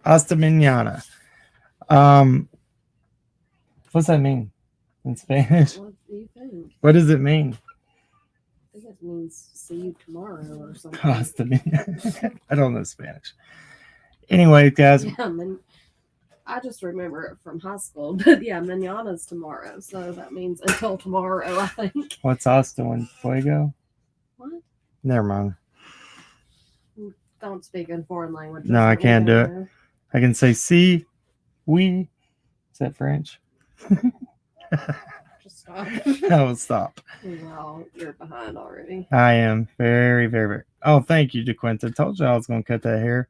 Hasta mañana. What's that mean in Spanish? What do you think? What does it mean? I think it means see you tomorrow or something. Hasta mañana. I don't know Spanish. Anyway, guys. Yeah, I just remember it from high school. But yeah, manana's tomorrow. So that means until tomorrow, I think. What's hasta en fuego? What? Never mind. Don't speak in foreign languages. No, I can't do it. There. I can say si, oui. Is that French? Just stop. I will stop. Well, you're behind already. I am very, very, very. Oh, thank you, DeQuinta. Told you I was going to cut that hair.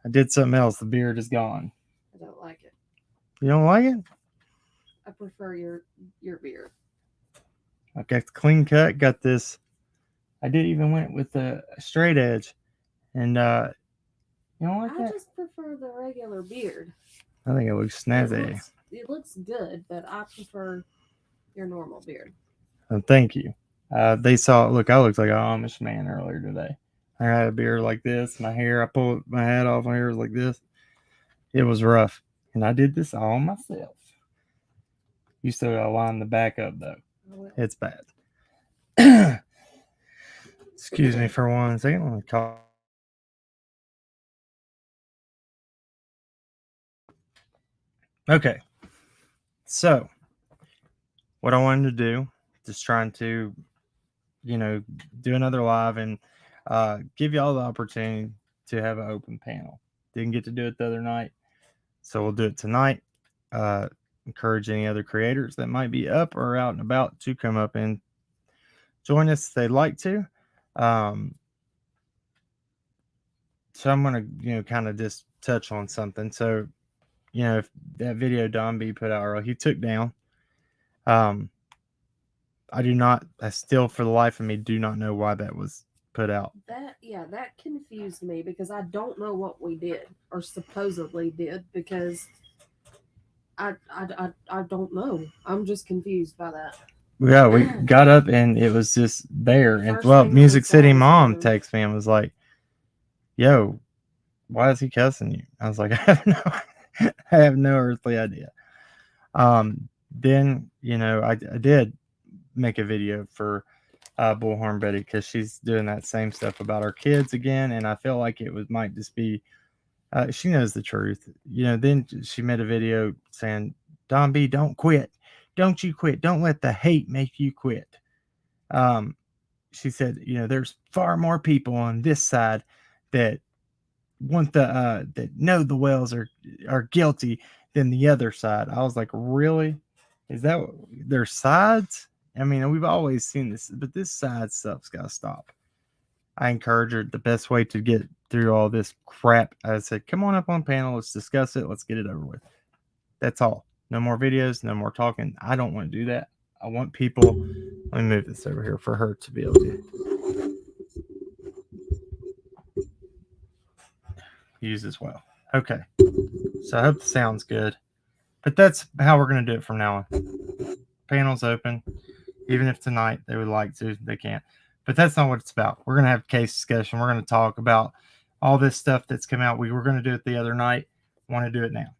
I did something else. The beard is gone. I don't like it. You don't like it? I prefer your beard. I got the clean cut. Got this. I did even went with the straight edge, and you don't like I that? just prefer the regular beard. I think it looks snazzy. It looks good, but I prefer your normal beard. Thank you. They saw. Look, I looked like an Amish man earlier today. I had a beard like this. My hair. I pulled my hat off. My hair was like this. It was rough, and I did this all myself. You still gotta line the back up though. It's bad. Excuse me for 1 second. Let me call. Okay. So, what I wanted to do, just trying to, do another live and give y'all the opportunity to have an open panel. Didn't get to do it the other night, so we'll do it tonight. Encourage any other creators that might be up or out and about to come up and join us if they'd like to. So I'm going to, kind of just touch on something. So, if that video Don B put out earlier, he took down. I still for the life of me do not know why that was put out. That confused me because I don't know what we did or supposedly did because I don't know. I'm just confused by that. Yeah, we got up and it was just there. And Music City Mom texted me and was like, "Yo, why is he cussing you?" I was like, I have no earthly idea. Then I did make a video for Bullhorn Betty because she's doing that same stuff about our kids again, and I feel like it might just be she knows the truth. Then she made a video saying, "Don B, don't quit. Don't you quit. Don't let the hate make you quit." She said, there's far more people on this side that want that know the Wells are guilty than the other side. I was like, really? Is that their sides? I mean, we've always seen this, but this side stuff's got to stop. I encourage her the best way to get through all this crap. I said, come on up on panel. Let's discuss it. Let's get it over with. That's all. No more videos. No more talking. I don't want to do that. I want people. Let me move this over here for her to be able to use as well. Okay. So I hope the sound's good. But that's how we're going to do it from now on. Panel's open. Even if tonight they would like to, they can't. But that's not what it's about. We're going to have case discussion. We're going to talk about all this stuff that's come out. We were going to do it the other night. Want to do it now.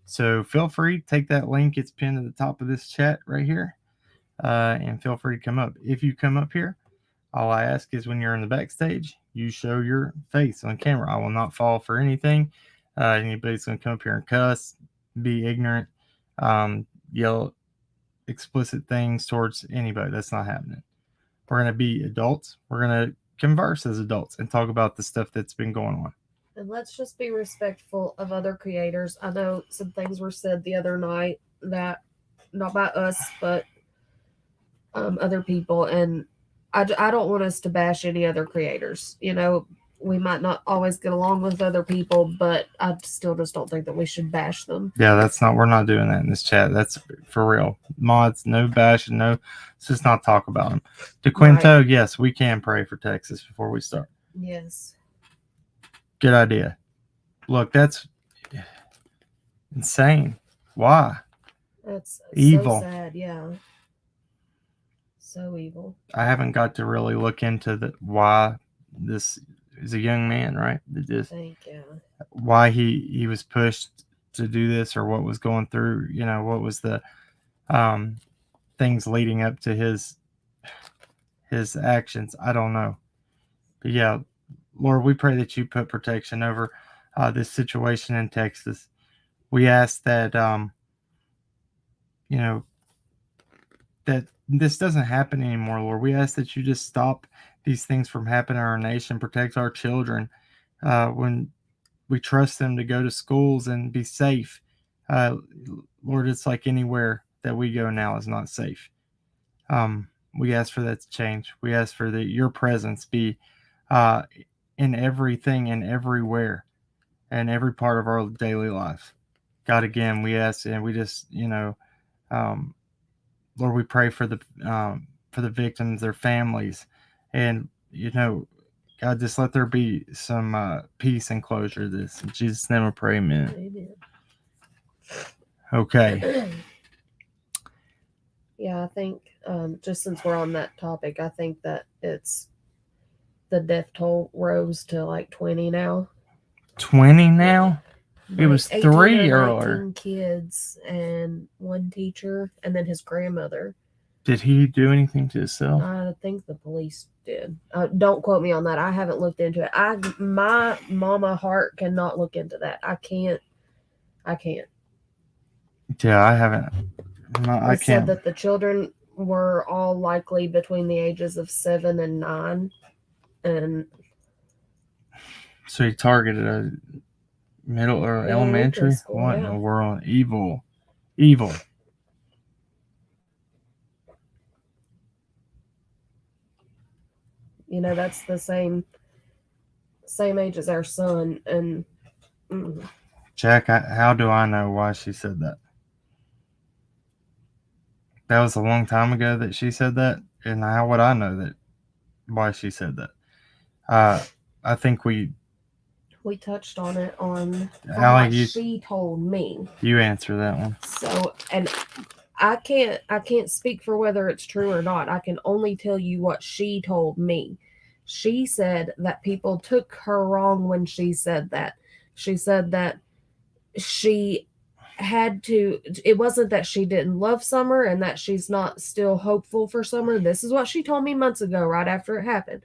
So feel free. Take that link. It's pinned at the top of this chat right here. And feel free to come up. If you come up here, all I ask is when you're in the backstage, you show your face on camera. I will not fall for anything. Anybody's going to come up here and cuss, be ignorant, yell explicit things towards anybody. That's not happening. We're going to be adults. We're going to converse as adults and talk about the stuff that's been going on. And let's just be respectful of other creators. I know some things were said the other night that, not by us, but other people. And I don't want us to bash any other creators. We might not always get along with other people, but I still just don't think that we should bash them. Yeah, we're not doing that in this chat. That's for real. Mods, no bashing, no. Let's just not talk about them. DeQuinto, right. Yes, we can pray for Texas before we start. Yes. Good idea. Look, that's insane. Why? That's evil. So sad, yeah. So evil. I haven't got to really look into why this was a young man, right? That just yeah. why he was pushed to do this, or what was going through, what was the things leading up to his actions. I don't know. But yeah, Lord, we pray that you put protection over this situation in Texas. We ask that that this doesn't happen anymore, Lord. We ask that you just stop these things from happening in our nation, protect our children when we trust them to go to schools and be safe. Lord, it's like anywhere that we go now is not safe. We ask for that to change. We ask for your presence be in everything and everywhere and every part of our daily life. God, again, we ask, and we just, Lord, we pray for the victims, their families, and God, just let there be some peace and closure to this. In Jesus' name I pray, amen. Amen. Okay. Yeah, I think just since we're on that topic, I think that it's the death toll rose to like 20 now. 20 now? It was 3 earlier. 19 kids and 1 teacher, and then his grandmother. Did he do anything to himself? I think the police did. Don't quote me on that. I haven't looked into it. My mama heart cannot look into that. I can't. Yeah, I haven't. I can't. Said that the children were all likely between the ages of 7 and 9, and so he targeted a middle or elementary school. What in the world? Evil. That's the same age as our son. And Jack, how do I know why she said that? That was a long time ago that she said that, and how would I know that why she said that? I think we touched on it on Allie, what she told me. You answer that one. So, and I can't speak for whether it's true or not. I can only tell you what she told me. She said that people took her wrong when she said that. She said that she had to, it wasn't that she didn't love Summer and that she's not still hopeful for Summer. This is what she told me months ago, right after it happened,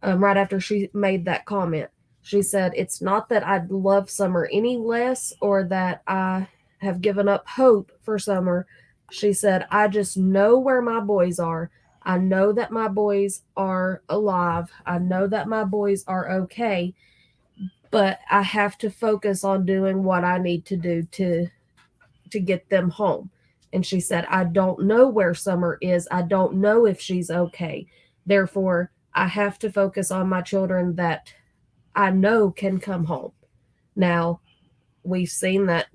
right after she made that comment. She said, it's not that I love Summer any less or that I have given up hope for Summer. She said, I just know where my boys are. I know that my boys are alive. I know that my boys are okay. But I have to focus on doing what I need to do to get them home. And she said, I don't know where Summer is. I don't know if she's okay. Therefore, I have to focus on my children that I know can come home. Now, we've seen that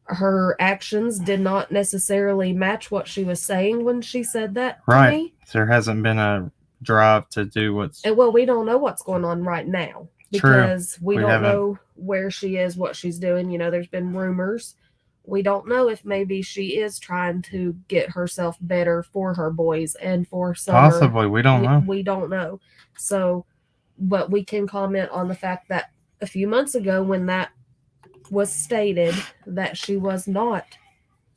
her actions did not necessarily match what she was saying when she said that to me. There hasn't been a drive to do what's... Well, we don't know what's going on right now because we don't know where she is, what she's doing. There's been rumors. We don't know if maybe she is trying to get herself better for her boys and for Summer. Possibly. We don't know. We don't know. So, but we can comment on the fact that a few months ago when that was stated that she was not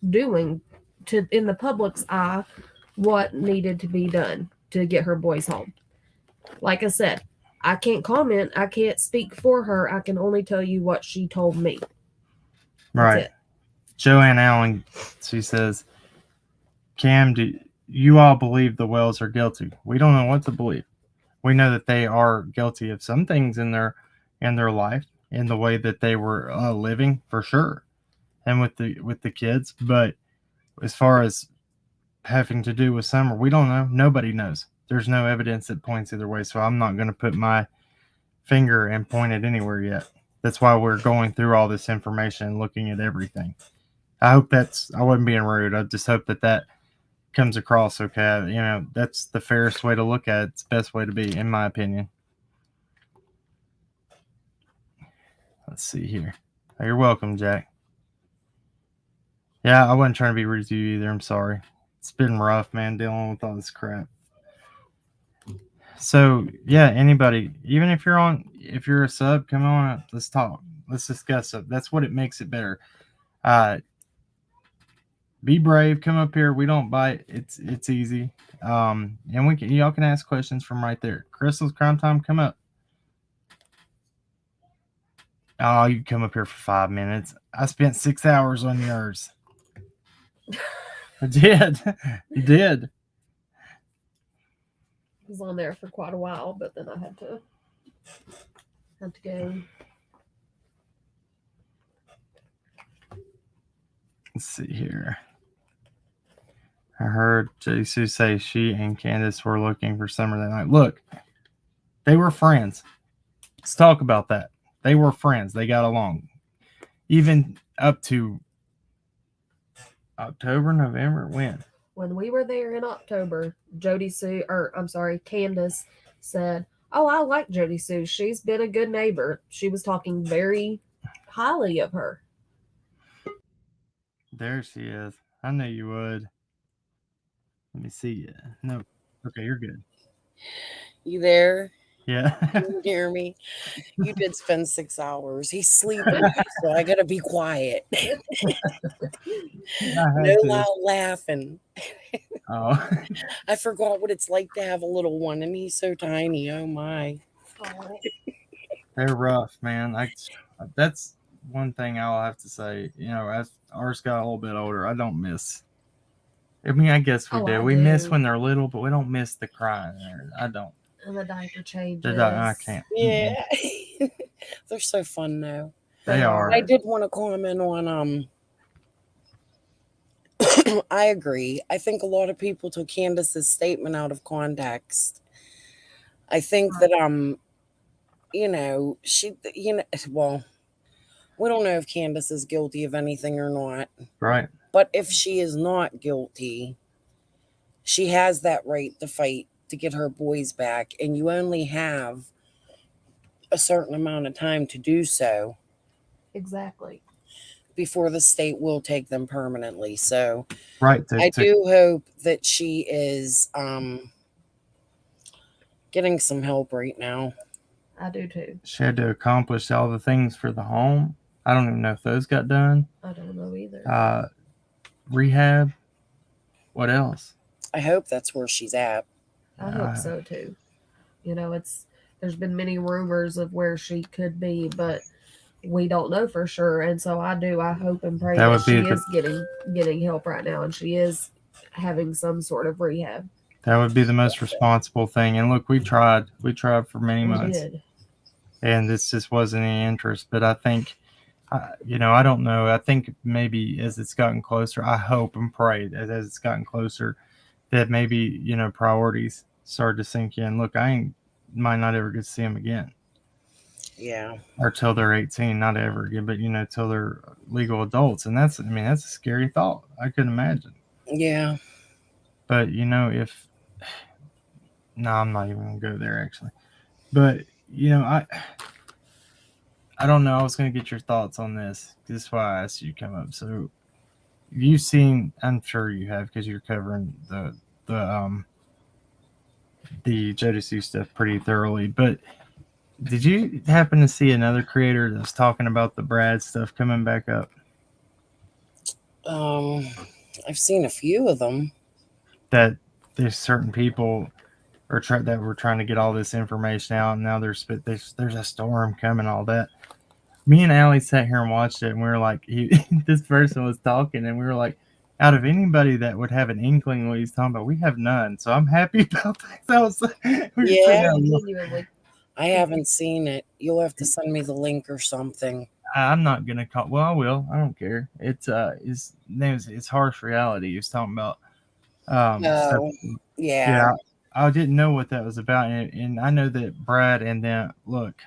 doing in the public's eye what needed to be done to get her boys home. Like I said, I can't comment. I can't speak for her. I can only tell you what she told me. Right. That's it. Joanne Allen, she says, Cam, do you all believe the Wells are guilty? We don't know what to believe. We know that they are guilty of some things in their life, in the way that they were living, for sure, and with the kids. But as far as having to do with Summer, we don't know. Nobody knows. There's no evidence that points either way. So I'm not going to put my finger and point it anywhere yet. That's why we're going through all this information and looking at everything. I hope I wasn't being rude. I just hope that comes across okay. That's the fairest way to look at it. It's the best way to be, in my opinion. Let's see here. Oh, you're welcome, Jack. Yeah, I wasn't trying to be rude to you either. I'm sorry. It's been rough, man, dealing with all this crap. So yeah, anybody, even if you're a sub, come on up. Let's talk. Let's discuss it. That's what it makes it better. Uh, be brave. Come up here. We don't bite. It's easy. And y'all can ask questions from right there. Crystal's Crime Time. Come up. Oh, you can come up here for 5 minutes. I spent 6 hours on yours. I did. Did. Was on there for quite a while, but then I had to go. Let's see here. I heard Jisoo say she and Candace were looking for summer that night. Look, they were friends. Let's talk about that. They were friends. They got along. Even up to October, November, when? When we were there in October, Candace said, "Oh, I like Jody Sue. She's been a good neighbor." She was talking very highly of her. There she is. I knew you would. Let me see you. No. Okay, you're good. You there? Yeah. Can you hear me? You did spend 6 hours. He's sleeping, so I gotta be quiet. No loud laughing. Oh. I forgot what it's like to have a little one, and he's so tiny. Oh my. Oh. They're rough, man. That's one thing I'll have to say. You know, as ours got a little bit older, I don't miss. I mean, I guess we do. We miss when they're little, but we don't miss the crying. I don't. And the diaper changes. I can't. Yeah. They're so fun though. They are. I did want to comment on I agree. I think a lot of people took Candace's statement out of context. I think that well, we don't know if Candace is guilty of anything or not. Right. But if she is not guilty, she has that right to fight to get her boys back, and you only have a certain amount of time to do so. Exactly. Before the state will take them permanently. So right. I do hope that she is getting some help right now. I do too. She had to accomplish all the things for the home. I don't even know if those got done. I don't know either. Rehab. What else? I hope that's where she's at. I hope so too. You know, there's been many rumors of where she could be, but we don't know for sure. And so I hope and pray that she is getting help right now, and she is having some sort of rehab. That would be the most responsible thing. And look, we tried for many months, and this just wasn't any interest. But I think, I don't know. I think maybe as it's gotten closer, I hope and pray that as it's gotten closer, that maybe, priorities started to sink in. Look, might not ever get to see them again. Yeah. Or till they're 18, not ever again, but till they're legal adults. And that's a scary thought. I couldn't imagine. Yeah. But no, I'm not even gonna go there actually. But I don't know. I was gonna get your thoughts on this. This is why I asked you to come up. So you've seen, I'm sure you have, because you're covering the JDC stuff pretty thoroughly. But did you happen to see another creator that's talking about the Brad stuff coming back up? I've seen a few of them. That there's certain people that were trying to get all this information out, and now there's a storm coming, all that. Me and Allie sat here and watched it, and we were like, this person was talking, and we were like, out of anybody that would have an inkling what he's talking about, we have none. So I'm happy about that. Yeah. I haven't seen it. You'll have to send me the link or something. I'm not gonna call. Well, I will. I don't care. It's his name is. It's Harsh Reality. He was talking about. Yeah. I didn't know what that was about, and I know that Brad and then look,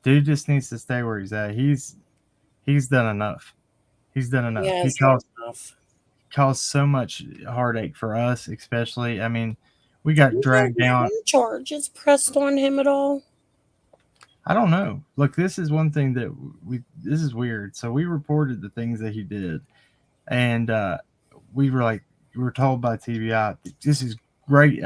dude just needs to stay where he's at. He's done enough. He's done enough. Yeah, he caused so much heartache for us, especially. I mean, we got dragged down. Charges pressed on him at all? I don't know. Look, this is one thing that this is weird. So we reported the things that he did, and we were told by TBI, this is great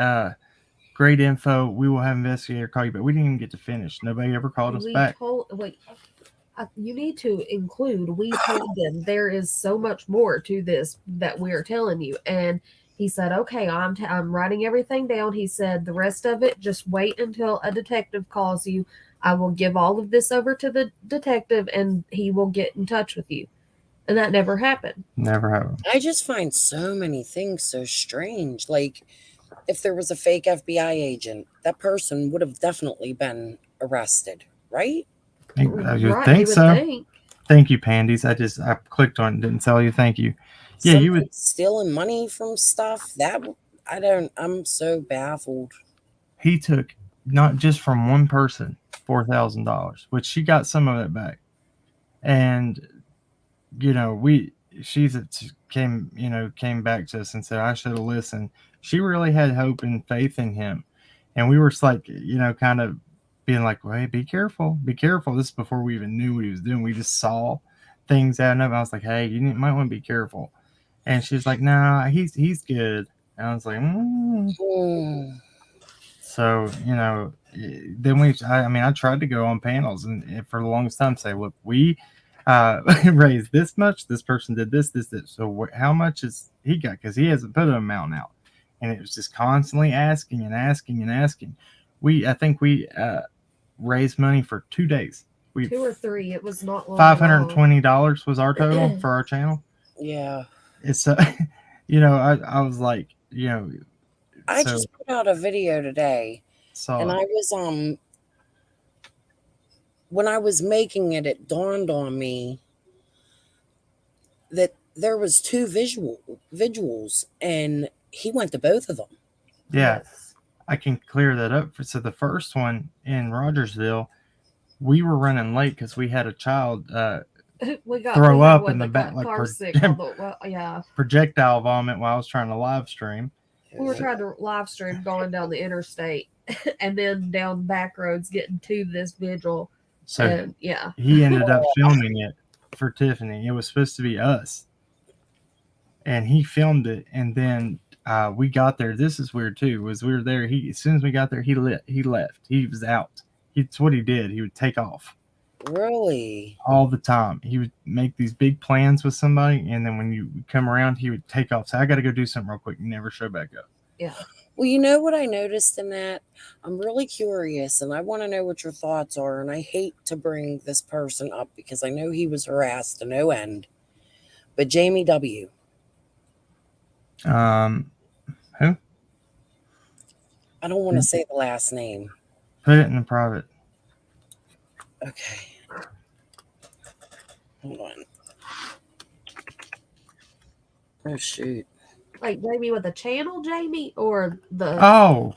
great info. We will have investigator call you, but we didn't even get to finish. Nobody ever called us back. You need to include, we told them there is so much more to this that we are telling you. And he said, okay, I'm writing everything down. He said, the rest of it, just wait until a detective calls you. I will give all of this over to the detective and he will get in touch with you. And that never happened. Never happened. I just find so many things so strange. Like, if there was a fake FBI agent, that person would have definitely been arrested, right? I would think so. Thank you, Pandies. I clicked on it, didn't tell you thank you. Yeah, Somebody you would stealing money from stuff. I'm so baffled. He took not just from one person $4,000, which she got some of it back. And she came back to us and said I should have listened. She really had hope and faith in him. And we were like, kind of being like, well, hey, be careful. This is before we even knew what he was doing. We just saw things out of it. I was like, hey, you might want to be careful. And she's like, nah, he's good. And I was like, So, then I tried to go on panels and for the longest time say, look, we raised this much. This person did this. So how much is he got? Because he hasn't put an amount out. And it was just constantly asking and asking and asking. I think we raised money for 2 days. 2 or 3. It was not long. $520 was our total for our channel. Yeah. It's I was like, I just put out a video today, and I was when I was making it, it dawned on me that there was 2 vigils, and he went to both of them. Yeah, yes. I can clear that up. So the first one in Rogersville, we were running late because we had a child throw up in the back, like projectile vomit while I was trying to live stream. We were trying to live stream going down the interstate and then down back roads getting to this vigil. So he ended up filming it for Tiffany. It was supposed to be us. And he filmed it. And then we got there. This is weird too, was we were there. As soon as we got there, he left. He was out. It's what he did. He would take off. Really? All the time. He would make these big plans with somebody, and then when you come around, he would take off. So I got to go do something real quick and never show back up. Yeah. Well, you know what I noticed in that? I'm really curious, and I want to know what your thoughts are, and I hate to bring this person up because I know he was harassed to no end. But Jamie W. Who? I don't want to say the last name. Put it in the private. Okay. Hold on. Oh, shoot. Like Jamie with the channel, Jamie, or the... Oh.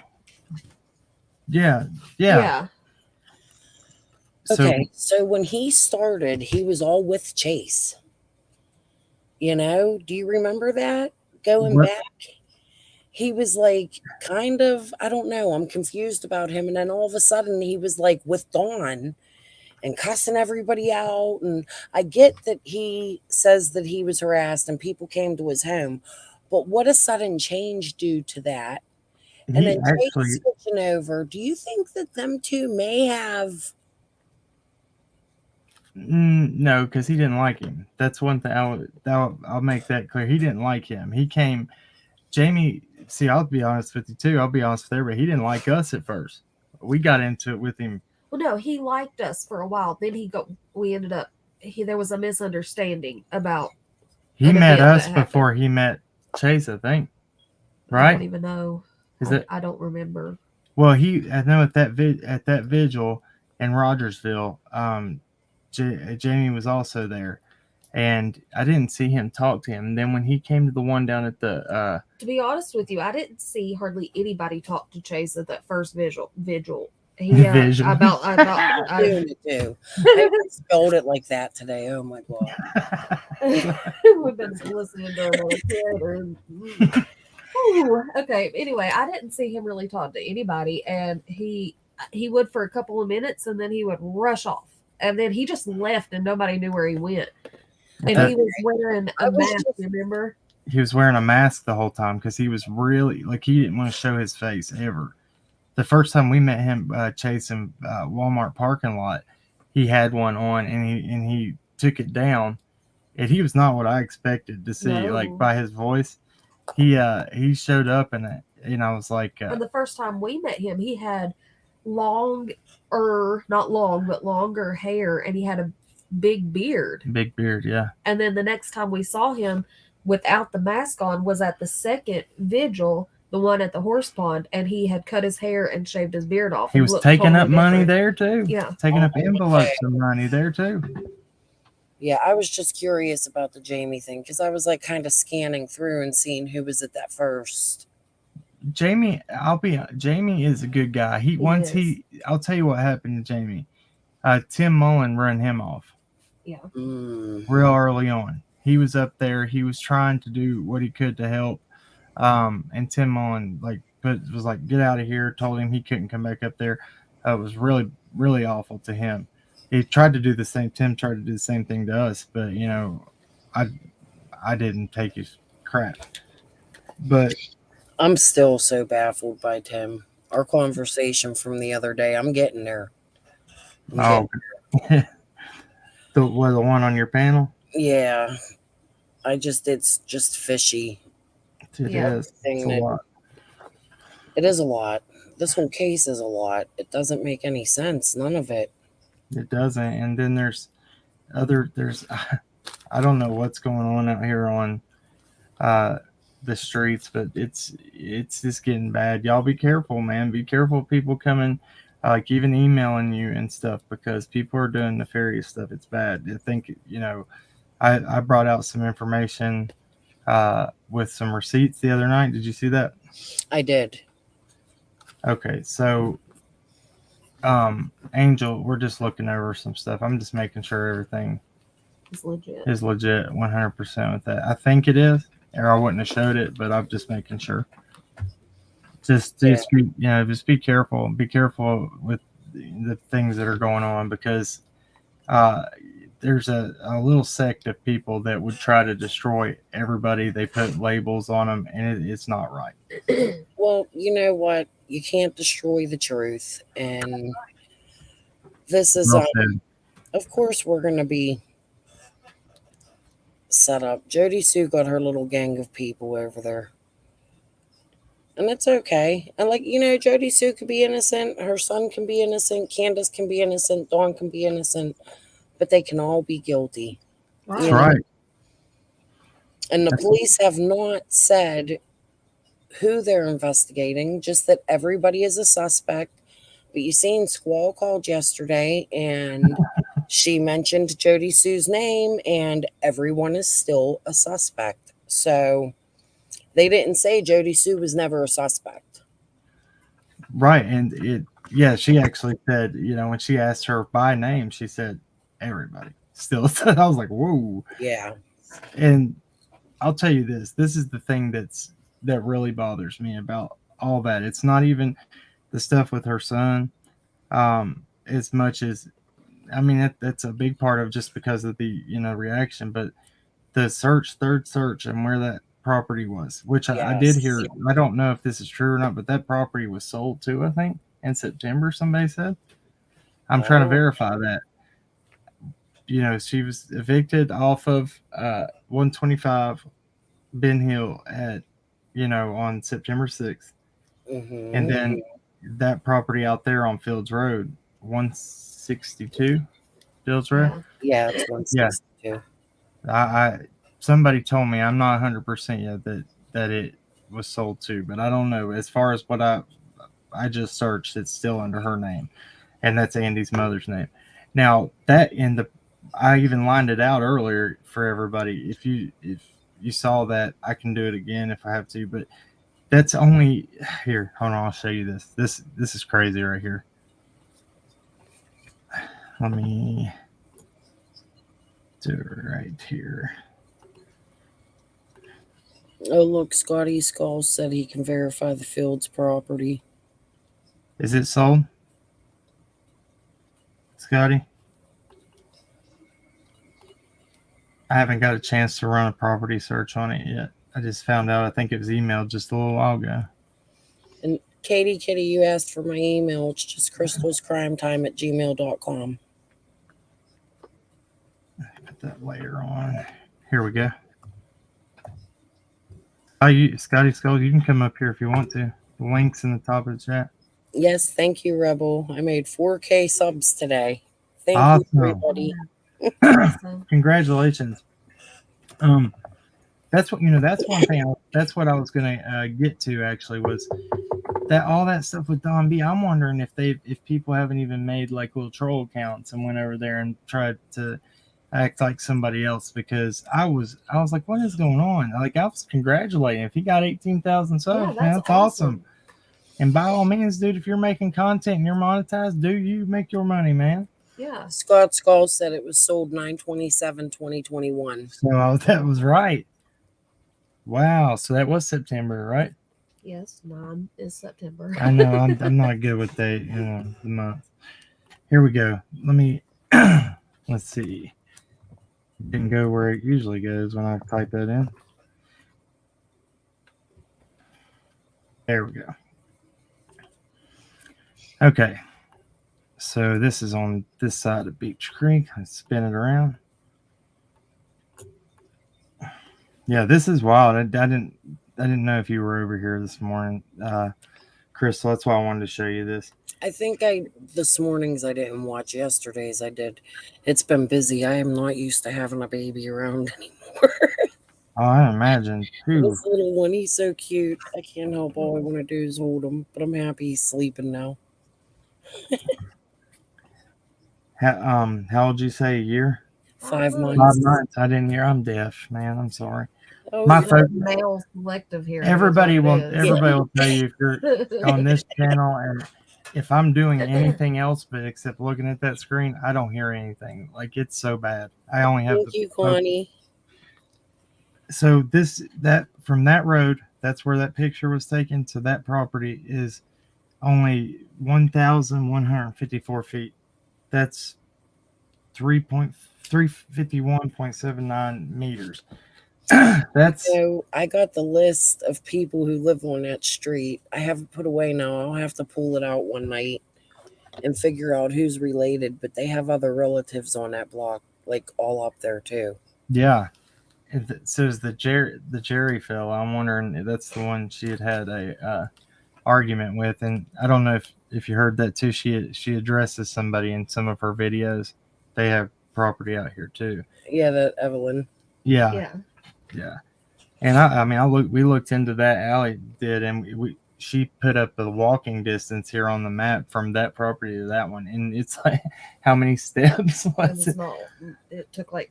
Yeah. Okay, so when he started, he was all with Chase. Do you remember that? Going back? He was like, kind of, I don't know, I'm confused about him. And then all of a sudden, he was like with Dawn and cussing everybody out. And I get that he says that he was harassed and people came to his home. But what a sudden change due to that. And then Chase switching over. Do you think that them two may have... No, because he didn't like him. That's one thing I'll make that clear. He didn't like him. He came... Jamie, see, I'll be honest with you too. I'll be honest with everybody. He didn't like us at first. We got into it with him. Well, no, he liked us for a while. Then we ended up, there was a misunderstanding about. He met us before he met Chase, I think. Right? I don't even know. I don't remember. Well, I know at that vigil in Rogersville, Jamie was also there. And I didn't see him talk to him. And then when he came to the one down at the... to be honest with you, I didn't see hardly anybody talk to Chase at that first vigil. He doing it too. I spelled it like that today. Oh my god. We've been listening to another kid. Okay. Anyway, I didn't see him really talk to anybody, and he would for a couple of minutes, and then he would rush off, and then he just left, and nobody knew where he went. And he was wearing a mask, remember? He was wearing a mask the whole time because he was really, he didn't want to show his face ever. the first time we met him chasing Walmart parking lot, he had one on, and he took it down, and he was not what I expected to see. No. Like by his voice, he showed up, and I was like, And the first time we met him, he had not long, but longer hair, and he had a big beard. big beard, yeah. And then the next time we saw him without the mask on was at the second vigil, the one at the horse pond, and he had cut his hair and shaved his beard off. He was taking totally up money different. there too. Yeah. Taking up Okay. envelopes of money there too. Yeah, I was just curious about the Jamie thing because I was like kind of scanning through and seeing who was at that first. Jamie, Jamie is a good guy. I'll tell you what happened to Jamie. Tim Mullen run him off real early on. He was up there. He was trying to do what he could to help. And Tim Mullen was like, get out of here. Told him he couldn't come back up there. It was really, really awful to him. He tried to do the same. Tim tried to do the same thing to us, but I didn't take his crap. But I'm still so baffled by Tim. Our conversation from the other day. I'm getting there. the one on your panel. Yeah. It's just fishy. It Yeah. is. It's a lot. It is a lot. This whole case is a lot. It doesn't make any sense. None of it. It doesn't. And then there's I don't know what's going on out here on the streets, but it's just getting bad. Y'all be careful, man. Be careful of people coming, like even emailing you and stuff, because people are doing nefarious stuff. It's bad. I think, I brought out some information with some receipts the other night. Did you see that? I did. Okay, so Angel, we're just looking over some stuff. I'm just making sure everything It's legit. is legit 100% with that. I think it is, or I wouldn't have showed it, but I'm just making sure. Just be careful. Be careful with the things that are going on, because there's a little sect of people that would try to destroy everybody. They put labels on them, and it's not right. Well, you know what? You can't destroy the truth. And this is, of course, we're going to be set up. Jody Sue got her little gang of people over there. And it's okay. And Jody Sue could be innocent. Her son can be innocent. Candace can be innocent. Dawn can be innocent. But they can all be guilty. That's right. And the police have not said who they're investigating, just that everybody is a suspect. But you seen Squall called yesterday, and she mentioned Jody Sue's name, and everyone is still a suspect. So they didn't say Jody Sue was never a suspect. Right. And she actually said, when she asked her by name, she said everybody still. I was like, whoa. Yeah. And I'll tell you this is the thing that really bothers me about all that. It's not even the stuff with her son, as much as, that's a big part of, just because of the, reaction, but the third search and where that property was, which I did hear. I don't know if this is true or not, but that property was sold too, I think, in September, somebody said. I'm trying to verify that. She was evicted off of 125 Ben Hill on September 6th. Mm-hmm. And then that property out there on Fields Road, 162 Fields Road. Yeah, it's 162. I somebody told me, I'm not 100% yet, that it was sold to, but I don't know. As far as what I just searched, it's still under her name, and that's Andy's mother's name. Now that I even lined it out earlier for everybody. If you saw that, I can do it again if I have to, but that's only here. Hold on, I'll show you this. This is crazy right here. Let me do it right here. Oh, look, Scotty Skull said he can verify the Fields property. Is it sold, Scotty? I haven't got a chance to run a property search on it yet. I just found out. I think it was emailed just a little while ago. And Katie Kitty, you asked for my email. It's just crystalscrimetime@gmail.com. Put that later on. Here we go. Oh, you, Scotty Skull, you can come up here if you want to. The link's in the top of the chat. Yes, thank you, Rebel. I made 4K subs today. Thank Awesome. you, everybody. Awesome. Congratulations. That's what that's one thing. That's what I was gonna get to actually was that all that stuff with Don B. I'm wondering if people haven't even made like little troll accounts and went over there and tried to act like somebody else, because I was like, what is going on? Like, I was congratulating if he got 18,000 subs, man, that's awesome. And by all means, dude, if you're making content and you're monetized, do you make your money, man? Yeah. Scott Skull said it was sold 9/27/2021. So that was right. Wow. So that was September, right? Yes, 9 is September. I know. I'm not good with the month. Here we go. Let me let's see. Didn't go where it usually goes when I type that in. There we go. Okay. So this is on this side of Beach Creek. I spin it around. Yeah, this is wild. I didn't know if you were over here this morning, Crystal. That's why I wanted to show you this. I think this morning's I didn't watch. Yesterday's I did. It's been busy. I am not used to having a baby around anymore. Oh, I imagine. This little one, he's so cute. I can't help. All I want to do is hold him. But I'm happy he's sleeping now. How old did you say? A year? 5 months. 5 months. I didn't hear. I'm deaf, man. I'm sorry. Oh, My yeah. folks, Male selective here. everybody will tell you if you're on this channel, and if I'm doing anything else but except looking at that screen, I don't hear anything. Like, it's so bad. I only have. Thank you, Connie. So that from that road, that's where that picture was taken. So that property is only 1,154 feet. That's 351.79 meters. That's So I got the list of people who live on that street. I have it put away now. I'll have to pull it out one night and figure out who's related. But they have other relatives on that block, like all up there too. yeah. It says the Jerry fella. I'm wondering if that's the one she had a argument with, and I don't know if you heard that too. She addresses somebody in some of her videos. They have property out here too. Yeah, that Evelyn. Yeah. And we looked into that. Allie did, and she put up the walking distance here on the map from that property to that one, and it's like, how many steps was it? It took like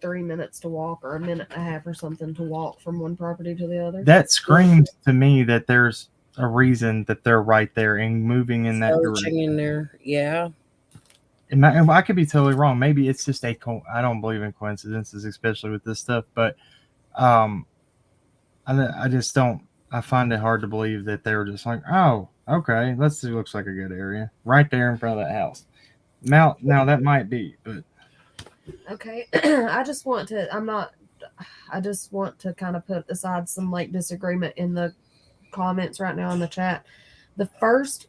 3 minutes to walk, or a minute and a half or something to walk from one property to the other. That screams to me that there's a reason that they're right there and moving in that direction. In there, yeah. And I could be totally wrong. Maybe it's just I don't believe in coincidences, especially with this stuff. But I just don't. I find it hard to believe that they were just like, oh, okay, let's see. Looks like a good area right there in front of that house. Now that might be, but. Okay, I just want to kind of put aside some like disagreement in the comments right now in the chat. The first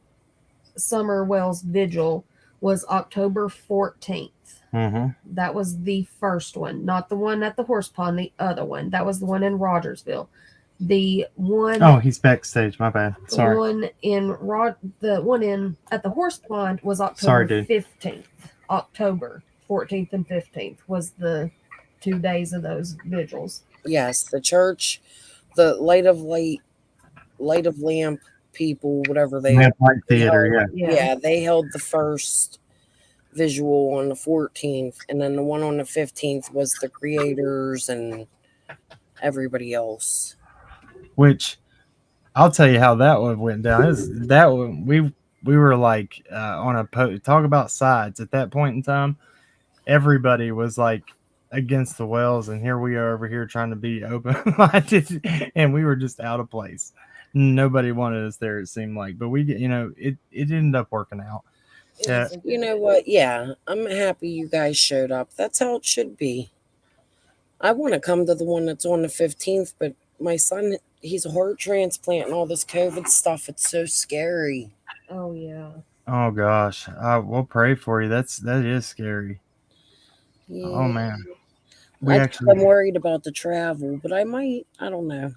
Summer Wells vigil was October 14th. Mm-hmm. That was the first one, not the one at the horse pond, the other one. That was the one in Rogersville. The one. Oh, he's backstage. My bad. Sorry. The one at the horse pond was October 15th. October 14th and 15th was the 2 days of those vigils. Yes, the church, the light of lamp people, whatever they Light theater, yeah, they held the first visual on the 14th, and then the one on the 15th was the creators and everybody else. Which I'll tell you how that one went down. That one we were like on a talk about sides at that point in time. Everybody was like against the Wells, and here we are over here trying to be open-minded, and we were just out of place. Nobody wanted us there, it seemed like, but it ended up working out. Yeah. You know what? Yeah, I'm happy you guys showed up. That's how it should be. I want to come to the one that's on the 15th, but my son he's a heart transplant and all this COVID stuff. It's so scary. Oh yeah. Oh gosh, we'll pray for you. That is scary. Oh Yeah. man, I we think I'm actually worried about the travel, but I might. I don't know.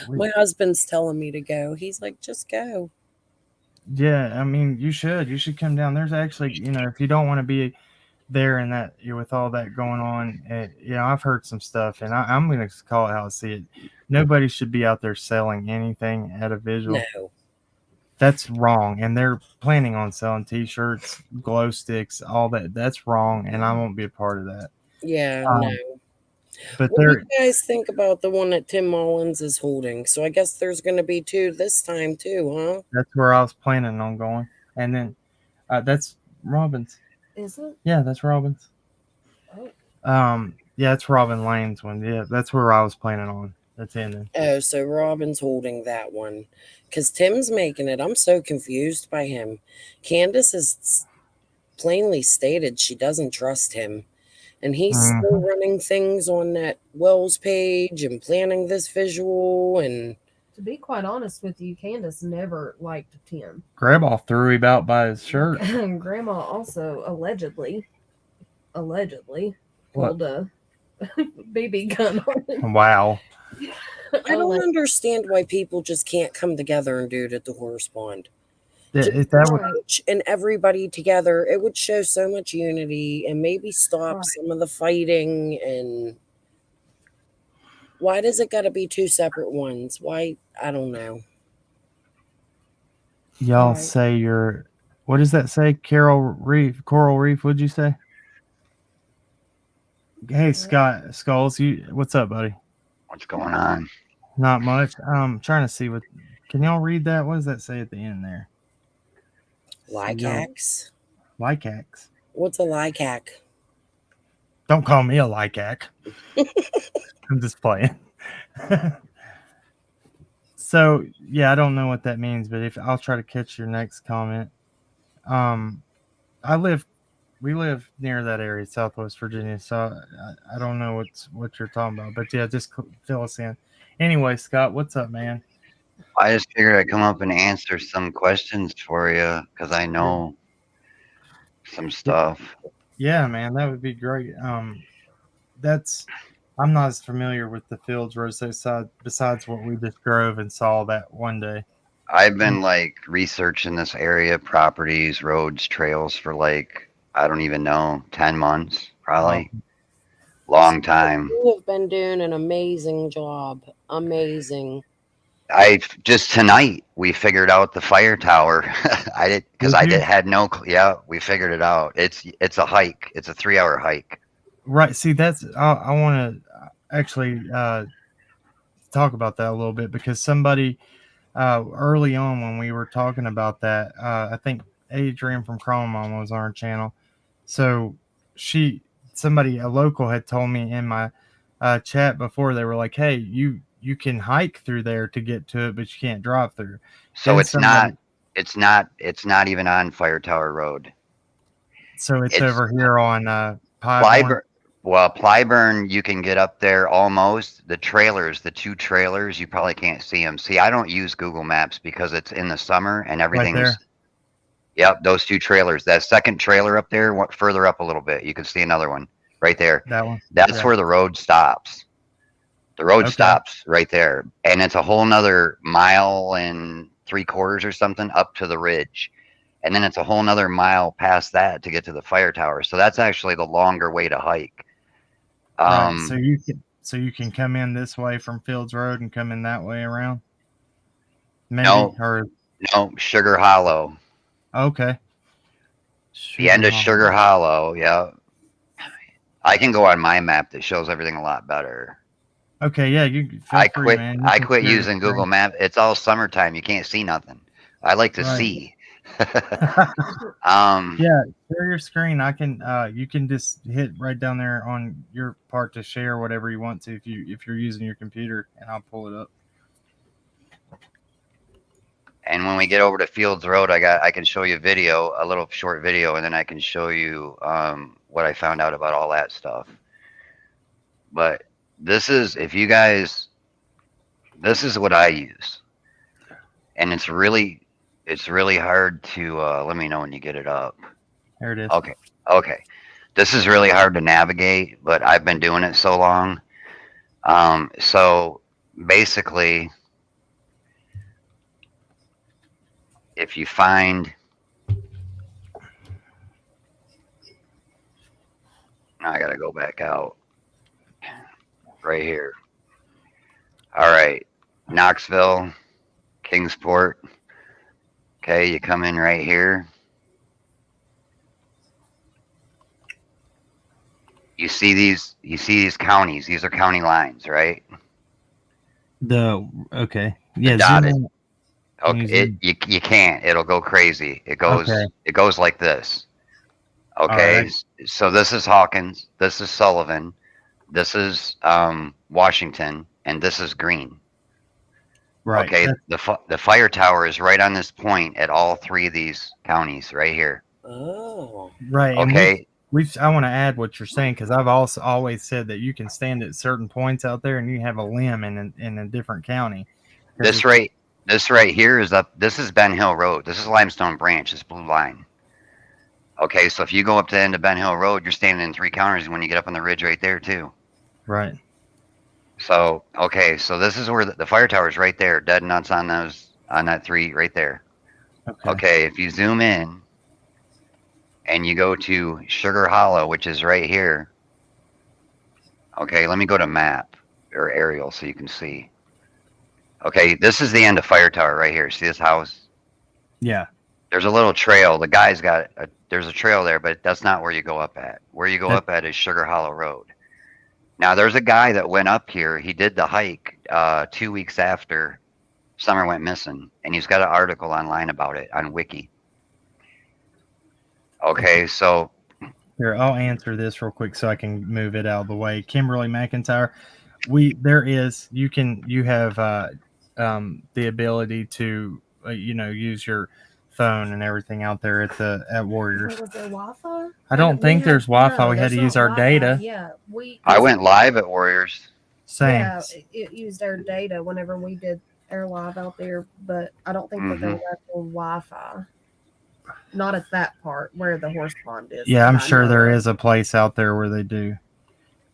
we, My husband's telling me to go. He's like, just go. yeah. I mean, you should come down. There's actually, if you don't want to be there and that with all that going on, I've heard some stuff, and I'm gonna call it how I see it. Nobody should be out there selling anything at a vigil. No. That's wrong, and they're planning on selling T-shirts, glow sticks, all that. That's wrong, and I won't be a part of that. Yeah, no. Um, but What do they're you guys think about the one that Tim Mullins is holding? So I guess there's going to be 2 this time too, huh? that's where I was planning on going, and then that's Robin's. Is it? Yeah, that's Robin's. Yeah, it's Robin Lane's one. Yeah, that's where I was planning on attending. Oh, so Robin's holding that one. Because Tim's making it. I'm so confused by him. Candace has plainly stated she doesn't trust him. And he's still Mhm. running things on that Wells page and planning this visual. And To be quite honest with you, Candace never liked Tim. Grandma threw him out by his shirt. Grandma also allegedly What? pulled a BB gun on him. Wow. I don't understand why people just can't come together and do it at the horse pond. Just If that would, church and everybody together, it would show so much unity and maybe stop Right. some of the fighting. And why does it got to be 2 separate ones? Why? I don't know. y'all Right. say you're, what does that say? Coral Reef, what'd you say? Hey, Scott Skulls, what's up, buddy? What's going on? Not much. Trying to see can y'all read that? What does that say at the end there? Lycacs? Lycacs. What's a lycac? Don't call me a lycac. I'm just playing. So yeah, I don't know what that means, but if I'll try to catch your next comment. We live near that area, Southwest Virginia, so I don't know what you're talking about, but yeah, just fill us in. Anyway, Scott, what's up, man? I just figured I'd come up and answer some questions for you because I know some stuff. Yeah, man, that would be great. I'm not as familiar with the Fields Rose side besides what we just drove and saw that one day. I've been like researching this area, properties, roads, trails for like, I don't even know, 10 months, probably. Long time. You have been doing an amazing job. Amazing. Tonight we figured out the fire tower. Yeah, we figured it out. It's a hike. It's a 3-hour hike. Right. See, I want to actually talk about that a little bit because somebody early on when we were talking about that, I think Adrian from Chrome Mom was on our channel. So a local had told me in my chat before, they were like, hey, you can hike through there to get to it, but you can't drive through. So it's not even on Fire Tower Road. So it's over here on Plyburn. Well, Plyburn, you can get up there almost. The 2 trailers, you probably can't see them. See, I don't use Google Maps because it's in the summer and everything's. Right there. Yep, those 2 trailers. That second trailer up there, further up a little bit, you can see another one right there. That one. That's where the road stops. The road stops right there, and it's a whole nother 1.75 miles or something up to the ridge. And then it's a whole nother mile past that to get to the fire tower. So that's actually the longer way to hike. Right. So you can come in this way from Fields Road and come in that way around. Maybe no, Sugar Hollow. Okay. The end of Sugar Hollow. Yeah. I can go on my map that shows everything a lot better. Okay. Yeah. I quit using Google Maps. It's all summertime. You can't see nothing. I like to see. Yeah, share your screen. I can you can just hit right down there on your part to share whatever you want to if you're using your computer, and I'll pull it up. And when we get over to Fields Road, I can show you a little short video, and then I can show you what I found out about all that stuff. But this is, if you guys this is what I use, and it's really hard to. Let me know when you get it up. There it is. Okay. This is really hard to navigate, but I've been doing it so long. So basically, if you find, now I gotta go back out right here. All right, Knoxville, Kingsport. Okay, you come in right here. You see these counties. These are county lines, right? Okay. Yeah. dotted. zoom in. Okay, you can't. It'll go crazy. It goes like this. Okay, right. so this is Hawkins. This is Sullivan. This is Washington, and this is Green. Right. Okay, the fire tower is right on this point at all three of these counties right here. Oh. Right. And Okay, I want to add what you're saying, because I've also always said that you can stand at certain points out there and you have a limb in a different county. this right here is up. This is Ben Hill Road. This is Limestone Branch. This blue line. Okay, so if you go up to the end of Ben Hill Road, you're standing in three counties when you get up on the ridge right there too. Right. So okay, so this is where the fire tower is right there, dead nuts on that three right there. Okay, if you zoom in and you go to Sugar Hollow, which is right here. Okay, let me go to map or aerial so you can see. Okay, this is the end of fire tower right here. See this house? Yeah. There's a little trail. The guy's got there's a trail there, but that's not where you go up at. Where you go up at is Sugar Hollow Road. Now, there's a guy that went up here. He did the hike 2 weeks after Summer went missing, and he's got an article online about it on Wiki. Okay, so Here, I'll answer this real quick so I can move it out of the way. Kimberly McIntyre, you have the ability to use your phone and everything out there at Warriors. Was there Wi-Fi? I don't think there's Wi-Fi. We had to use our data. Yeah, I went live at Warriors. Same. Yeah, it used our data whenever we did air live out there, but I don't think that there was actual Wi-Fi. Not at that part where the horse pond is. Yeah, I'm sure there is a place out there where they do.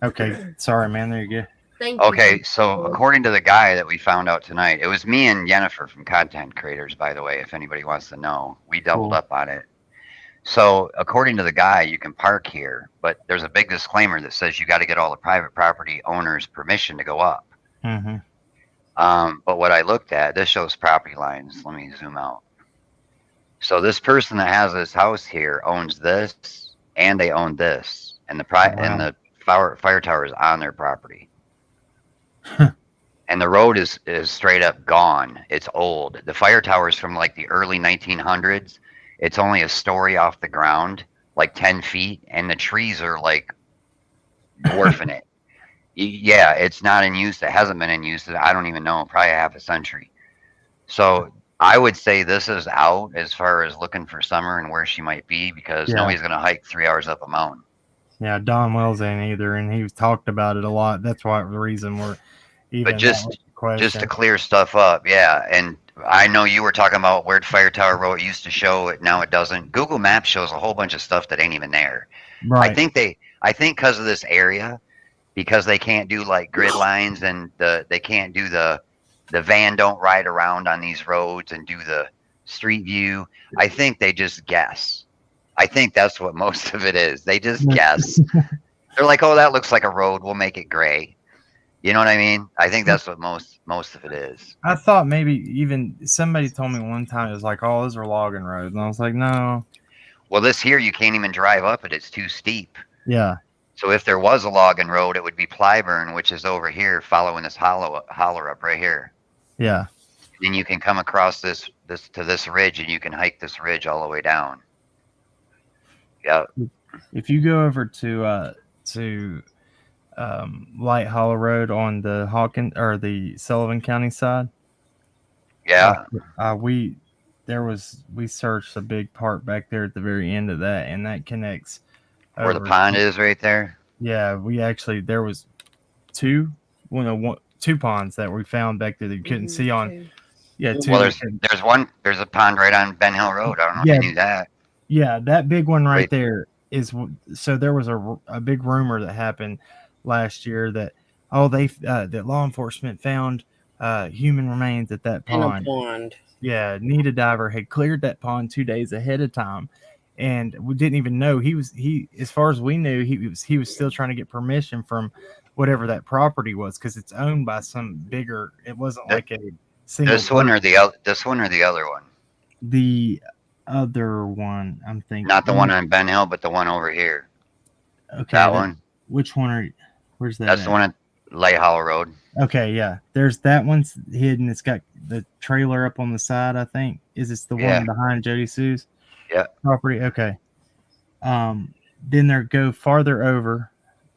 Okay, sorry, man. There you go. Thank you. Okay, so according to the guy that we found out tonight, it was me and Jennifer from Content Creators, by the way, if anybody wants to know. We doubled up on it. So according to the guy, you can park here, but there's a big disclaimer that says you got to get all the private property owners' permission to go up. Mm-hmm. But what I looked at, this shows property lines. Let me zoom out. So this person that has this house here owns this, and they own this, and the fire tower is on their property. And the road is straight up gone. It's old. The fire tower is from like the early 1900s. It's only a story off the ground, like 10 feet, and the trees are like dwarfing it. Yeah, it's not in use. It hasn't been in use. I don't even know, probably half a century. So I would say this is out as far as looking for Summer and where she might be, because nobody's going to hike 3 hours up a mountain. Yeah, Don Wells ain't either, and he's talked about it a lot. That's why the reason we're even. But just to clear stuff up, yeah. And I know you were talking about where Fire Tower Road used to show it, now it doesn't. Google Maps shows a whole bunch of stuff that ain't even there. Right. I think because of this area, because they can't do like grid lines and they can't do the van don't ride around on these roads and do the street view. I think they just guess. I think that's what most of it is. They just guess. They're like, oh, that looks like a road. We'll make it gray. You know what I mean? I think that's what most of it is. I thought maybe even somebody told me one time it was like, oh, those are logging roads. And I was like, no. Well, this here, you can't even drive up it. It's too steep. Yeah. So if there was a logging road, it would be Plyburn, which is over here following this holler up right here. Yeah. Then you can come across this to this ridge, and you can hike this ridge all the way down. Yeah. If you go over to Light Hollow Road on the Hawkins or the Sullivan County side. Yeah. We searched a big part back there at the very end of that, and that connects where the pond is right there. Yeah, there was two. two ponds that we found back there that you couldn't see on. Too. Yeah, two. Well, that couldn't- there's a pond right on Ben Hill Road. I don't know if Yeah. you knew that. Yeah, that big one right Wait. there is. So there was a big rumor that happened last year that that law enforcement found human remains at that In a pond. pond. Yeah, Nita Diver had cleared that pond 2 days ahead of time, and we didn't even know he as far as we knew he was still trying to get permission from whatever that property was because it's owned by some bigger. It wasn't like a single. This one or the other one. The other one, I'm thinking. Not the one on Ben Hill, but the one over here. Okay, That one. Which one are? Where's that? That's the one at Lake Hollow Road. Okay, yeah. There's that one's hidden. It's got the trailer up on the side, I think. Is this the Yeah. one behind Jody Sue's property? Okay. Then there go farther over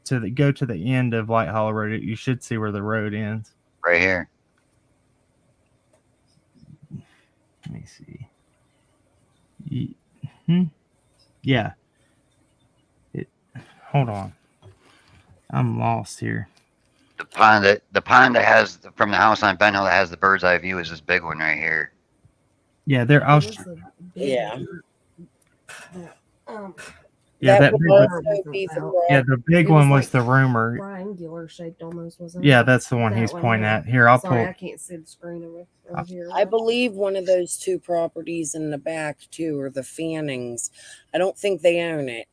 to the end of Light Hollow Road. You should see where the road ends. Right here. Let me see. Yeah. Hold on. I'm lost here. The pond that has from the house on Ben Hill that has the bird's eye view is this big one right here. Yeah, there. It was a big Yeah. one. Yeah, that that would big one. also be the Yeah, the big It was one was like the rumor. triangular shaped almost, wasn't it? Yeah, that's the one That he's one, pointing yeah. at. Here, I'll Sorry, I pull. can't see the screen over here. I believe one of those two properties in the back too are the Fannings. I don't think they own it,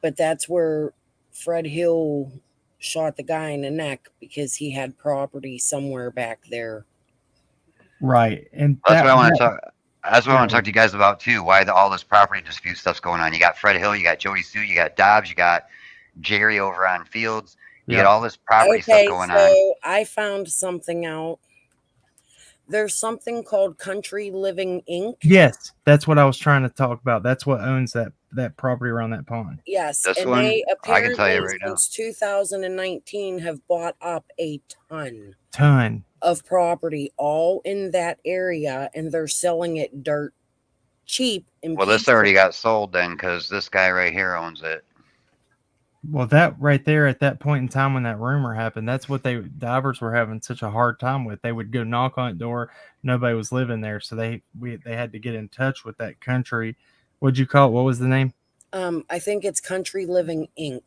but that's where Fred Hill shot the guy in the neck because he had property somewhere back there. Right, and That's what I want to talk. That's what I want to talk to you guys about too. Why all this property dispute stuff's going on? You got Fred Hill, you got Jody Sue, you got Dobbs, you got Jerry over on Fields. You got all this property stuff going on. I found something out. There's something called Country Living Inc. Yes, that's what I was trying to talk about. That's what owns that property around that pond. Yes, This and one, they I can tell you apparently right now. since 2019 have bought up a Ton. of property all in that area, and they're selling it dirt cheap. Well, this already got sold then because this guy right here owns it. Well, that right there at that point in time when that rumor happened, that's what divers were having such a hard time with. They would go knock on the door, nobody was living there, so they had to get in touch with that country. What'd you call it? What was the name? I think it's Country Living Inc.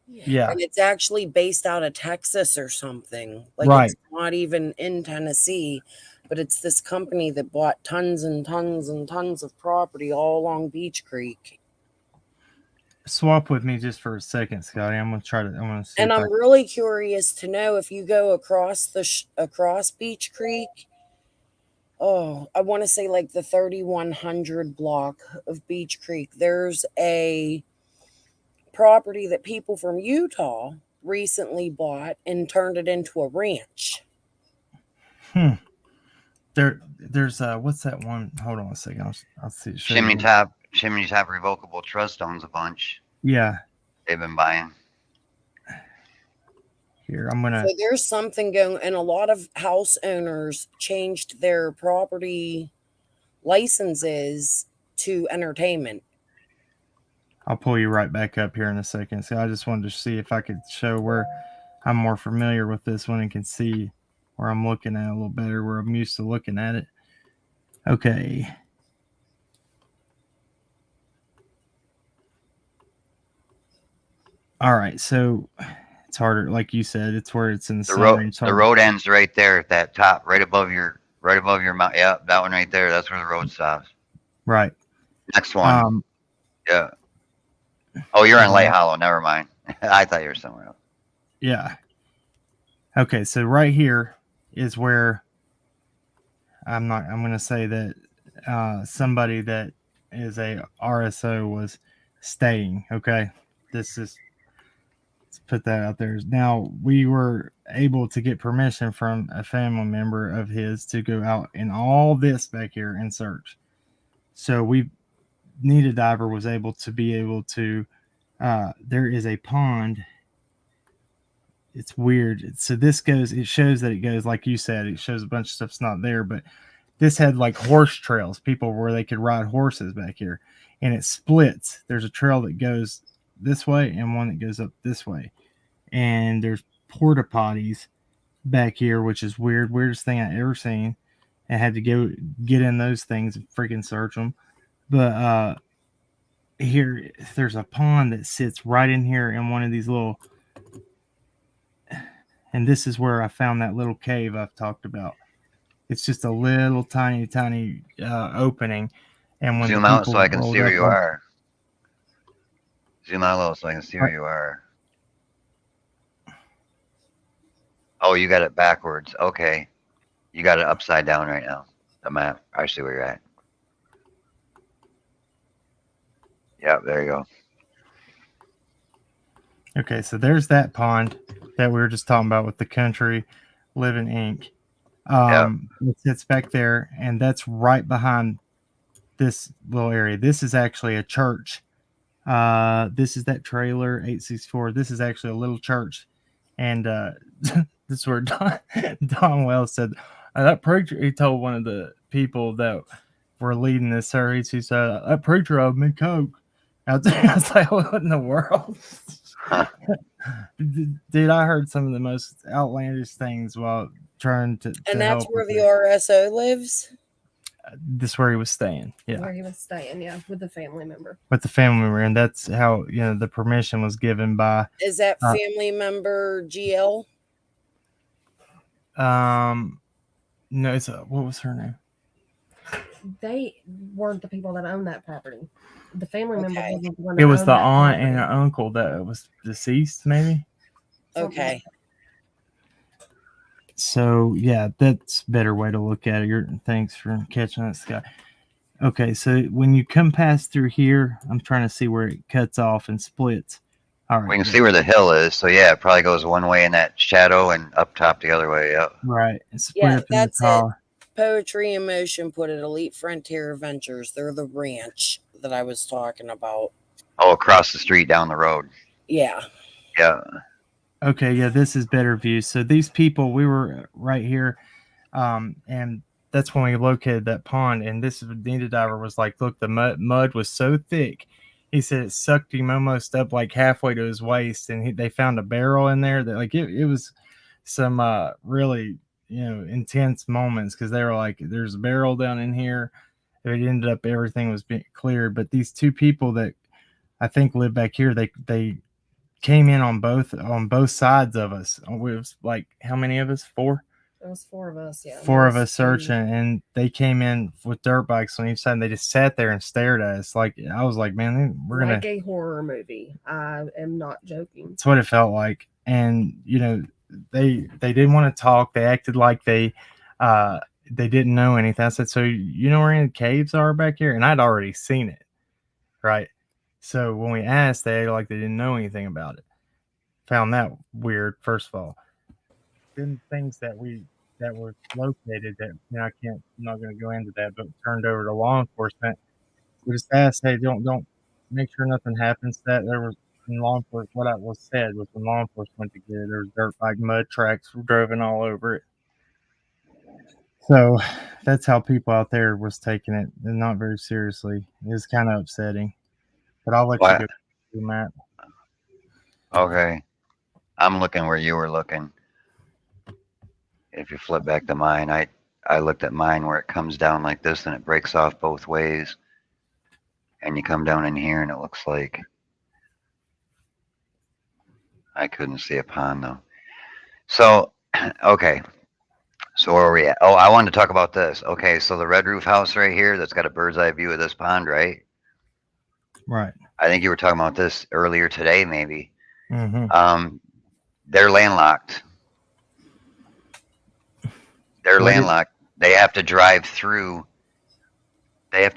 Yeah. And it's actually based out of Texas or something. Like Right. It's not even in Tennessee, but it's this company that bought tons and tons and tons of property all along Beach Creek. Swap with me just for a second, Scotty. I'm gonna see. And I'm really curious to know if you go across across Beach Creek. Oh, I want to say like the 3100 block of Beach Creek. There's a property that people from Utah recently bought and turned it into a ranch. There's what's that one? Hold on a second. I'll see. Chimney Top Revocable Trust owns a bunch. Yeah. They've been buying. Here, I'm gonna. So there's something going, and a lot of house owners changed their property licenses to entertainment. I'll pull you right back up here in a second. So I just wanted to see if I could show where I'm more familiar with this one and can see where I'm looking at a little better, where I'm used to looking at it. Okay. All right, so it's harder, like you said. It's where it's in the road. The road ends right there at that top, right above your mount. Yeah, that one right there. That's where the road stops. Right. Next one. Yeah. Oh, you're in Lake Hollow. Never mind. I thought you were somewhere else. Yeah. Okay, so right here is where I'm going to say that somebody that is a RSO was staying. Okay, let's put that out there. Now, we were able to get permission from a family member of his to go out in all this back here and search. So Nita Diver was able to there is a pond. It's weird. So it shows that it goes, like you said, it shows a bunch of stuff's not there, but this had like horse trails, people where they could ride horses back here, and it splits. There's a trail that goes this way and one that goes up this way, and there's porta potties back here, which is weird. Weirdest thing I ever seen. I had to go get in those things and freaking search them. But here, there's a pond that sits right in here in one of these little. And this is where I found that little cave I've talked about. It's just a little tiny opening. And when Zoom the out so people I can rolled see where up you on- are. Zoom out a little so I can see where you are. Oh, you got it backwards. Okay. You got it upside down right now. The map. I see where you're at. Yep, there you go. Okay, so there's that pond that we were just talking about with the country living ink. It sits back there, and that's right behind this little area. This is actually a church. This is that trailer 864. This is actually a little church, and this is where Don Wells said that preacher. He told one of the people that were leading this service. He said that preacher owed me coke. I was like, what in the world? Dude, I heard some of the most outlandish things while trying to And that's help where with the it. RSO lives? This is where he was staying. Yeah. Where he was staying, yeah, with the family member. With the family member, and that's how the permission was given by Is that family member GL? No, it's what was her name? They weren't the people that owned that property. The family member Okay. wasn't the one It that was owned the that aunt property. and her uncle that was deceased, maybe. Something Okay. like So yeah, that's a better way to look at it. Thanks for catching that, Scott. Okay, so when you come past through here, I'm trying to see where it cuts off and splits. All right, We can see where the hill is. So yeah, it probably goes one way in that shadow and up top the other way. Yep. right, and split Yeah, up in the that's it. car. Poetry in Motion put it Elite Frontier Ventures. They're the ranch that I was talking about. Oh, across the street down the road. Yeah. Yeah. Okay, yeah, this is better view. So these people, we were right here, and that's when we located that pond. And this Nita Diver was like, look, the mud was so thick. He said it sucked him almost up like halfway to his waist, and they found a barrel in there that like it was some really intense moments because they were like, there's a barrel down in here. It ended up everything was being cleared, but these two people that I think live back here, they came in on both sides of us. It was like how many of us? 4? It was 4 of us, yeah. Four of us searching, and they came in with dirt bikes on each side, and they just sat there and stared at us. Like I was like, man, we're gonna. Like a horror movie. I am not joking. That's what it felt like, and they didn't want to talk. They acted like they didn't know anything. I said, so where any caves are back here? And I'd already seen it, right? So when we asked, they acted like they didn't know anything about it. Found that weird, first of all. Then things that were located that I'm not going to go into that, but turned over to law enforcement. We just asked, hey, don't make sure nothing happens. That there was in law enforcement. What was said was when law enforcement to get it, there was dirt bike mud tracks driven all over it. So that's how people out there was taking it, and not very seriously. It was kind of upsetting. But I'll let you go through, Matt. Okay. I'm looking where you were looking. If you flip back to mine, I looked at mine where it comes down like this and it breaks off both ways. And you come down in here and it looks like I couldn't see a pond though. So, okay. So where are we at? Oh, I wanted to talk about this. Okay, so the red roof house right here that's got a bird's eye view of this pond, right? Right. I think you were talking about this earlier today, maybe. Mm-hmm. They're landlocked. They're landlocked. They have to drive through. This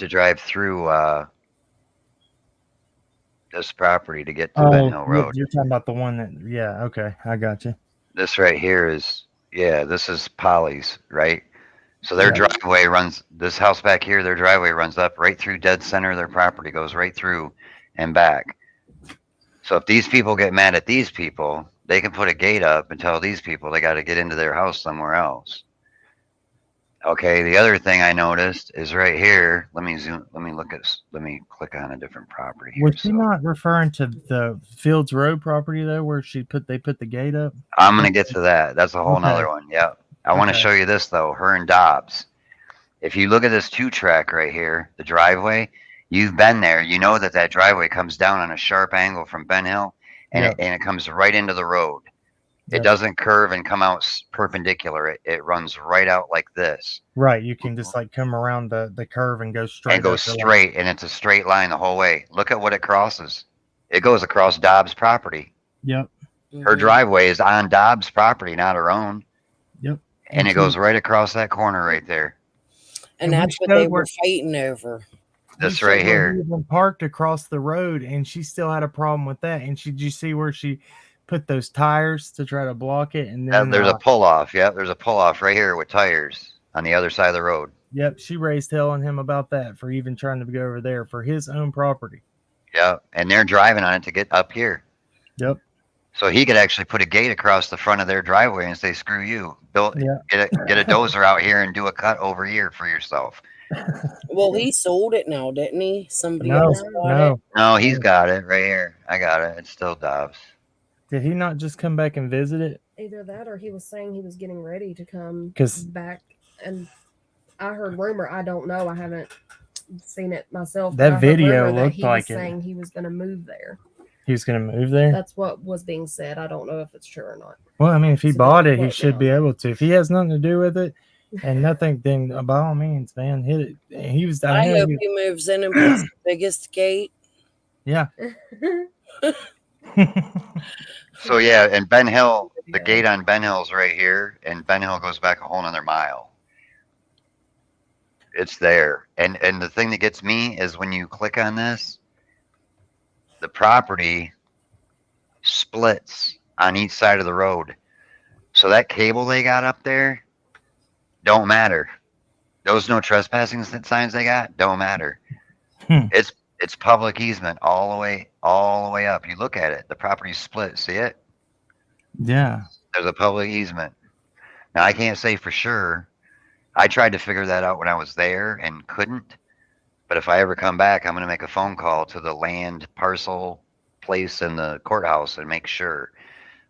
property to get to Ben Hill Road. You're talking about the one that, yeah, okay, I got you. This right here is, this is Polly's, right? So their driveway runs, this house back here, their driveway runs up right through dead center of their property, goes right through and back. So if these people get mad at these people, they can put a gate up and tell these people they got to get into their house somewhere else. Okay, the other thing I noticed is right here. Let me zoom. Let me click on a different property here. Was she So not referring to the Fields Road property though, where they put the gate up? I'm gonna get to that. That's a whole Okay. nother one. Yep. I want to Okay. show you this though. Her and Dobbs. If you look at this 2-track right here, the driveway, you've been there. You know that driveway comes down on a sharp angle from Ben Hill, and Yep. it comes right into the road. It Yep. doesn't curve and come out perpendicular. It runs right out like this Right. You can just like come around the curve and go straight. and goes straight, and it's a straight line the whole way. Look at what it crosses. It goes across Dobbs' property. Yep. Her Mhm. driveway is on Dobbs' property, not her own. Yep. And it goes right across that corner right there. And And we that's what they showed were where- fighting over. This We right showed where here. he even parked across the road, and she still had a problem with that. And did you see where she put those tires to try to block it? And then There's a pull off. Yeah, there's a pull off right here with tires on the other side of the road. yep, she raised hell on him about that for even trying to go over there for his own property. Yeah, and they're driving on it to get up here. Yep. So he could actually put a gate across the front of their driveway and say, "Screw you, Yeah. get a dozer out here and do a cut over here for yourself." Well, he sold it now, didn't he? Somebody No, else bought it. no. No, he's got it right here. I got it. It's still Dobbs. Did he not just come back and visit it? Either that or he was saying he was getting ready to come 'Cause- back. And I heard rumor. I don't know. I haven't seen it myself. That but I heard video rumor that looked he like was it. saying he was going to move there. He was going to move there? That's what was being said. I don't know if it's true or not. Well, I mean, if he So bought don't it, he quote me should on be that. able to. If he has nothing to do with it and nothing, then by all means, man, hit it. He was down I here. hope he moves in and puts the biggest gate. Yeah. So yeah, and Ben Hill, the gate on Ben Hill's right here, and Ben Hill goes back a whole nother mile. It's there, and the thing that gets me is when you click on this, the property splits on each side of the road. So that cable they got up there don't matter. Those no trespassing signs they got don't matter. Hmm. It's public easement all the way up. You look at it, the property's split. See it? Yeah. There's a public easement. Now I can't say for sure. I tried to figure that out when I was there and couldn't. But if I ever come back, I'm going to make a phone call to the land parcel place in the courthouse and make sure.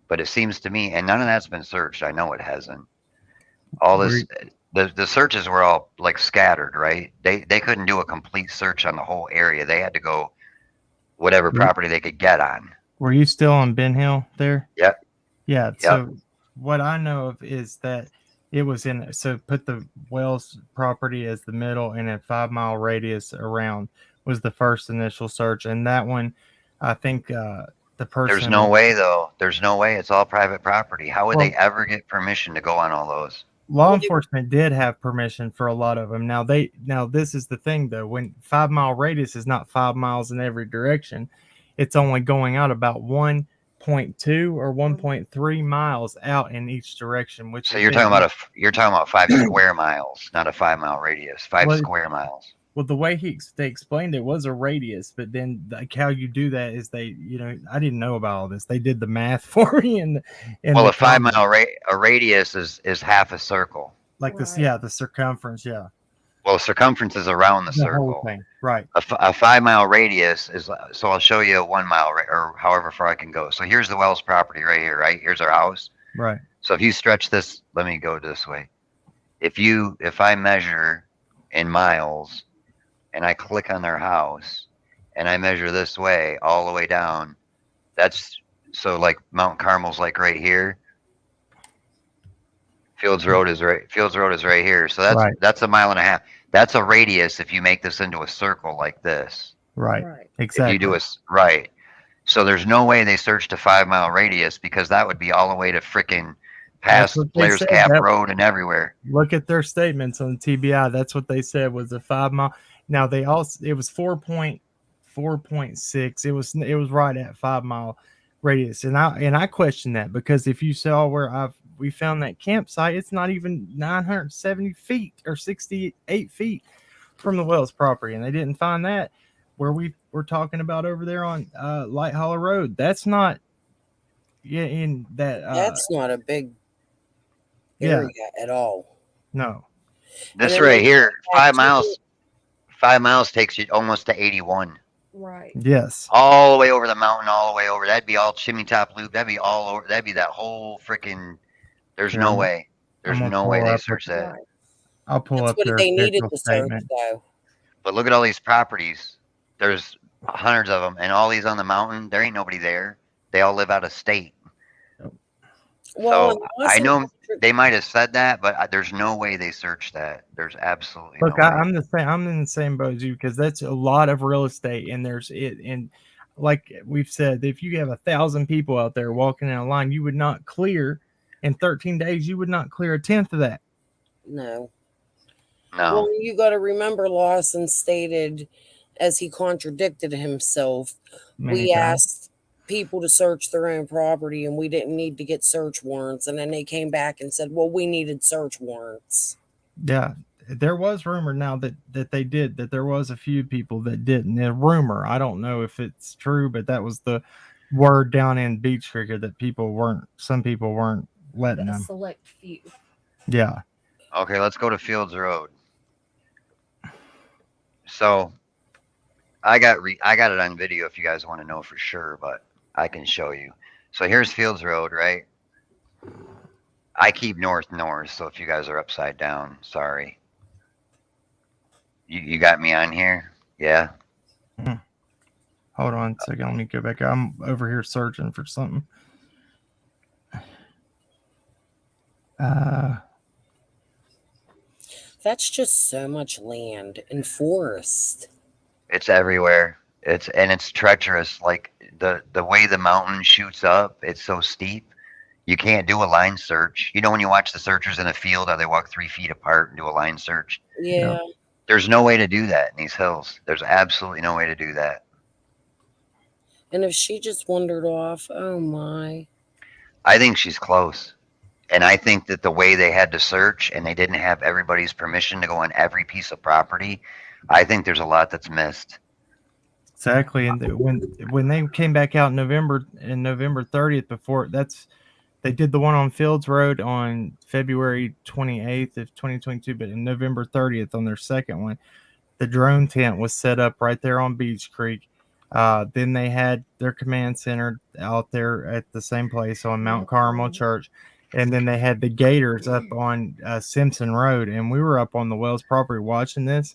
But it seems to me, and none of that's been searched. I know it hasn't. All this, the searches were all like scattered, right? They couldn't do a complete search on the whole area. They had to go whatever property they could get on. Were you still on Ben Hill there? Yep. Yeah. Yep. So what I know of is that it was so put the Wells property as the middle and a 5-mile radius around was the first initial search. And that one, I think the person. There's no way though. There's no way. It's all private property. How would Well, they ever get permission to go on all those? Law enforcement did have permission for a lot of them. Now this is the thing though, when 5-mile radius is not 5 miles in every direction, it's only going out about 1.2 or 1.3 miles out in each direction. Which So you're talking about 5 square miles, not a 5-mile radius. 5 Well, square miles. Well, the way they explained it was a radius, but then like how you do that is I didn't know about all this. They did the math for me, and Well, a 5-mile a radius is half a circle. like this, Right. yeah, the circumference, yeah, Well, circumference is around the whole circle. thing, right? A 5-mile radius is, so I'll show you a 1 mile or however far I can go. So here's the Wells property right here, right? Here's our house. Right. So if you stretch this, let me go this way. If I measure in miles and I click on their house and I measure this way all the way down, that's so like Mount Carmel's like right here. Fields Road is right here. So that's a mile and a half. That's a radius if you make this into a circle like this. Right. Right. Exactly. If you do right. So there's no way they searched a 5-mile radius because that would be all the way to freaking past what they Players said. Cap Road and everywhere. Look at their statements on TBI. That's what they said was a 5-mile. Now it was 4.6. It was right at 5-mile radius, and I question that because if you saw where we found that campsite, it's not even 970 feet or 68 feet from the Wells property, and they didn't find that where we were talking about over there on Light Hollow Road. That's not in that. That's not a big area at all. No. This then right they here, had 5 miles takes you almost to 81. Right. Yes. All the way over the mountain, all the way over. That'd be all Chimney Top Loop. That'd be all over. That'd be that whole freaking. There's Here, no I'm way. There's gonna no pull way they up. search that. Right. I'll pull That's up what their they needed official to search, statement. though. But look at all these properties. There's hundreds of them, and all these on the mountain. There ain't nobody there. They all live out of state. Well, So I know they might have said that, but there's no way they searched that. There's absolutely Look, no way. I'm the same. I'm in the same boat as you because that's a lot of real estate, and there's it. And like we've said, if you have 1,000 people out there walking in a line, you would not clear in 13 days. You would not clear a tenth of that. No. No. Well, you got to remember Lawson stated, as he contradicted himself, Many we times. asked people to search their own property and we didn't need to get search warrants. And then they came back and said, well, we needed search warrants. Yeah, there was rumor now that they did, that there was a few people that didn't. A rumor. I don't know if it's true, but that was the word down in Beach Creek that some people weren't letting A them. select few. Yeah. Okay, let's go to Fields Road. So I got it on video if you guys want to know for sure, but I can show you. So here's Fields Road, right? I keep north, so if you guys are upside down, sorry. You got me on here? Yeah. Hold on a second. Let me go back. I'm over here searching for something. That's just so much land and forest. It's everywhere. It's treacherous. Like the way the mountain shoots up, it's so steep. You can't do a line search. You know when you watch the searchers in a field, how they walk 3 feet apart and do a line search? Yeah. There's no way to do that in these hills. There's absolutely no way to do that. And if she just wandered off, oh my. I think she's close. And I think that the way they had to search and they didn't have everybody's permission to go on every piece of property, I think there's a lot that's missed. Exactly. And when they came back out in November 30th, they did the one on Fields Road on February 28th of 2022, but in November 30th on their second one, the drone tent was set up right there on Beach Creek. Then they had their command center out there at the same place on Mount Carmel Church. And then they had the gators up on Simpson Road. And we were up on the Wells property watching this,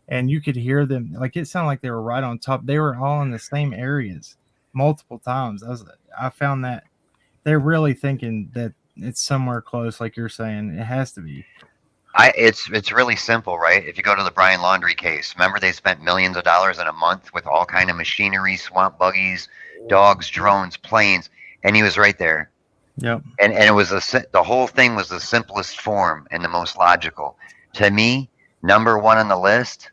and you could hear them. Like, it sounded like they were right on top. They were all in the same areas multiple times. I found that they're really thinking that it's somewhere close, like you're saying. It has to be. It's really simple, right? If you go to the Brian Laundrie case, remember they spent millions of dollars in a month with all kind of machinery, swamp buggies, dogs, drones, planes, and he was right there. Yep. And it was the whole thing was the simplest form and the most logical. To me, number one on the list,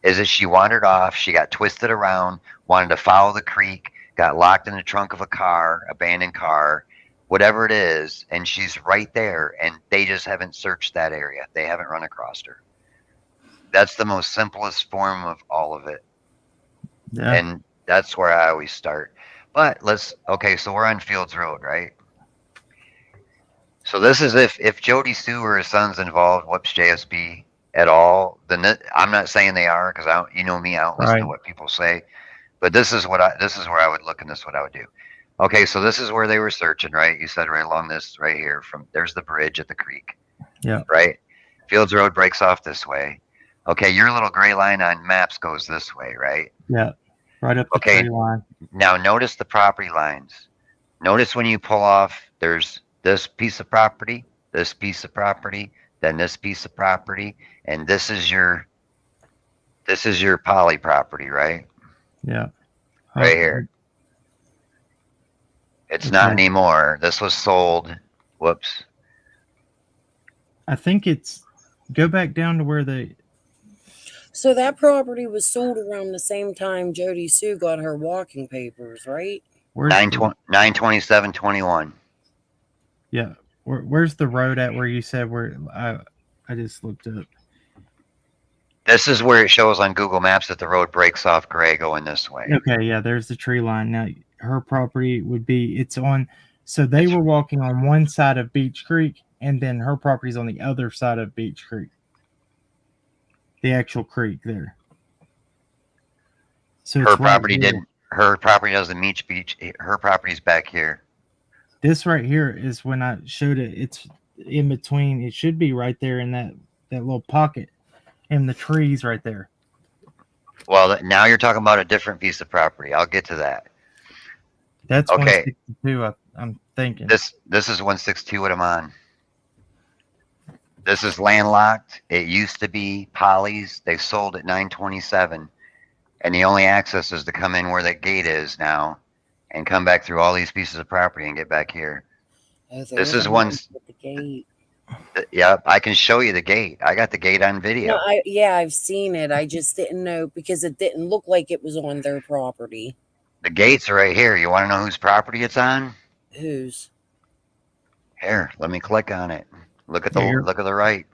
is that she wandered off, she got twisted around, wanted to follow the creek, got locked in the trunk of a car, abandoned car, whatever it is, and she's right there, and they just haven't searched that area. They haven't run across her. That's the most simplest form of all of it. Yeah. And that's where I always start. But so we're on Fields Road, right? So this is if Jody Sue or his son's involved, whoops, JSB at all, then I'm not saying they are, because you know me, I don't listen to what people say. But this is where I would look, and this is what I would do. Okay, so this is where they were searching, right? You said right along this right here. There's the bridge at the creek. Yeah. Right? Fields Road breaks off this way. Okay, your little gray line on maps goes this way, right? Yeah. Right up the tree line. Now notice the property lines. Notice when you pull off, there's this piece of property, then this piece of property, and this is your poly property, right? Yeah. Right here. It's not anymore. This was sold. Whoops. I think go back down to where So that property was sold around the same time Jody Sue got her walking papers, right? 9/27/21. Yeah. Where's the road at where you said where I just looked up? This is where it shows on Google Maps that the road breaks off gray going this way. Okay, yeah, there's the tree line. Now her property would be so they were walking on one side of Beach Creek and then her property's on the other side of Beach Creek. The actual creek there. So Her it's right property here. didn't. Her property doesn't meet beach. Her property's back here. This right here is when I showed it. It's in between. It should be right there in that little pocket in the trees right there. Well, now you're talking about a different piece of property. I'll get to that. That's Okay. 162. I'm thinking. This is 162. What I'm on. This is Landlocked. It used to be Polly's. They sold at 927, and the only access is to come in where that gate is now, and come back through all these pieces of property and get back here. Oh, This is the one. ones with the gate. Yep, I can show you the gate. I got the gate on video. No, I've seen it. I just didn't know because it didn't look like it was on their property. The gates are right here. You want to know whose property it's on? Whose? Here, let me click on it. Look at the Here. look at the right.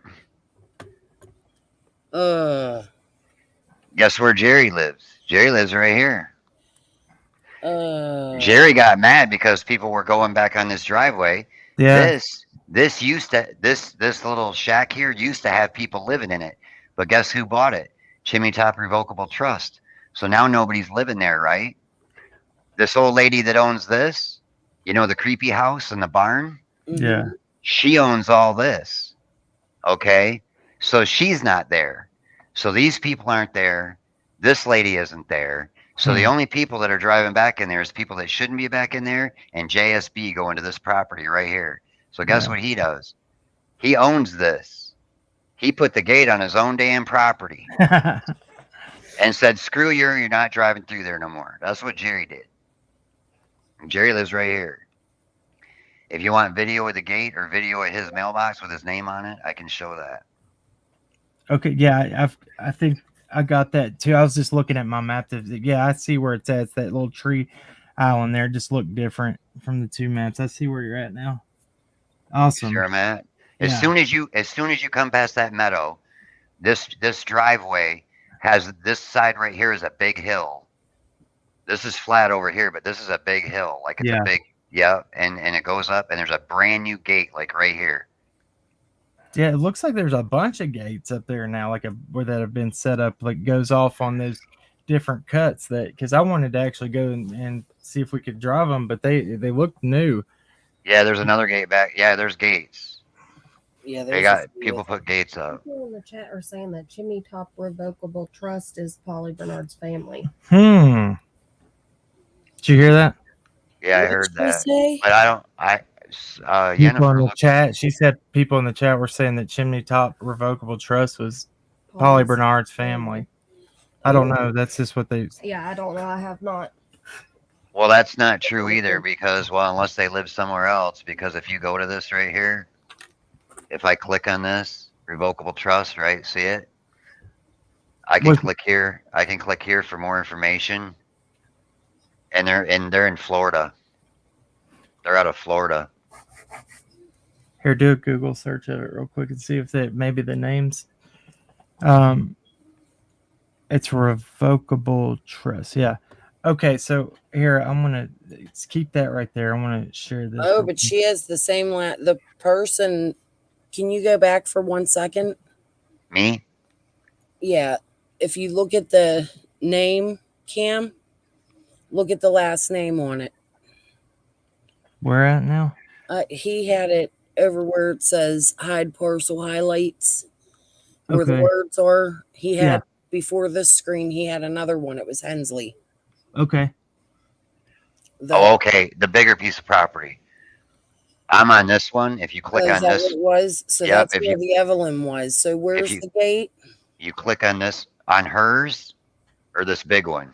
Guess where Jerry lives? Jerry lives right here. Jerry got mad because people were going back on this driveway. Yeah. This little shack here used to have people living in it. But guess who bought it? Chimney Top Revocable Trust. So now nobody's living there, right? This old lady that owns this, you know, the creepy house and the barn, Yeah. she owns all this. Okay? So she's not there. So these people aren't there. This lady isn't there. So the only people that are driving back in there is people that shouldn't be back in there, and JSB go into this property right here. So guess what he does? He owns this. He put the gate on his own damn property and said, screw you, you're not driving through there no more. That's what Jerry did. And Jerry lives right here. If you want video of the gate or video of his mailbox with his name on it, I can show that. Okay. Yeah. I think I got that too. I was just looking at my map. Yeah, I see where it's at. It's that little tree island there. Just look different from the two maps. I see where you're at now. Awesome. You see where I'm at? As Yeah. soon as you come past that meadow, this driveway has this side right here is a big hill. This is flat over here, but this is a big hill. Like it's Yeah. a big and it goes up and there's a brand new gate like right here. Yeah, it looks like there's a bunch of gates up there now, where that have been set up, like goes off on those different cuts. That because I wanted to actually go and see if we could drive them, but they looked new. Yeah, there's another gate back. Yeah, there's gates. Yeah, They got people put gates up. People in the chat are saying that Chimney Top Revocable Trust is Polly Bernard's family. Did you hear that? Yeah, I What heard did you that. say? But I don't. People Jennifer in the looked- chat. She said people in the chat were saying that Chimney Top Revocable Trust was Polly Polly's Bernard's family. I don't know. That's just what they. Yeah, I don't know. I have not. Well, that's not true either because, well, unless they live somewhere else, because if you go to this right here, if I click on this, revocable trust, right? See it? I can click here. I can click here for more information. And they're in Florida. They're out of Florida. Here, do a Google search of it real quick and see if maybe the names. It's revocable trust. Yeah. Okay, so here I'm gonna keep that right there. I want to share this. Oh, but she has the same the person. Can you go back for 1 second? Me? Yeah. If you look at the name, Cam, look at the last name on it. Where at now? He had it over where it says hide parcel highlights, where the Okay. words are. He had Yeah. before this screen, he had another one. It was Hensley. Okay. Okay. The bigger piece of property. I'm on this one. If you click Is on that this, what it was? So Yep, that's if where the Evelyn was. So where's you- the gate? you click on this on hers or this big one.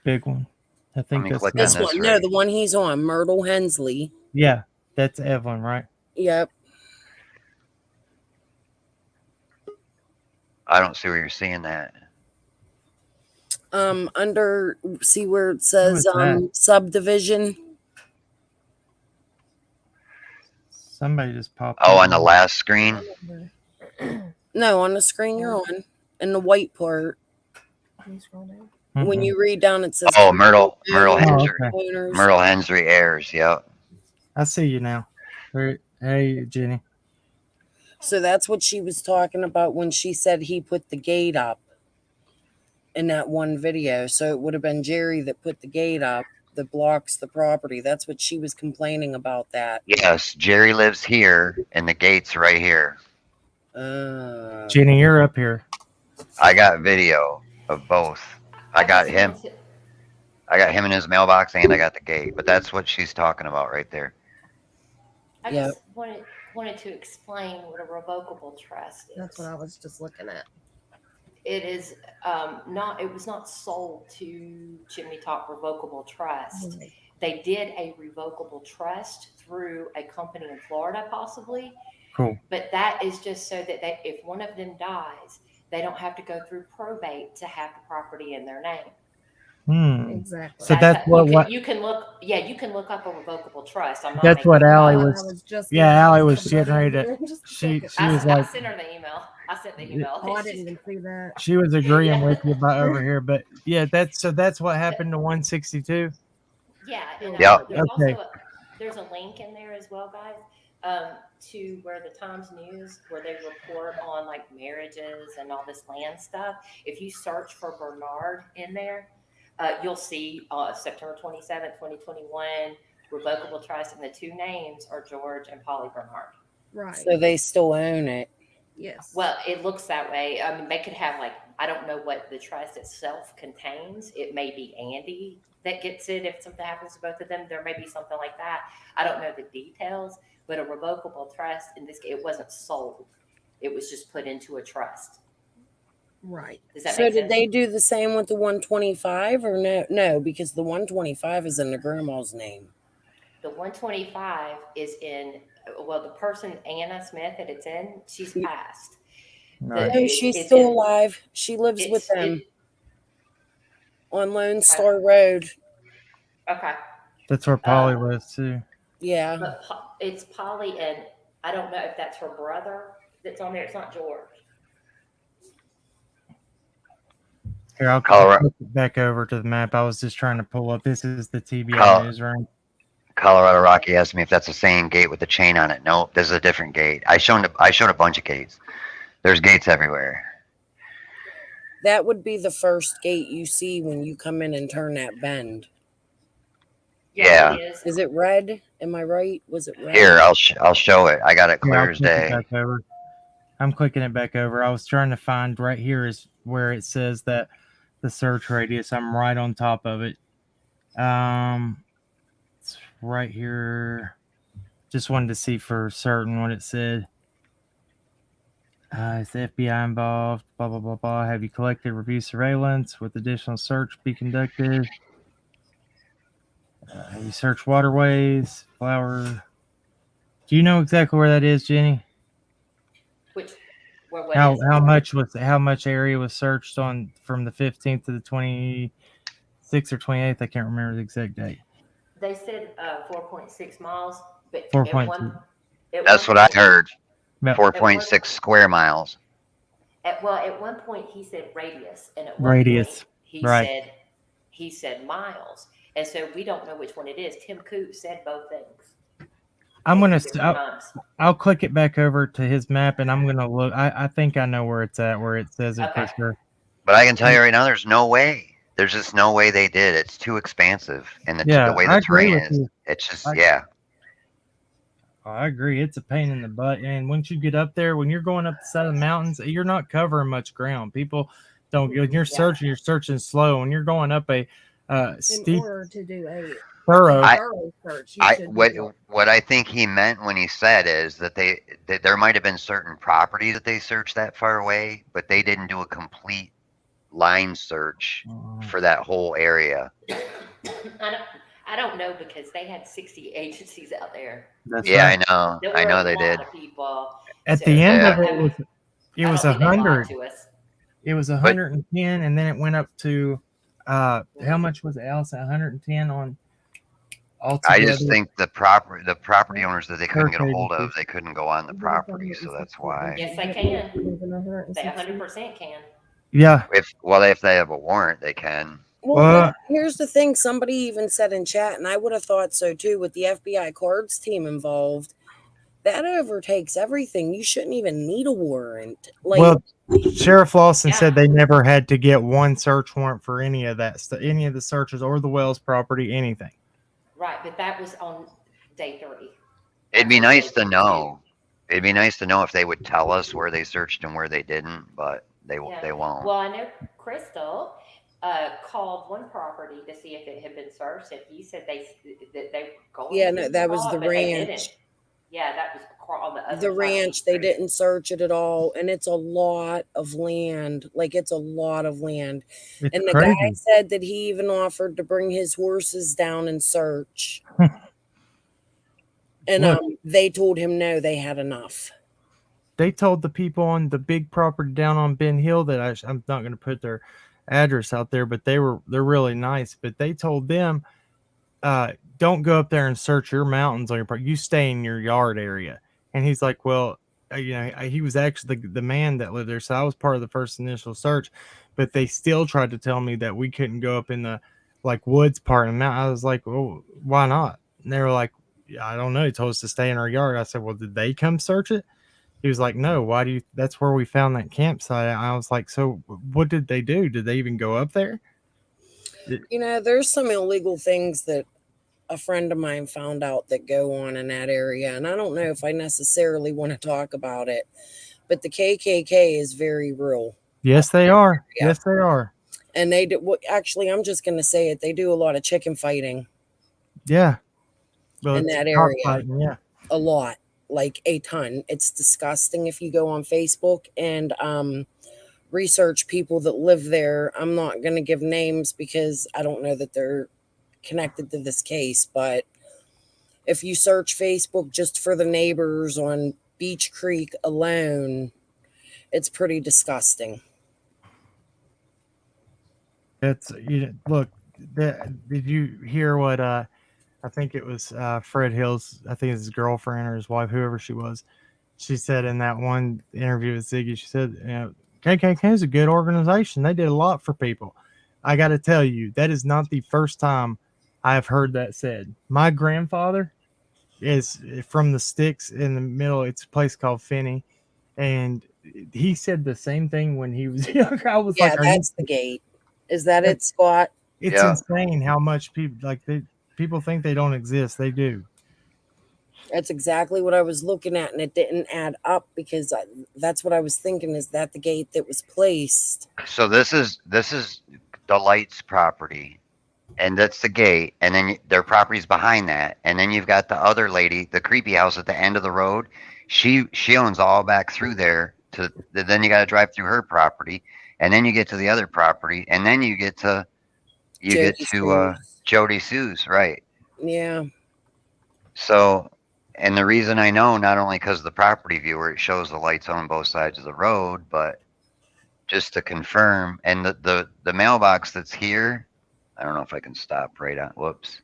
Big one. I think me that's click the- on This this one. No, right. the one he's on, Myrtle Hensley. Yeah, that's Evelyn, right? Yep. I don't see where you're seeing that. Under see where it says that? subdivision. Somebody just popped. Oh, in. on the last screen. No, on the screen you're on. In the white part. Can you scroll down? When Mhm. you read down it says Oh, Myrtle Oh, Henry. okay. owners. Myrtle Henry heirs. Yep. I see you now. Hey, Jenny. So that's what she was talking about when she said he put the gate up in that one video. So it would have been Jerry that put the gate up that blocks the property. That's what she was complaining about that. Yes, Jerry lives here, and the gate's right here. Jenny, you're up here. I got video of both. I got him. I got him in his mailbox, and I got the gate. But that's what she's talking about right there. I Yep. just wanted to explain what a revocable trust is. That's what I was just looking at. It is not. It was not sold to Chimney Talk Revocable Trust. Right. They did a revocable trust through a company in Florida, possibly. Cool. But that is just so that if one of them dies, they don't have to go through probate to have the property in their name. Exactly. So that's what you can look. Yeah, you can look up a revocable trust. I'm not. That's what making it Allie up. was. just Yeah, Allie getting was somebody getting ready in to. there. Just a She second. was I like, sent her the email. I sent the email. Oh, I didn't even see that. she was agreeing Yeah. with you about over here, but yeah, that's what happened to 162. Yeah, and Yep. there's Okay. also there's a link in there as well, guys, to where the Times News, where they report on like marriages and all this land stuff. If you search for Bernard in there, you'll see September 27th, 2021, revocable trust, and the two names are George and Polly Bernard. Right. So they still own it. Yes. Well, it looks that way. I mean, they could have like, I don't know what the trust itself contains. It may be Andy that gets it if something happens to both of them. There may be something like that. I don't know the details, but a revocable trust, in this case, it wasn't sold. It was just put into a trust. Right. Does that So make did sense? they do the same with the 125 or no? No, because the 125 is in the grandma's name. The 125 is in, well, the person, Anna Smith, that it's in, she's passed. Right. No, she's still alive. She lives with It's- them on Lone Star Road. Okay. That's where Polly lives too. Yeah. But it's Polly, and I don't know if that's her brother that's on there. It's not George. Here, I'll Colorado- click it back over to the map. I was just trying to pull up. This is the TBI Col- newsroom. Colorado Rocky asked me if that's the same gate with the chain on it. No, this is a different gate. I showed a bunch of gates. There's gates everywhere. That would be the first gate you see when you come in and turn that bend. Yeah. It is. Is it red? Am I right? Was it red? Here, I'll show it. I got it Here, clear I'll as click it day. back over. I'm clicking it back over. I was trying to find right here is where it says that the search radius. I'm right on top of it. It's right here. Just wanted to see for certain what it said. Is the FBI involved? Blah, blah, blah, blah. Have you collected review surveillance with additional search be conducted? Have you searched waterways, flower? Do you know exactly where that is, Jenny? Which, where, what How is it? how much area was searched on from the 15th to the 26th or 28th? I can't remember the exact date. They said 4.6 miles, but at 4.2. one- at That's one what I point- heard. Yep. 4.6 square miles. At one point he said radius, and at one Radius, point right. he said miles, and so we don't know which one it is. Tim Coote said both things. I'm gonna. Different times. I'll click it back over to his map, and I'm gonna look. I think I know where it's at, where it says it for Okay. sure. But I can tell you right now, there's no way. There's just no way they did. It's too expansive, and Yeah, the way I the agree terrain with is, you. it's just I agree. It's a pain in the butt, and once you get up there, when you're going up the side of the mountains, you're not covering much ground. People don't. When you're searching, you're searching slow. When you're going up a In steep order to do a furrow, thorough search, you should do what I think he meant when he said is that that there might have been certain properties that they searched that far away, but they didn't do a complete line search for that whole area. I don't know, because they had 60 agencies out there. that's Yeah, right. I know they a did. lot of people. At So, the end Yeah. of it was I don't was think they lied 100. to us. It was 110, and then it went up to how much was it, Allison? 110 on altogether. I just think the property owners that they couldn't get a Search hold of, agencies. they couldn't go on the property, so that's why. Yes, they can. They 160. 100% can. Yeah, If they have a warrant, they can. Well, here's the thing. Somebody even said in chat, and I would have thought so too, with the FBI cards team involved, that overtakes everything. You shouldn't even need a warrant. Like, Well, Sheriff Lawson Yeah. said they never had to get one search warrant for any of that stuff, any of the searches or the Wells property, anything. Right, but that was on day 3. It'd be That's on nice day to 2. know. It'd be nice to know if they would tell us where they searched and where they didn't, but they Yeah. won't. Well, I know Crystal called one property to see if it had been searched, and he said they were going. yeah, to no, that was call the it, but they ranch. didn't. Yeah, that was on the other The side of ranch, the they street. didn't search it at all, and it's a lot of land. Like, it's a lot of land. It's And the crazy. guy said that he even offered to bring his horses down and search. And Look. they told him no, they had enough. They told the people on the big property down on Ben Hill that I'm not going to put their address out there, but they're really nice. But they told them, don't go up there and search your mountains on your part. You stay in your yard area. And he's like, well, he was actually the man that lived there, so I was part of the first initial search. But they still tried to tell me that we couldn't go up in the like woods part of the mountain. I was like, well, why not? And they were like, I don't know. He told us to stay in our yard. I said, well, did they come search it? He was like, no, why do you? That's where we found that campsite. I was like, so what did they do? Did they even go up there? You know, there's some illegal things that a friend of mine found out that go on in that area. And I don't know if I necessarily want to talk about it, but the KKK is very real. Yes, they are. Yeah. Yes, they are. And they do. Well, actually, I'm just going to say it. They do a lot of chicken fighting. Yeah. Well, in that cock area. fighting, yeah. A lot, like a ton. It's disgusting if you go on Facebook and research people that live there. I'm not going to give names because I don't know that they're connected to this case, but if you search Facebook just for the neighbors on Beach Creek alone, it's pretty disgusting. It's look. Did you hear what? I think it was Fred Hill's. I think it's his girlfriend or his wife, whoever she was. She said in that one interview with Ziggy, she said, KKK is a good organization. They did a lot for people. I got to tell you, that is not the first time I have heard that said. My grandfather is from the sticks in the middle. It's a place called Finney. And he said the same thing when he was younger. I was like, that's the gate. Is that it, Scott? It's insane how much people people think they don't exist. They do. That's exactly what I was looking at, and it didn't add up because that's what I was thinking. Is that the gate that was placed? So this is the Lights property, and that's the gate, and then their property's behind that, and then you've got the other lady, the creepy house at the end of the road. She owns all back through there. Then you got to drive through her property, and then you get to the other property, and then you get to Jody Sue's, right? Yeah. So. And the reason I know, not only because of the property viewer, it shows the lights on both sides of the road, but just to confirm, and the mailbox that's here, I don't know if I can stop right on, whoops.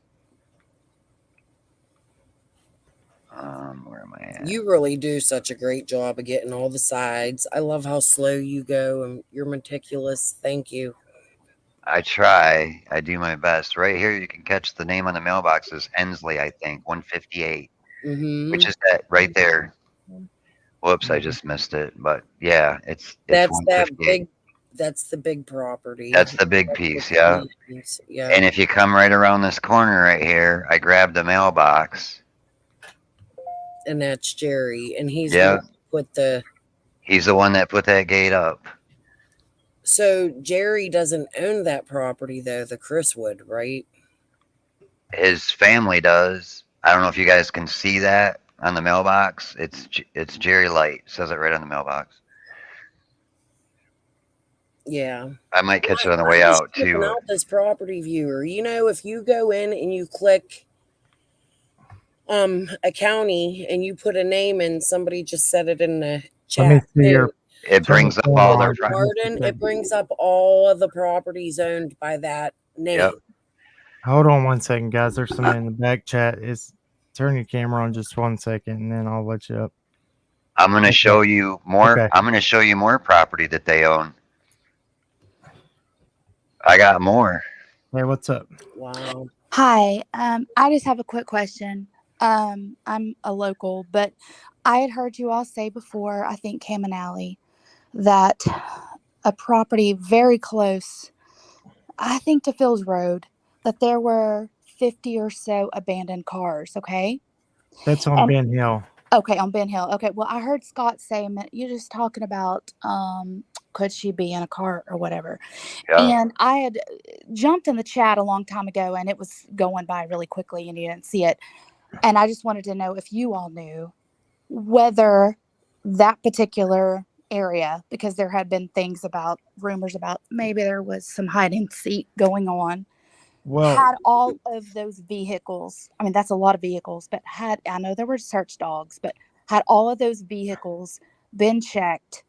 Where am I at? You really do such a great job of getting all the sides. I love how slow you go and you're meticulous. Thank you. I try. I do my best. Right here, you can catch the name on the mailbox is Ensley, I think, 158. Mm-hmm. Which is that right there. Whoops, I just missed it. But yeah, it's that's that big. That's the big property. That's the big piece, yeah. Yeah. And if you come right around this corner right here, I grabbed the mailbox. And that's Jerry, and he's he's the one that put that gate up. So Jerry doesn't own that property though. The Chris would, right? His family does. I don't know if you guys can see that on the mailbox. It's Jerry Light. It says it right on the mailbox. Yeah. I might catch it on the way out too. Out this property viewer. You know, if you go in and you click a county and you put a name in, somebody just said it in the chat. It brings up all their properties. It brings up all of the properties owned by that name. Yep. Hold on 1 second, guys. There's somebody in the back chat. Turn your camera on just 1 second, and then I'll let you up. I'm going to show you more. Okay. I'm going to show you more property that they own. I got more. Hey, what's up? Wow. Hi. I just have a quick question. I'm a local, but I had heard you all say before, I think Cayman Alley, that a property very close, I think to Phil's Road, that there were 50 or so abandoned cars. Okay. That's on And Ben Hill. okay, on Ben Hill. Okay. Well, I heard Scott say a minute, you're just talking about, could she be in a car or whatever? Yeah. And I had jumped in the chat a long time ago and it was going by really quickly and you didn't see it. And I just wanted to know if you all knew whether that particular area, because there had been things about rumors about maybe there was some hide and seek going on, Well, had all of those vehicles, I mean, that's a lot of vehicles, but I know there were search dogs, but had all of those vehicles been checked,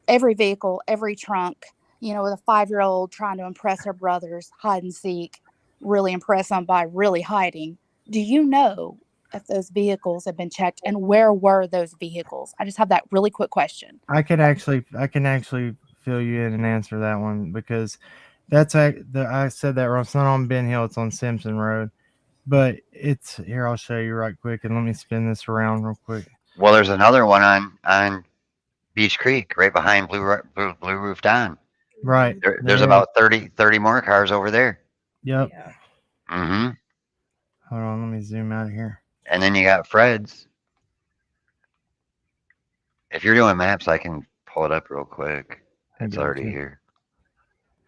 every vehicle, every trunk, with a 5-year-old trying to impress her brothers, hide and seek, really impress them by really hiding. Do you know if those vehicles have been checked and where were those vehicles? I just have that really quick question. I can actually fill you in and answer that one because I said that wrong. It's not on Ben Hill. It's on Simpson Road, but it's here. I'll show you right quick, and let me spin this around real quick. Well, there's another one on Beach Creek, right behind Blue Roof Don. Right. There's about 30 more cars over there. Yep. Yeah. Mm-hmm. Hold on, let me zoom out of here. And then you got Fred's. If you're doing maps, I can pull it up real quick. I It's got already you. here.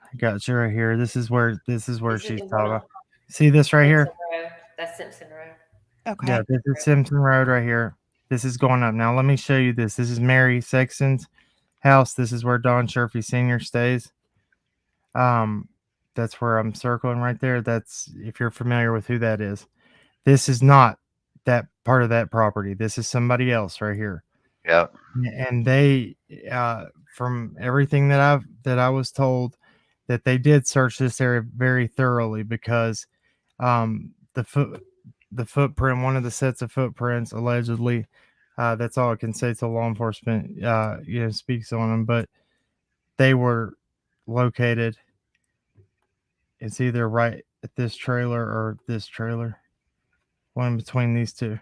I got you right here. This is where Is it she's the talking one about. on See this right here? Simpson Road? That's Simpson Road. Okay. Yeah, this is Simpson Road right here. This is going up. Now let me show you this. This is Mary Sexton's house. This is where Don Sherfy Sr. stays. That's where I'm circling right there. That's if you're familiar with who that is. This is not that part of that property. This is somebody else right here. Yep. And they, from everything that I was told, that they did search this area very thoroughly because the footprint, one of the sets of footprints, allegedly, that's all I can say till law enforcement, speaks on them. But they were located. It's either right at this trailer or this trailer, one in between these two.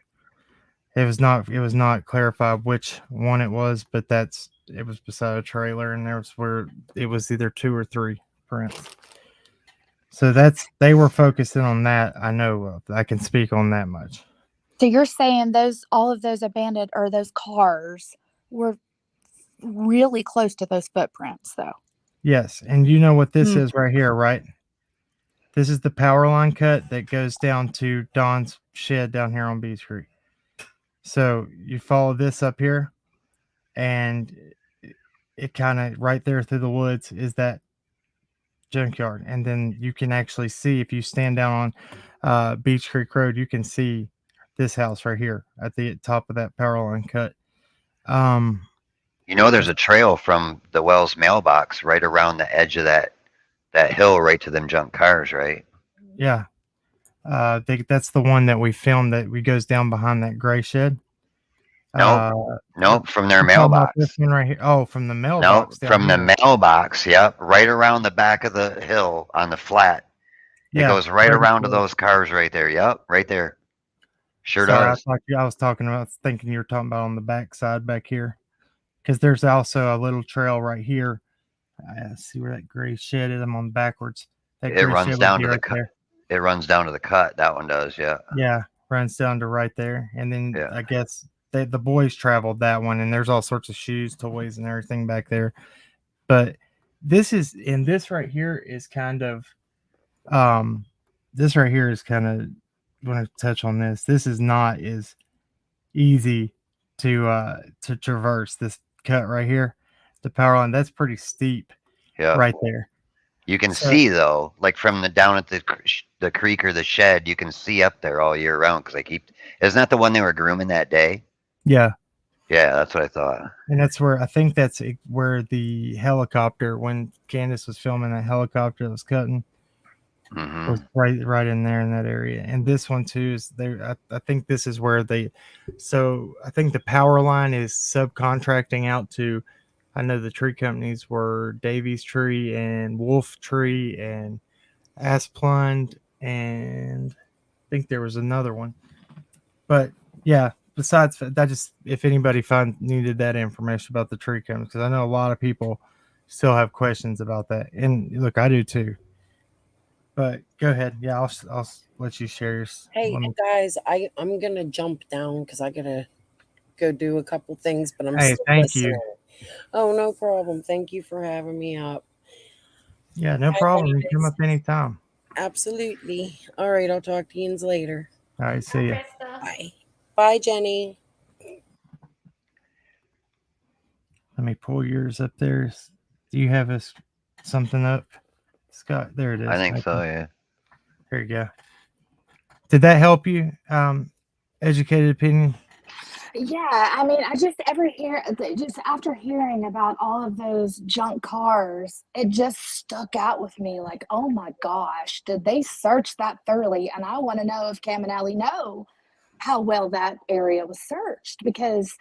It was not clarified which one it was, but it was beside a trailer, and there was where it was either 2 or 3 prints. So they were focusing on that. I know of. I can speak on that much. So you're saying all of those abandoned or those cars were really close to those footprints, though? Yes, and you know what this is right here, right? This is the power line cut that goes down to Don's shed down here on Beach Creek. So you follow this up here, and it kind of right there through the woods is that junkyard. And then you can actually see, if you stand down on Beach Creek Road, you can see this house right here at the top of that power line cut. There's a trail from the Wells mailbox right around the edge of that hill right to them junk cars, right? Yeah. I think that's the one that we filmed that goes down behind that gray shed. Nope, from their You're talking about mailbox. this one right here. Oh, from the No, mailbox. from the mailbox. Yep, right around the back of the hill on the flat. It goes right around to those cars right there. Yep, right there. Sure Sorry, does. I was thinking you were talking about on the back side back here, because there's also a little trail right here. See where that gray shed is? I'm on backwards. It runs down to the cut. It runs down to the cut. That one does, yeah. Yeah, runs down to right there, and then Yeah. I guess the boys traveled that one, and there's all sorts of shoes, toys, and everything back there. But this right here is kind of, this right here is kind of, want to touch on this. This is not as easy to traverse this cut right here. The power line, that's pretty steep. Yeah. Right there. You can see though, like from down at the creek or the shed, you can see up there all year round because isn't that the one they were grooming that day? Yeah. Yeah, that's what I thought. And that's where the helicopter, when Candace was filming that helicopter that was cutting, was right in there in that area. And this one too is there. I think this is where I think the power line is subcontracting out to, I know the tree companies were Davies Tree and Wolf Tree and Asplund, and I think there was another one. But yeah, besides that, just if anybody needed that information about the tree cones, because I know a lot of people still have questions about that, and look, I do too. But go ahead. Yeah, I'll let you share yours. Hey guys, I'm gonna jump down because I gotta go do a couple things, but I'm Hey, still thank you. listening. Oh, no problem. Thank you for having me up. Yeah, no Bye, problem. You come guys. up anytime. Absolutely. All right, I'll talk to you later. All right, see ya. Krista. Bye. Bye, Jenny. Let me pull yours up there. Do you have something up, Scott? There it is. I think Thank so, you. yeah. There you go. Did that help you? Educated opinion. Yeah, I mean, I just just after hearing about all of those junk cars, it just stuck out with me like, oh my gosh, did they search that thoroughly? And I want to know if Cam and Allie know how well that area was searched because,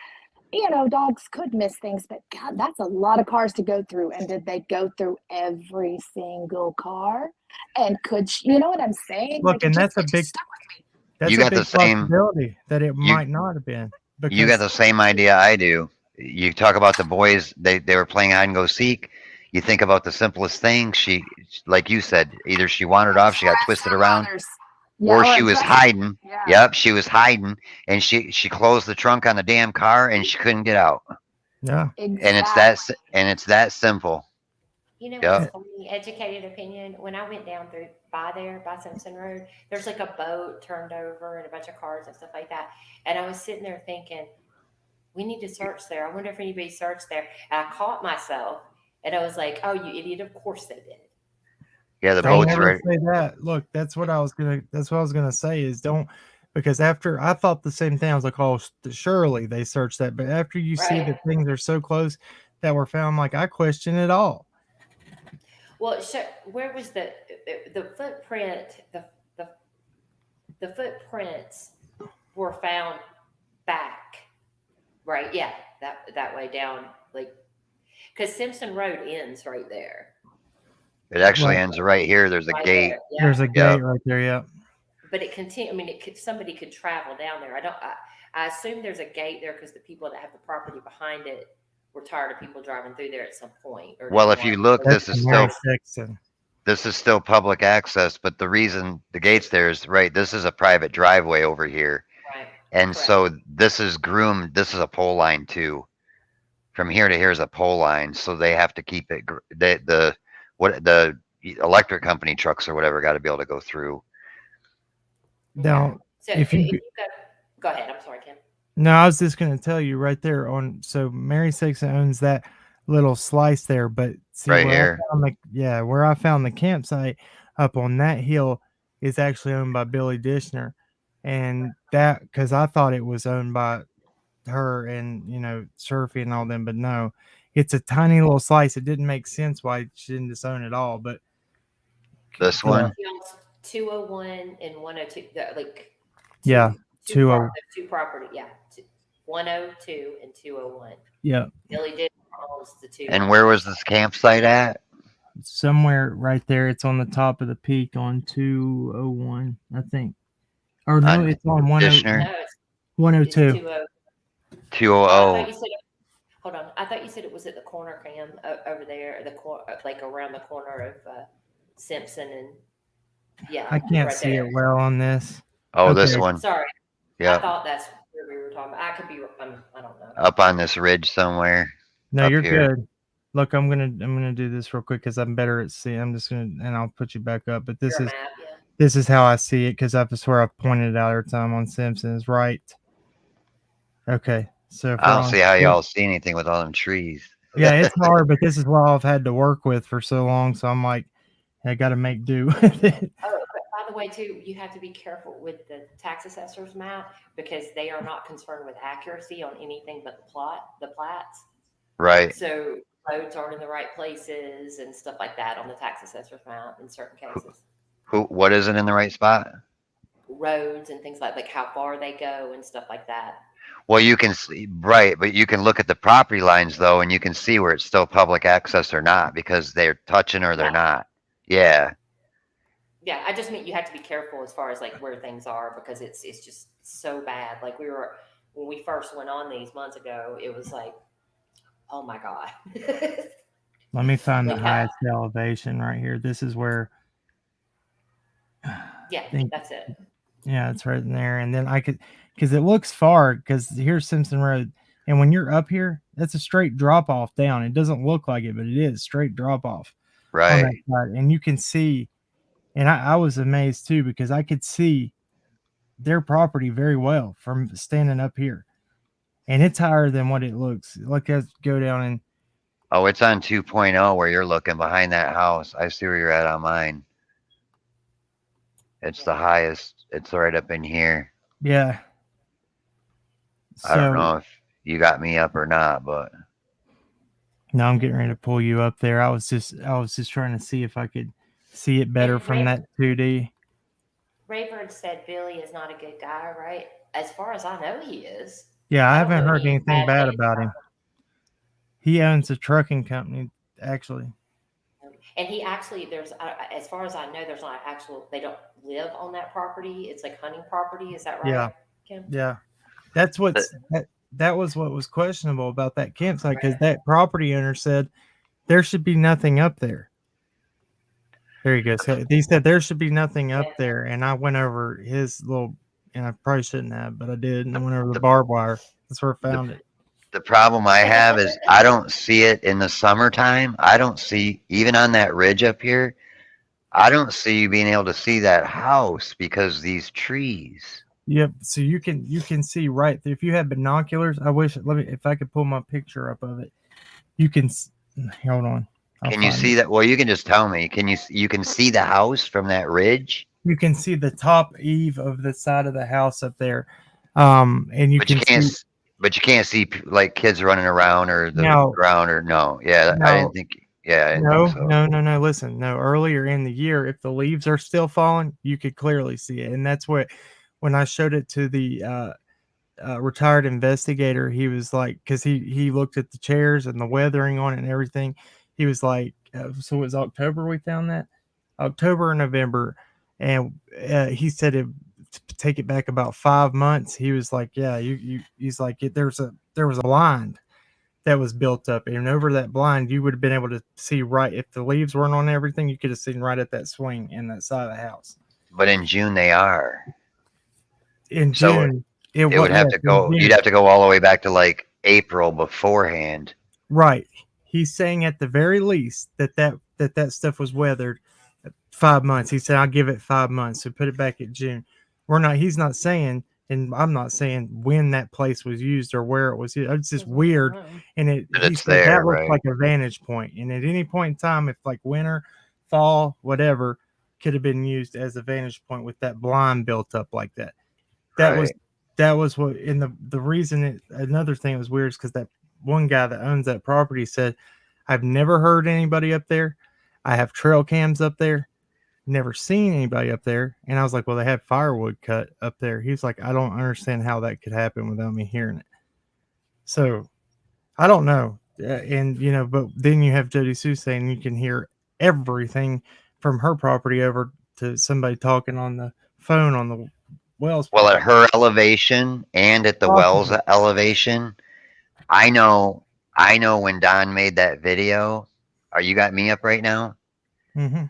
dogs could miss things, but God, that's a lot of cars to go through. And did they go through every single car? And you know what I'm saying? Look, Like, and it just stuck with me. that's You a got big the same. possibility that it You might not have been. you got Because the same idea I do. You talk about the boys. They were playing hide and go seek. You think about the simplest thing. She, like you said, either she wandered off, she got twisted around, Yeah, or or she a was trust. hiding. Yeah. Yep, she was hiding, and she closed the trunk on the damn car, and she couldn't get out. yeah, And Exactly. it's that simple. You know what's Yep. funny? Educated opinion. When I went down by Simpson Road, there's like a boat turned over and a bunch of cars and stuff like that. And I was sitting there thinking, we need to search there. I wonder if anybody searched there. And I caught myself and I was like, oh, you idiot. Of course they did. Yeah, the don't boat's ever right. say that. Look, that's what I was gonna say is don't, because after I thought the same thing, I was like, oh, surely they searched that. But after you see Right. that things are so close that were found, like I question it all. Well, where was the footprint? The the footprints were found back, right? Yeah, that way down, like because Simpson Road ends right there. It actually Right. ends right here. There's a Right gate. there. Yeah. There's a Yep. gate right there. Yeah. But it continue. I mean, somebody could travel down there. I assume there's a gate there because the people that have the property behind it were tired of people driving through there at some point. Or Well, didn't if you want- look, That's Mary Sexton. this is still public access, but the reason the gate's there is right. This is a private driveway over here, right, and correct. so this is groomed. This is a pole line too. From here to here is a pole line, so they have to keep it. The electric company trucks or whatever got to be able to go through. Now, So if you go ahead. I'm sorry, Kim. no, I was just going to tell you right there on. So Mary Sexton owns that little slice there, but see Right where here. where I found the campsite up on that hill is actually owned by Billy Dishner, and that because I thought it was owned by her and Surfy and all them, but no, it's a tiny little slice. It didn't make sense why she didn't just own it all, but This yeah. one. He owns 201 and 102. Like Yeah, two property. Yeah, 102 and 201. Yeah, Billy did owns the two. And where was this campsite at? somewhere right there. It's on the top of the peak on 201, I think. Or no, On it's on Dishner? No, it's 102. 20. 200. Hold on. I thought you said it was at the corner, Cam, over there, like around the corner of Simpson and yeah. I can't right see there. it well on this. Oh, this Okay. one. Sorry. I Yeah, thought that's where we were talking about. I could be. I don't know. up on this ridge somewhere. No, Up you're here. good. Look, I'm gonna do this real quick because I'm better at seeing. I'm just gonna and I'll put you back up. But this Your is map, yeah. this is how I see it because I swear I've pointed it out every time on Simpsons. Right. Okay. So if I we're don't on see how Sim- y'all see anything with all them trees. yeah, it's hard, but this is what I've had to work with for so long. So I'm like, I got to make do with it. Oh, but by the way, too, you have to be careful with the tax assessor's map because they are not concerned with accuracy on anything but the plats. Right. So roads aren't in the right places and stuff like that on the tax assessor's map in certain cases. What isn't in the right spot? Roads and things like how far they go and stuff like that. Well, you can see, right, but you can look at the property lines though, and you can see where it's still public access or not because they're touching or they're Right. not. Yeah. Yeah, I just mean you have to be careful as far as like where things are because it's just so bad. Like when we first went on these months ago, it was like, oh my god. Let me find the Like how, highest elevation right here. This is where yeah, think that's it. yeah, it's right in there. And then I could because it looks far because here's Simpson Road. And when you're up here, that's a straight drop off down. It doesn't look like it, but it is straight drop off on that Right. side. And you can see, and I was amazed too because I could see their property very well from standing up here. And it's higher than what it looks. Like let's go down and Oh, it's on 2.0 where you're looking behind that house. I see where you're at on mine. It's the highest. It's right up in here. yeah. I don't So know if you got me up or not, but no, I'm getting ready to pull you up there. I was just trying to see if I could see it better And from that 2D. Rayford said Billy is not a good guy, right? As far as I know, he is. Yeah, I I don't haven't know heard any anything bad things about him. He owns a trucking company, actually. And he actually, as far as I know, there's not actual. They don't live on that property. It's like hunting property. Is that right, Yeah. Kim? Yeah, that's what's that was what was questionable about that campsite because that property owner said there should be nothing up there. There you go. So he said there should be nothing up there, and I went over his little, and I probably shouldn't have, but I did, and I went over the barbed wire. That's where I found it. the problem I have is I don't see it in the summertime. I don't see, even on that ridge up here, I don't see you being able to see that house because these trees. Yep. So you can see right there. If you have binoculars, I wish if I could pull my picture up of it. You can hold on. Can you see that? Well, you can just tell me. You can see the house from that ridge? You can see the top eave of the side of the house up there. And you But can you can't see but you can't see like kids running around or the ground or no. Yeah, I didn't think I didn't think so. No. Listen, no. Earlier in the year, if the leaves are still falling, you could clearly see it, and that's what when I showed it to the retired investigator, he was like, because he looked at the chairs and the weathering on it and everything. He was like, so it was October we found that, October or November, and he said it take it back about 5 months. He was like, yeah, he's like there was a blind that was built up, and over that blind you would have been able to see right if the leaves weren't on everything. You could have seen right at that swing in that side of the house. But in June they are. In June, it would have to go. You'd have to go all the way back to like April beforehand. Right. He's saying at the very least that stuff was weathered 5 months. He said, I'll give it 5 months. So put it back at June. He's not saying, and I'm not saying when that place was used or where it was used. It's just weird. And he said that looks like a vantage point. And at any point in time, if like winter, fall, whatever, could have been used as a vantage point with that blind built up like that. That was what, and the reason another thing that was weird is because that one guy that owns that property said, I've never heard anybody up there. I have trail cams up there. Never seen anybody up there. And I was like, well, they had firewood cut up there. He's like, I don't understand how that could happen without me hearing it. So I don't know. And, but then you have Jody Sue saying you can hear everything from her property over to somebody talking on the phone on the wells. Well, at her elevation and at the wells elevation, I know when Don made that video. You got me up right now? Mm-hmm.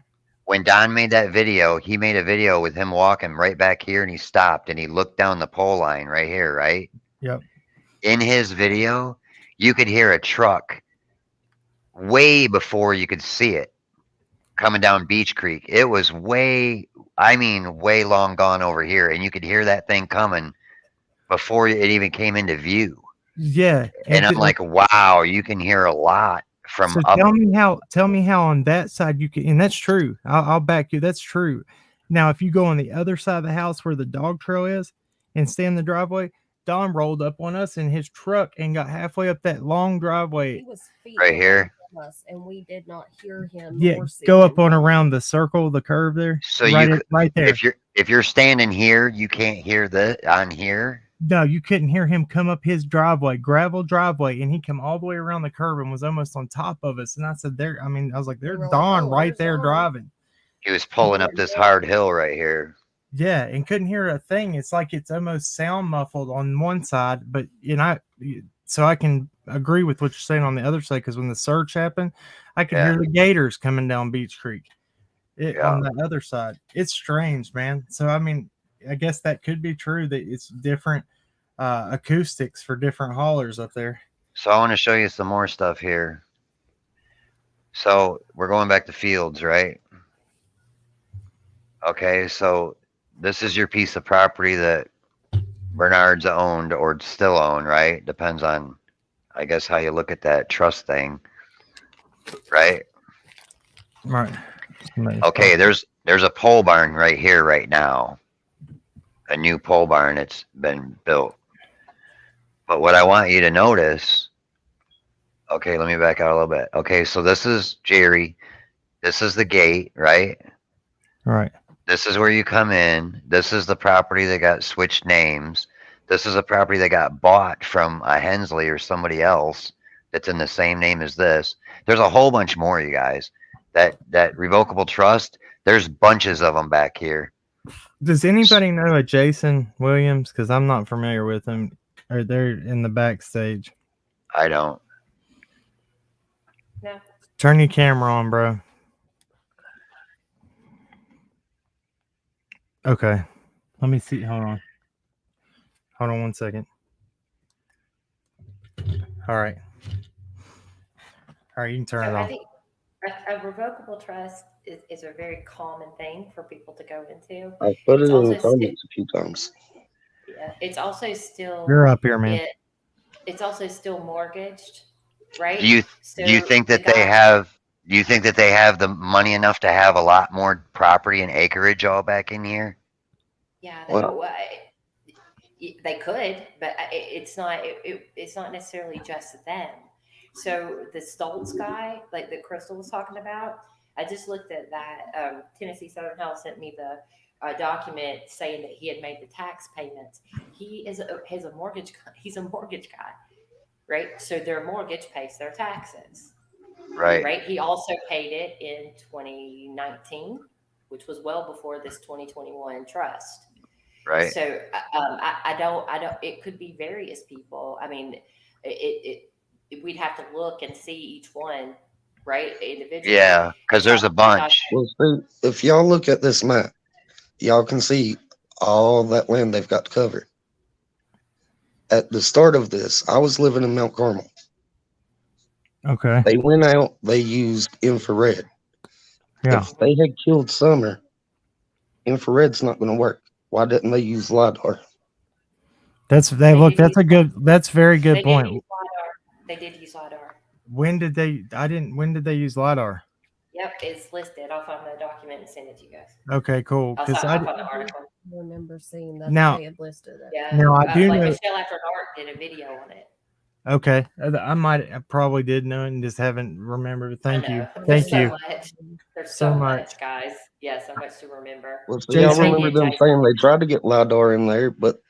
When Don made that video, he made a video with him walking right back here, and he stopped and he looked down the pole line right here, right? Yep. In his video, you could hear a truck way before you could see it coming down Beach Creek. It was way long gone over here, and you could hear that thing coming before it even came into view. Yeah. And I'm like, wow, you can hear a lot from up. Tell me how on that side you can, and that's true. I'll back you. That's true. Now, if you go on the other side of the house where the dog trail is and stay in the driveway, Don rolled up on us in his truck and got halfway up that long driveway. He was right here. Us, and we did not hear him. Yeah, go up on around the circle, the curve there. So right there. If you're standing here, you can't hear on here. No, you couldn't hear him come up his driveway, gravel driveway, and he come all the way around the curve and was almost on top of us. And I said, I was like, there's Don right there driving. He was pulling up this hard hill right here. Yeah, and couldn't hear a thing. It's like it's almost sound muffled on one side, but so I can agree with what you're saying on the other side, because when the surge happened, I could hear the gators coming down Beach Creek. On the other side, it's strange, man. So I mean, I guess that could be true, that it's different acoustics for different haulers up there. So I want to show you some more stuff here. So we're going back to fields, right? Okay, so this is your piece of property that Bernard's owned or still own, right? Depends on, I guess, how you look at that trust thing, right? Right. Okay, there's a pole barn right here right now. A new pole barn that's been built. But what I want you to notice, okay, let me back out a little bit. Okay, so this is Jerry. This is the gate, right? Right. This is where you come in. This is the property that got switched names. This is a property that got bought from a Hensley or somebody else that's in the same name as this. There's a whole bunch more, you guys. That revocable trust, there's bunches of them back here. Does anybody know a Jason Williams? Because I'm not familiar with him. Or they're in the backstage. I don't. No. Turn your camera on, bro. Okay. Let me see. Hold on. Hold on 1 second. All right. All right, you can turn it So I off. think a revocable trust is a very common thing for people to go into. I put it It's in also the comments a few times. Yeah, it's also still You're up here, man. It's also still mortgaged, right? Do you think that they have? Do you think that they have the money enough to have a lot more property and acreage all back in here? Yeah, Well- they could, but it's not. It's not necessarily just them. So the Stoltz guy, like that Crystal was talking about, I just looked at that. Tennessee Southern Health sent me the document saying that he had made the tax payments. He has a mortgage. He's a mortgage guy, right? So their mortgage pays their taxes, Right. right? He also paid it in 2019, which was well before this 2021 trust. Right. So I don't. It could be various people. I mean, we'd have to look and see each one, right, individually. Yeah, because there's a bunch. Well, see, if y'all look at this map, y'all can see all that land they've got covered. At the start of this, I was living in Mount Carmel. Okay. They went out, they used infrared. Yeah. If they had killed Summer, infrared's not going to work. Why didn't they use Lidar? That's a good. That's very good point. They did use LiDAR. When did they use LiDAR? Yep, it's listed. I'll find the document and send it to you guys. Okay, cool. I'll find the article. I remember seeing that Now- they had listed it. Yeah. Now, I do like know- Michelle After Dark did a video on it. Okay, I probably did know it and just haven't remembered. Thank you. There's Thank so you. Much. There's So so much. much, guys. Yeah, so much to remember. Well, see, I Jason- remember them saying they tried to get Lidar in there, but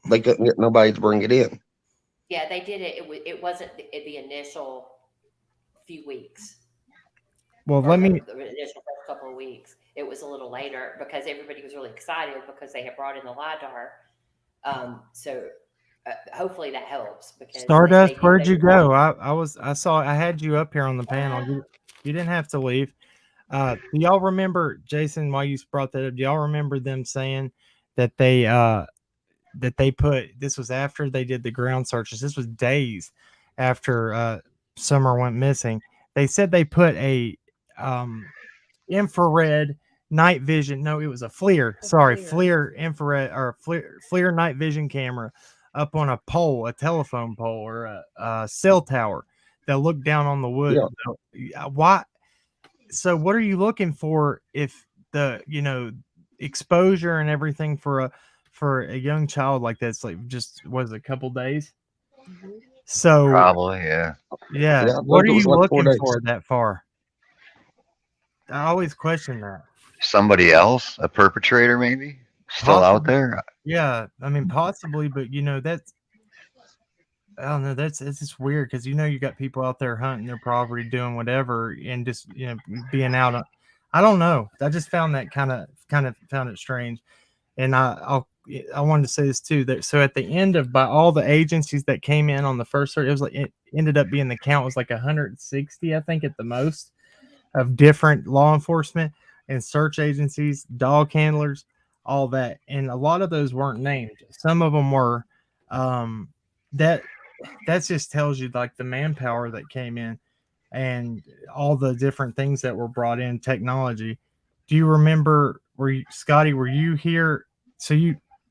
they couldn't get nobody to bring it in. Yeah, they did it. It wasn't the initial few weeks. Well, or let me. the initial first couple of weeks. It was a little later because everybody was really excited because they had brought in the LiDAR. So hopefully that helps. Because Stardust, they where'd you go? I had you up here on the panel. You didn't have to leave. Do y'all remember, Jason, while you brought that up, do y'all remember them saying that they put, this was after they did the ground searches. This was days after Summer went missing. They said they put a infrared night vision. No, it was a FLIR. Sorry, FLIR infrared or FLIR night vision camera up on a pole, a telephone pole or a cell tower that looked down on the wood. Yeah. Why? So what are you looking for if the, exposure and everything for a young child like that's like just was a couple days? So Probably, yeah. yeah. Yeah, I What are think it was you like 4 looking days. for that far? I always question that. Somebody else, a perpetrator, maybe still out Possibly. there. Yeah, I mean possibly, but that's I don't know. It's just weird because you got people out there hunting their property, doing whatever, and just being out. I don't know. I just found that kind of found it strange, and I wanted to say this too. That so at the end of by all the agencies that came in on the first search, it was like it ended up being the count was like 160, I think, at the most, of different law enforcement and search agencies, dog handlers, all that, and a lot of those weren't named. Some of them were. That just tells you like the manpower that came in and all the different things that were brought in, technology. Do you remember, Scotty, were you here? So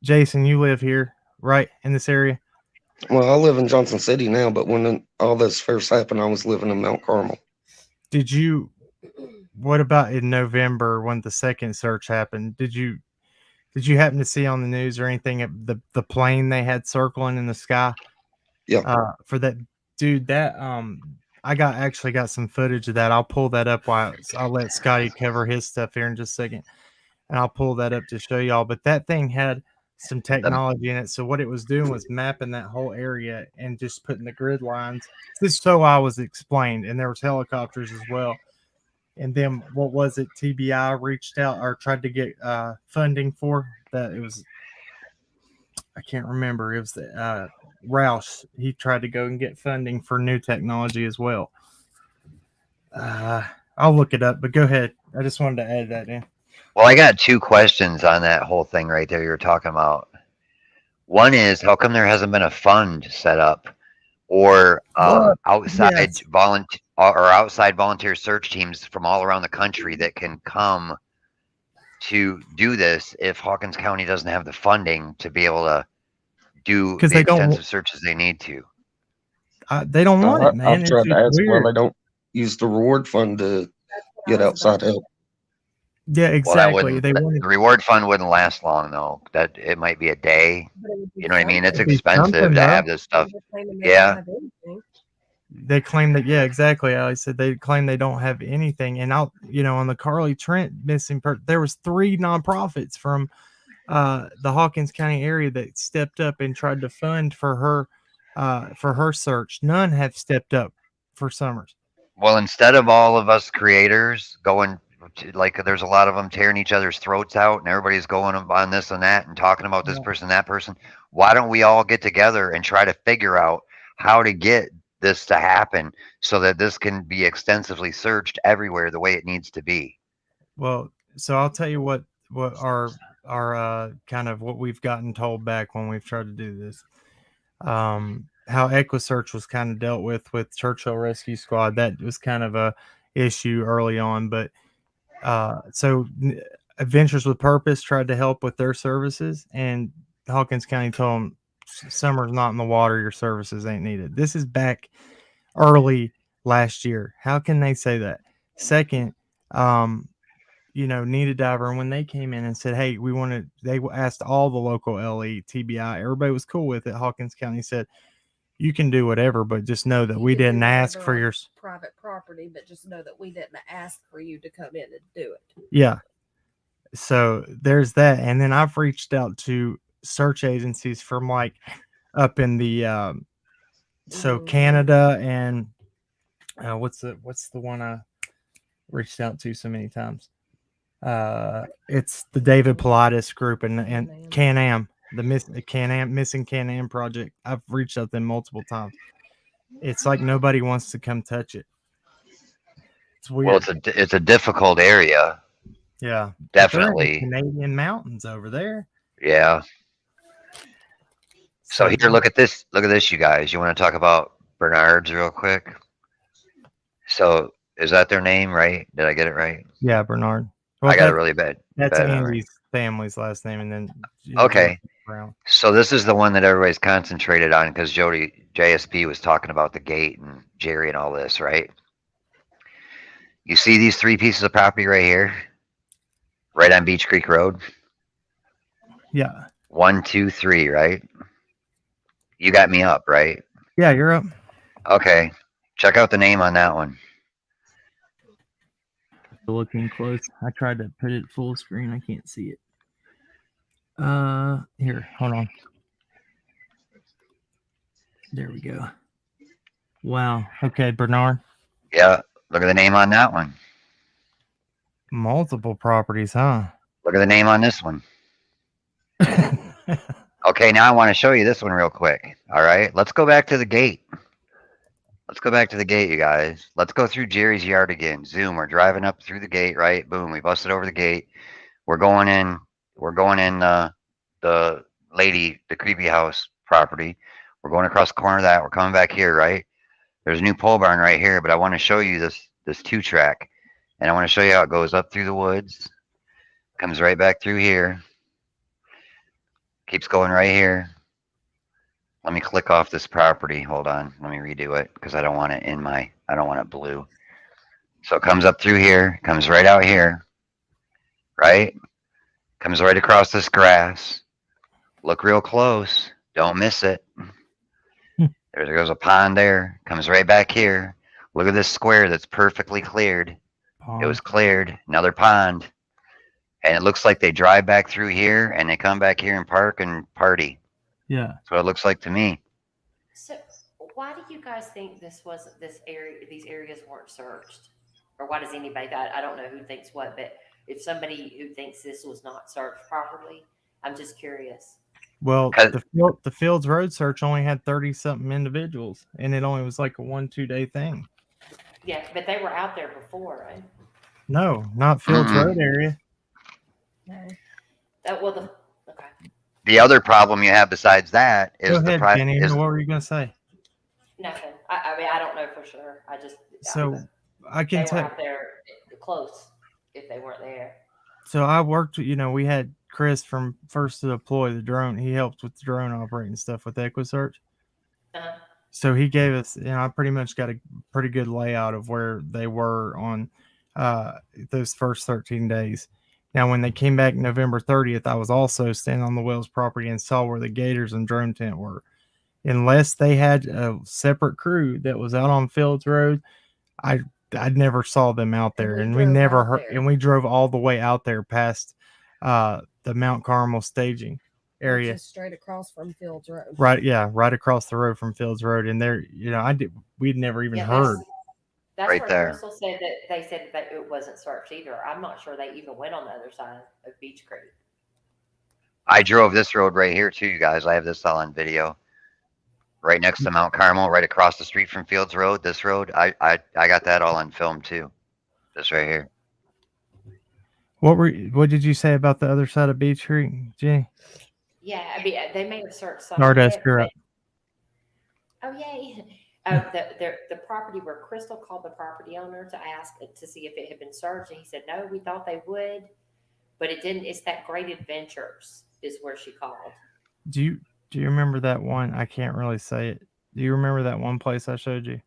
Jason, you live here, right, in this area? Well, I live in Johnson City now, but when all this first happened, I was living in Mount Carmel. What about in November when the second search happened? Did you happen to see on the news or anything the plane they had circling in the sky? Yeah. For that dude, that I actually got some footage of that. I'll pull that up while I'll let Scotty cover his stuff here in just a second, and I'll pull that up to show y'all. But that thing had some technology in it. So what it was doing was mapping that whole area and just putting the grid lines. This so I was explained, and there was helicopters as well. And then what was it? TBI reached out or tried to get funding for that. It was, I can't remember. It was the Roush. He tried to go and get funding for new technology as well. I'll look it up, but go ahead. I just wanted to add that in. Well, I got two questions on that whole thing right there you're talking about. One is, how come there hasn't been a fund set up or outside volunteer search teams from all around the country that can come to do this if Hawkins County doesn't have the funding to be able to do the extensive searches they need to? They don't want it, man. I've tried to ask why they don't use the reward fund to get outside help. Yeah, exactly. Well, the reward fund wouldn't last long, though. That it might be a day. You know what I mean? It's expensive to have this stuff. Yeah. They claim that, yeah, exactly. I said they claim they don't have anything. And on the Carly Trent missing there was 3 nonprofits from the Hawkins County area that stepped up and tried to fund for her search. None have stepped up for Summers. Well, instead of all of us creators going like there's a lot of them tearing each other's throats out and everybody's going on this and that and talking about this person, that person. Why don't we all get together and try to figure out how to get this to happen so that this can be extensively searched everywhere the way it needs to be? Well, so I'll tell you what our kind of what we've gotten told back when we've tried to do this. How EquiSearch was kind of dealt with Churchill Rescue Squad. That was kind of a issue early on, but so Adventures with Purpose tried to help with their services, and Hawkins County told them, "Summer's not in the water. Your services ain't needed." This is back early last year. How can they say that? Second, Need a Diver, and when they came in and said, "Hey, they asked all the local LE, TBI, everybody was cool with it." Hawkins County said, "You can do whatever, but just know that we didn't ask for your private property, but just know that we didn't ask for you to come in and do it." Yeah. So there's that. And then I've reached out to search agencies from like up in the Canada and what's the one I reached out to so many times? It's the David Pilatus group and Can-Am. The Missing Can-Am project. I've reached out to them multiple times. It's like nobody wants to come touch it. It's weird. Well, it's a difficult area. Yeah, definitely. Canadian mountains over there. Yeah. So here, look at this. Look at this, you guys. You want to talk about Bernards real quick? So is that their name, right? Did I get it right? Yeah, Bernard. Well, I got it really bad. That's Andy's family's last name, and then okay. So this is the one that everybody's concentrated on because JSP was talking about the gate and Jerry and all this, right? You see these 3 pieces of property right here, right on Beach Creek Road? Yeah. 1, 2, 3, right? You got me up, right? Yeah, you're up. Okay. Check out the name on that one. Looking close. I tried to put it full screen. I can't see it. Here, hold on. There we go. Wow. Okay, Bernard. Yeah, look at the name on that one. Multiple properties, huh? Look at the name on this one. Okay, now I want to show you this one real quick. All right, let's go back to the gate. Let's go back to the gate, you guys. Let's go through Jerry's yard again. Zoom. We're driving up through the gate, right? Boom. We busted over the gate. We're going in. We're going in the the creepy house property. We're going across the corner of that. We're coming back here, right? There's a new pole barn right here, but I want to show you this 2-track, and I want to show you how it goes up through the woods, comes right back through here, keeps going right here. Let me click off this property. Hold on. Let me redo it because I don't want it I don't want it blue. So it comes up through here, comes right out here, right? Comes right across this grass. Look real close. Don't miss it. There goes a pond there. Comes right back here. Look at this square that's perfectly cleared. It was cleared. Another pond. And it looks like they drive back through here and they come back here and park and party. Yeah. That's what it looks like to me. So why do you guys think this area, these areas weren't searched? Or why does anybody, I don't know who thinks what, but if somebody who thinks this was not searched properly, I'm just curious. Well, the Fields Road search only had 30-something individuals, and it only was like a 1-2 day thing. Yeah, but they were out there before, right? No, not Fields Road area. No. Okay. The other problem you have besides that is Go ahead, Jenny. What were you going to say? Nothing. I mean, I don't know for sure. I can tell. They were out there close if they weren't there. So I worked, we had Chris from First to Deploy, the drone. He helped with the drone operating stuff with EquiSearch. Uh-huh. So he gave us, I pretty much got a pretty good layout of where they were on those first 13 days. Now, when they came back November 30th, I was also standing on the Wells property and saw where the gators and drone tent were. Unless they had a separate crew that was out on Fields Road, I never saw them out there, and we never heard. And we drove all the way out there past the Mount Carmel staging area, just straight across from Fields Road. Right, yeah, right across the road from Fields Road. And there, we'd never even heard. That's right where there. Crystal said that they said that it wasn't searched either. I'm not sure they even went on the other side of Beach Creek. I drove this road right here too, you guys. I have this all on video. Right next to Mount Carmel, right across the street from Fields Road. This road, I got that all on film too. This right here. What did you say about the other side of Beach Creek, Jenny? Yeah, I mean, they may have searched some. Stardust, you're up. Oh, yay. The property where Crystal called the property owner to ask to see if it had been searched, and he said, no, we thought they would, but it didn't. It's that Great Adventures is where she called. Do you remember that one? I can't really say it. Do you remember that one place I showed you?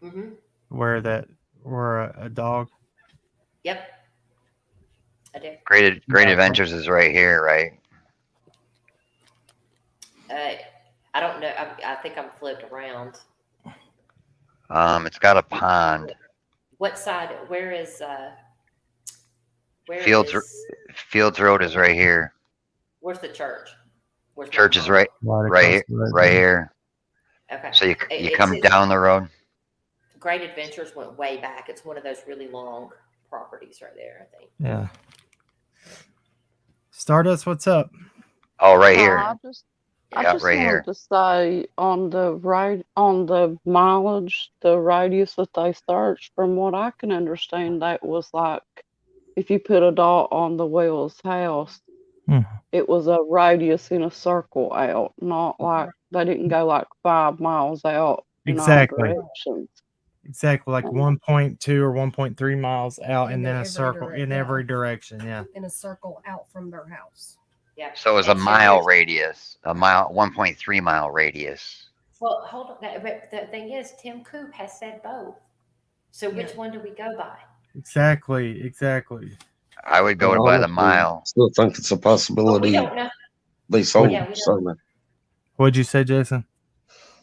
Mm-hmm. Where a dog? Yep. I do. Great Adventures is right here, right? I don't know. I think I'm flipped around. It's got a pond. What side? Where is Fields Road is right here. Where's the church? Church is right here. Okay. So you come down the road. Great Adventures went way back. It's one of those really long properties right there, I think. Yeah. Stardust, what's up? Oh, right here. I just right wanted here. to say on the mileage, the radius that they searched, from what I can understand, that was like if you put a dot on the Wells house, it was a radius in a circle out, not like they didn't go like 5 miles out in all directions. Exactly, like 1.2 or 1.3 miles out, and then a circle in every direction. Yeah, in a circle out from their house. Yeah. So it was a mile radius, 1.3 mile radius. Well, hold on. But the thing is, Tim Coop has said both. So which one do we go by? Exactly. I would go by the mile. Still think it's a possibility. We don't know. They sold something. What'd you say, Jason?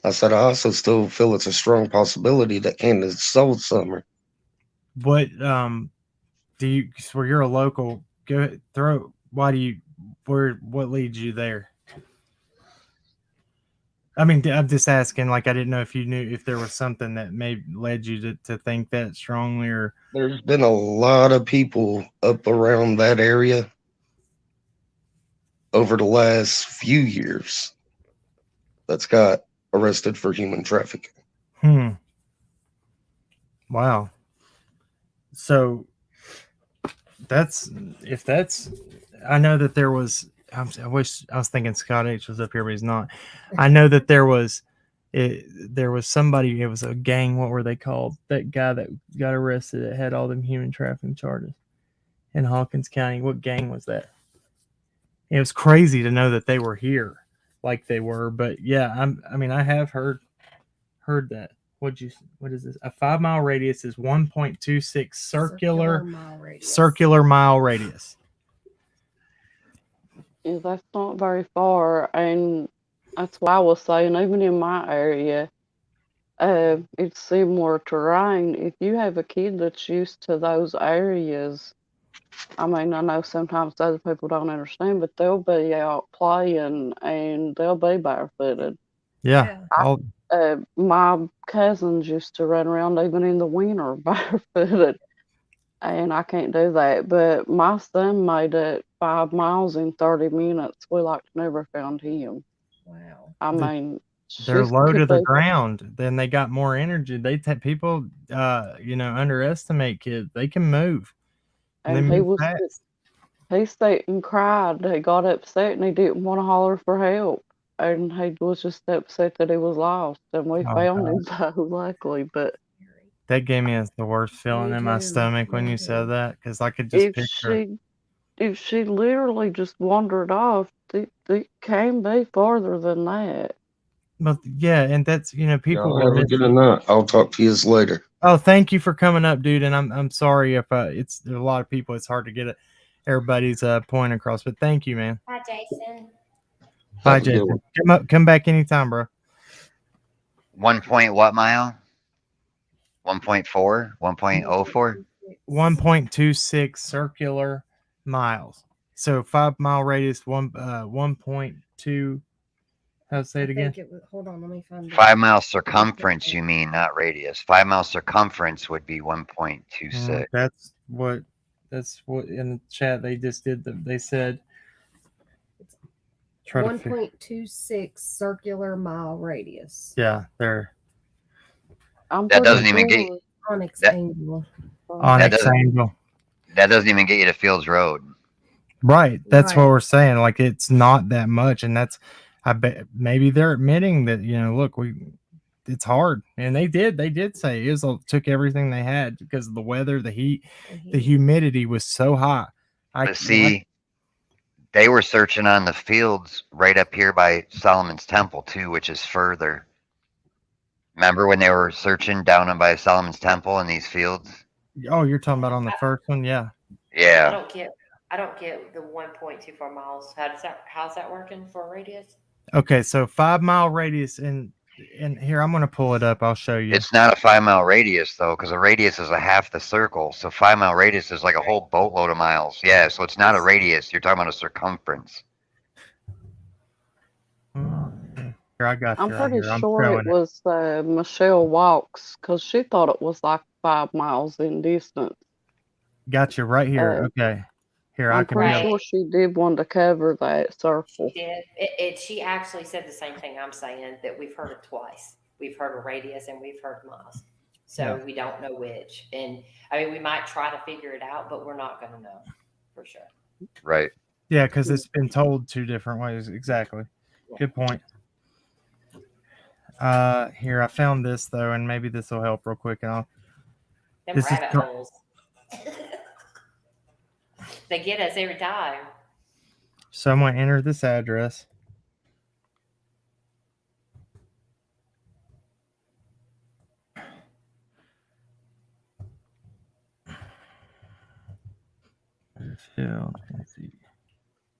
I said I also still feel it's a strong possibility that Candace sold Summer. What where you're a local, what leads you there? I mean, I'm just asking. Like, I didn't know if you knew if there was something that led you to think that strongly, or There's been a lot of people up around that area over the last few years that's got arrested for human trafficking. Wow. So I know that there was. I wish I was thinking Scott H was up here, but he's not. I know that there was somebody. It was a gang. What were they called? That guy that got arrested that had all them human trafficking charges in Hawkins County. What gang was that? It was crazy to know that they were here, like they were. But yeah, I have heard that. What is this? A 5 mile radius is 1.26 circular mile radius. Yeah, that's not very far, and that's why I was saying, even in my area, it's similar terrain. If you have a kid that's used to those areas, I mean, I know sometimes other people don't understand, but they'll be out playing and they'll be barefooted. Yeah. My cousins used to run around even in the winter barefooted, and I can't do that. But my son made it 5 miles in 30 minutes. We like never found him. Wow. I mean, They're she low could to the be, ground. Then they got more energy. People, underestimate kids. They can move. They and move fast. he sat and cried. He got upset and he didn't want to holler for help. And he was just upset that he was lost. And we Oh, found God. him, so luckily. But That gave me the worst feeling Me in my too. stomach when Me you too. said that, because I could just if picture. she literally just wandered off, it can be farther than that. But yeah, and that's people Y'all were have a good missing. night. I'll talk to you later. Oh, thank you for coming up, dude. And I'm sorry if there's a lot of people. It's hard to get everybody's point across. But thank you, man. Hi, Jason. Bye, Have a good Jason. Come back anytime, bro. 1 point what mile? 1.4? 1.04? 1.26 circular miles. So 5 mile radius. 1.2. How to say it again? Hold on, let me find it. 5 mile circumference, you mean, not radius. 5 mile circumference would be 1.26. That's what in the chat they just did. They said 1.26 circular mile radius. Yeah, they're I'm That pretty doesn't even get sure. Onyx that- angle. Onyx angle. that doesn't even get you to Fields Road. Right. That's what Right. we're saying. Like, it's not that much, and I bet maybe they're admitting that look, it's hard, and they did say Israel took everything they had because of the weather, the heat, the humidity was so high. But see, they were searching on the fields right up here by Solomon's Temple too, which is further. Remember when they were searching down by Solomon's Temple in these fields? Oh, you're talking about on the first one, yeah. Yeah. I don't get the 1.24 miles. How's that working for a radius? Okay, so 5 mile radius, and here I'm gonna pull it up. I'll show you. It's not a 5 mile radius though, because a radius is a half the circle. So 5 mile radius is like a whole boatload of miles. Yeah, so it's not a radius. You're talking about a circumference. Here, I got you. I'm right pretty here. I'm sure showing it was Michelle Walks, because she thought it was like 5 miles in distance. Got you right here. Okay. Here, I I'm can pretty be sure she did want to cover that circle. She did. She actually said the same thing I'm saying, that we've heard it twice. We've heard a radius and we've heard miles. So we don't know which. And I mean, we might try to figure it out, but we're not going to know for sure. Right. Yeah, because it's been told 2 different ways. Exactly. Good point. Here, I found this though, and maybe this will help real quick. And Them rabbit holes. They get us every time. So I'm going to enter this address. Let's see.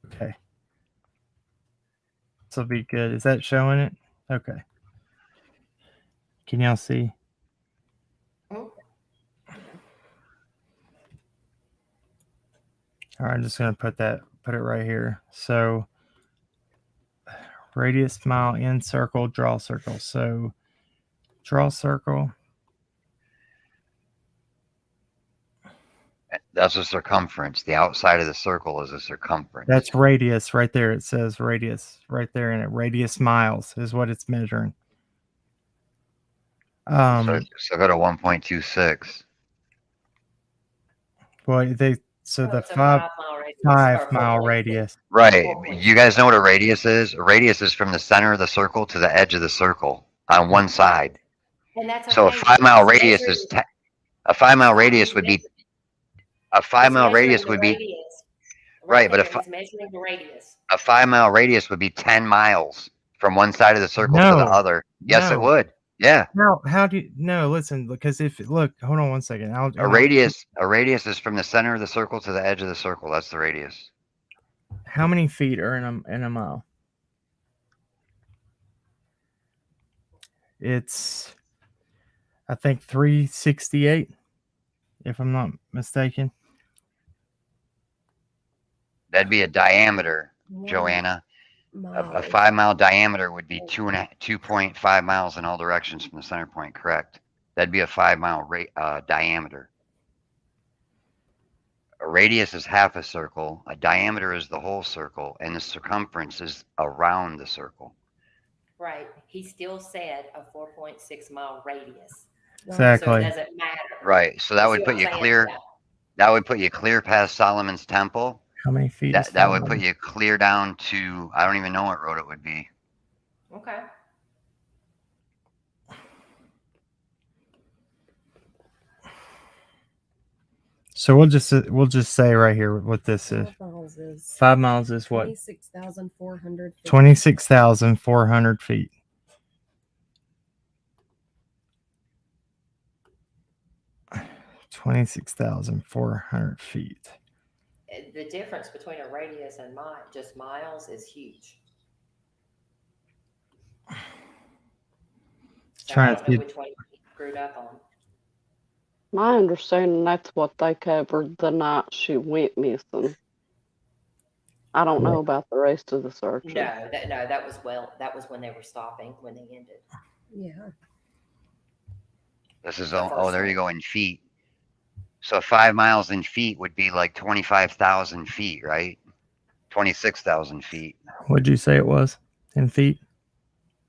Okay. This will be good. Is that showing it? Okay. Can y'all see? All right, I'm just going to put it right here. So Radius, mile, end circle, draw circle. So draw circle. That's a circumference. The outside of the circle is a circumference. That's radius right there. It says radius right there in it. Radius miles is what it's measuring. So go to 1.26. Well, the It's a 5 mile radius. Right. You guys know what a radius is? A radius is from the center of the circle to the edge of the circle on one side. And that's So a okay. 5 mile It's radius measuring- is a 5 mile radius would be a 5 it's mile measuring radius the would be radius. right, but there, it's measuring the radius. a 5 mile radius would be 10 miles from one side of the circle to the No. other. Yes, it No. would. Yeah. How do you listen, because hold on one second. A radius is from the center of the circle to the edge of the circle. That's the radius. How many feet are in a mile? It's, I think, 368, if I'm not mistaken. That'd be a diameter, One Joanna. mile A is 5 mile diameter would be 2.5 miles in all directions from the center point. Correct. That'd be a 5 mile diameter. A radius is half a circle. A diameter is the whole circle, and the circumference is around the circle. Right. He still said a 4.6 mile radius. So Exactly. it doesn't matter. Right. So that You would see put what you I'm saying? clear. Yeah. That would put you clear past Solomon's Temple. How many feet? is That would 5 put miles? you clear down to, I don't even know what road it would be. Okay. So we'll just say right here what this is. 5 miles is 5 miles is what? 26,400 feet. 26,400 feet. $26,400 The difference between a radius and just miles is huge. So Trying I to don't know see- which one you screwed up on. My understanding that's what they covered the night she went missing. I don't know about the rest of the searches. No, that was when they were stopping, when they ended. Yeah. This is, The oh, first there you one. go in feet. So 5 miles in feet would be like 25,000 feet, right? 26,000 feet. What'd you say it was in feet?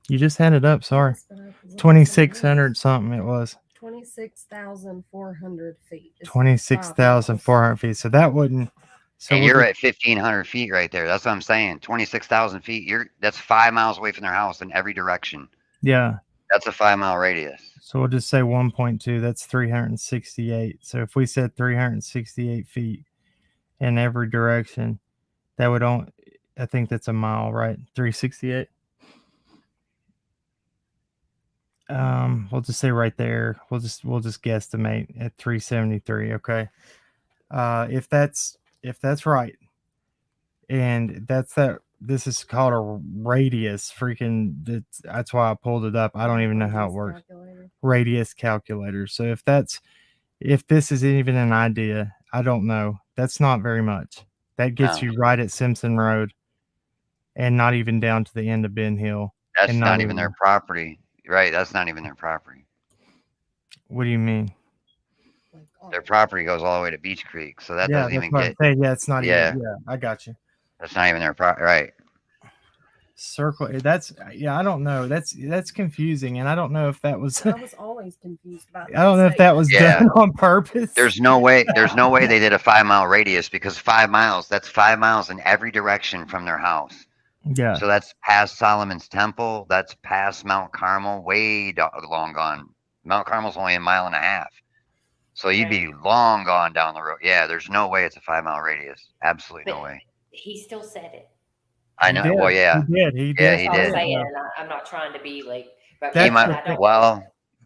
You just had it up. Sorry. Yes, but I was looking 2,600 something it was. 26,400 feet. is 5 miles. 26,400 feet. So that wouldn't. So And we'll you're just- at 1,500 feet right there. That's what I'm saying. 26,000 feet. That's 5 miles away from their house in every direction. yeah. That's a 5 mile radius. So we'll just say 1.2. That's 368. So if we said 368 feet in every direction, that would only, I think that's a mile, right? 368. We'll just say right there. We'll just guesstimate at 373. Okay. If that's right, and this is called a radius. Freaking, that's why I pulled it up. I don't even know how it works. Calculator. Radius calculator. So if this is even an idea, I don't know. That's not very much. That gets No. you right at Simpson Road, and not even down to the end of Ben Hill. That's And not even their even- property. Right. That's not even their property. What do you mean? Like, Their property goes all the way to Beach Creek. So that Yeah, doesn't that's even what get, I'm saying. Yeah, it's not Yeah. even. Yeah, I got you. that's not even their property. Right. Circle. That's, yeah. I don't know. That's confusing, and I don't know if that was. I was always confused about I don't know if that was Yeah. done on purpose. There's no way they did a 5 mile radius, because 5 miles, that's 5 miles in every direction from their house. Yeah. So that's past Solomon's Temple. That's past Mount Carmel, way long gone. Mount Carmel's only a mile and a half. So you'd be long gone down the road. Yeah, there's no way it's a 5 mile radius. Absolutely no But way. he still said it. I He know. did. Well, yeah. He did. He Yeah, did. he That's all I'm did. saying. Yeah. And I'm not trying to be like, but That's He might, I don't- well,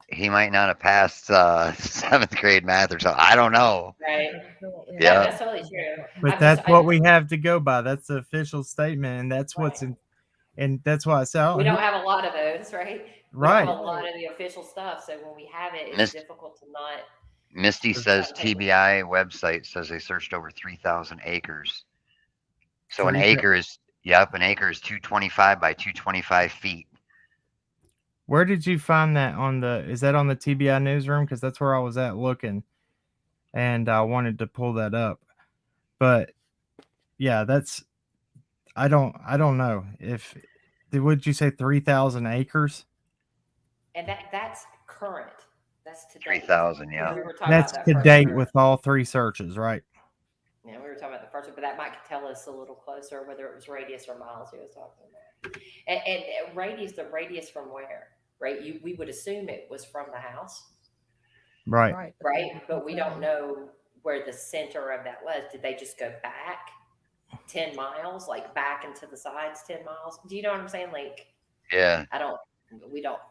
he might not have passed 7th grade math or something. I don't know. right. Yeah. That's totally true. But I'm that's just- what we have to go by. That's the official statement, and that's what's in. And that's why I said, We don't have a lot of those, right? We Right. don't have a lot of the official stuff. So when we have it, it's Miss- difficult to not. Misty says Okay. TBI website says they searched over 3,000 acres. So an 3,000. acre is, Yep, an acre is 225 by 225 feet. Where did you find that on the? Is that on the TBI newsroom? Because that's where I was at looking, and I wanted to pull that up. But yeah, that's. I don't know if. Would you say 3,000 acres? And that's current. That's today. 3,000, yeah. We were talking That's about that to first date one. with all 3 searches, right? Yeah, we were talking about the first one, but that might tell us a little closer whether it was radius or miles he was talking about. And radius, the radius from where, right? We would assume it was from the house, Right. right? But we don't know where the center of that was. Did they just go back 10 miles, like back into the sides 10 miles? Do you know what I'm saying? Like, Yeah.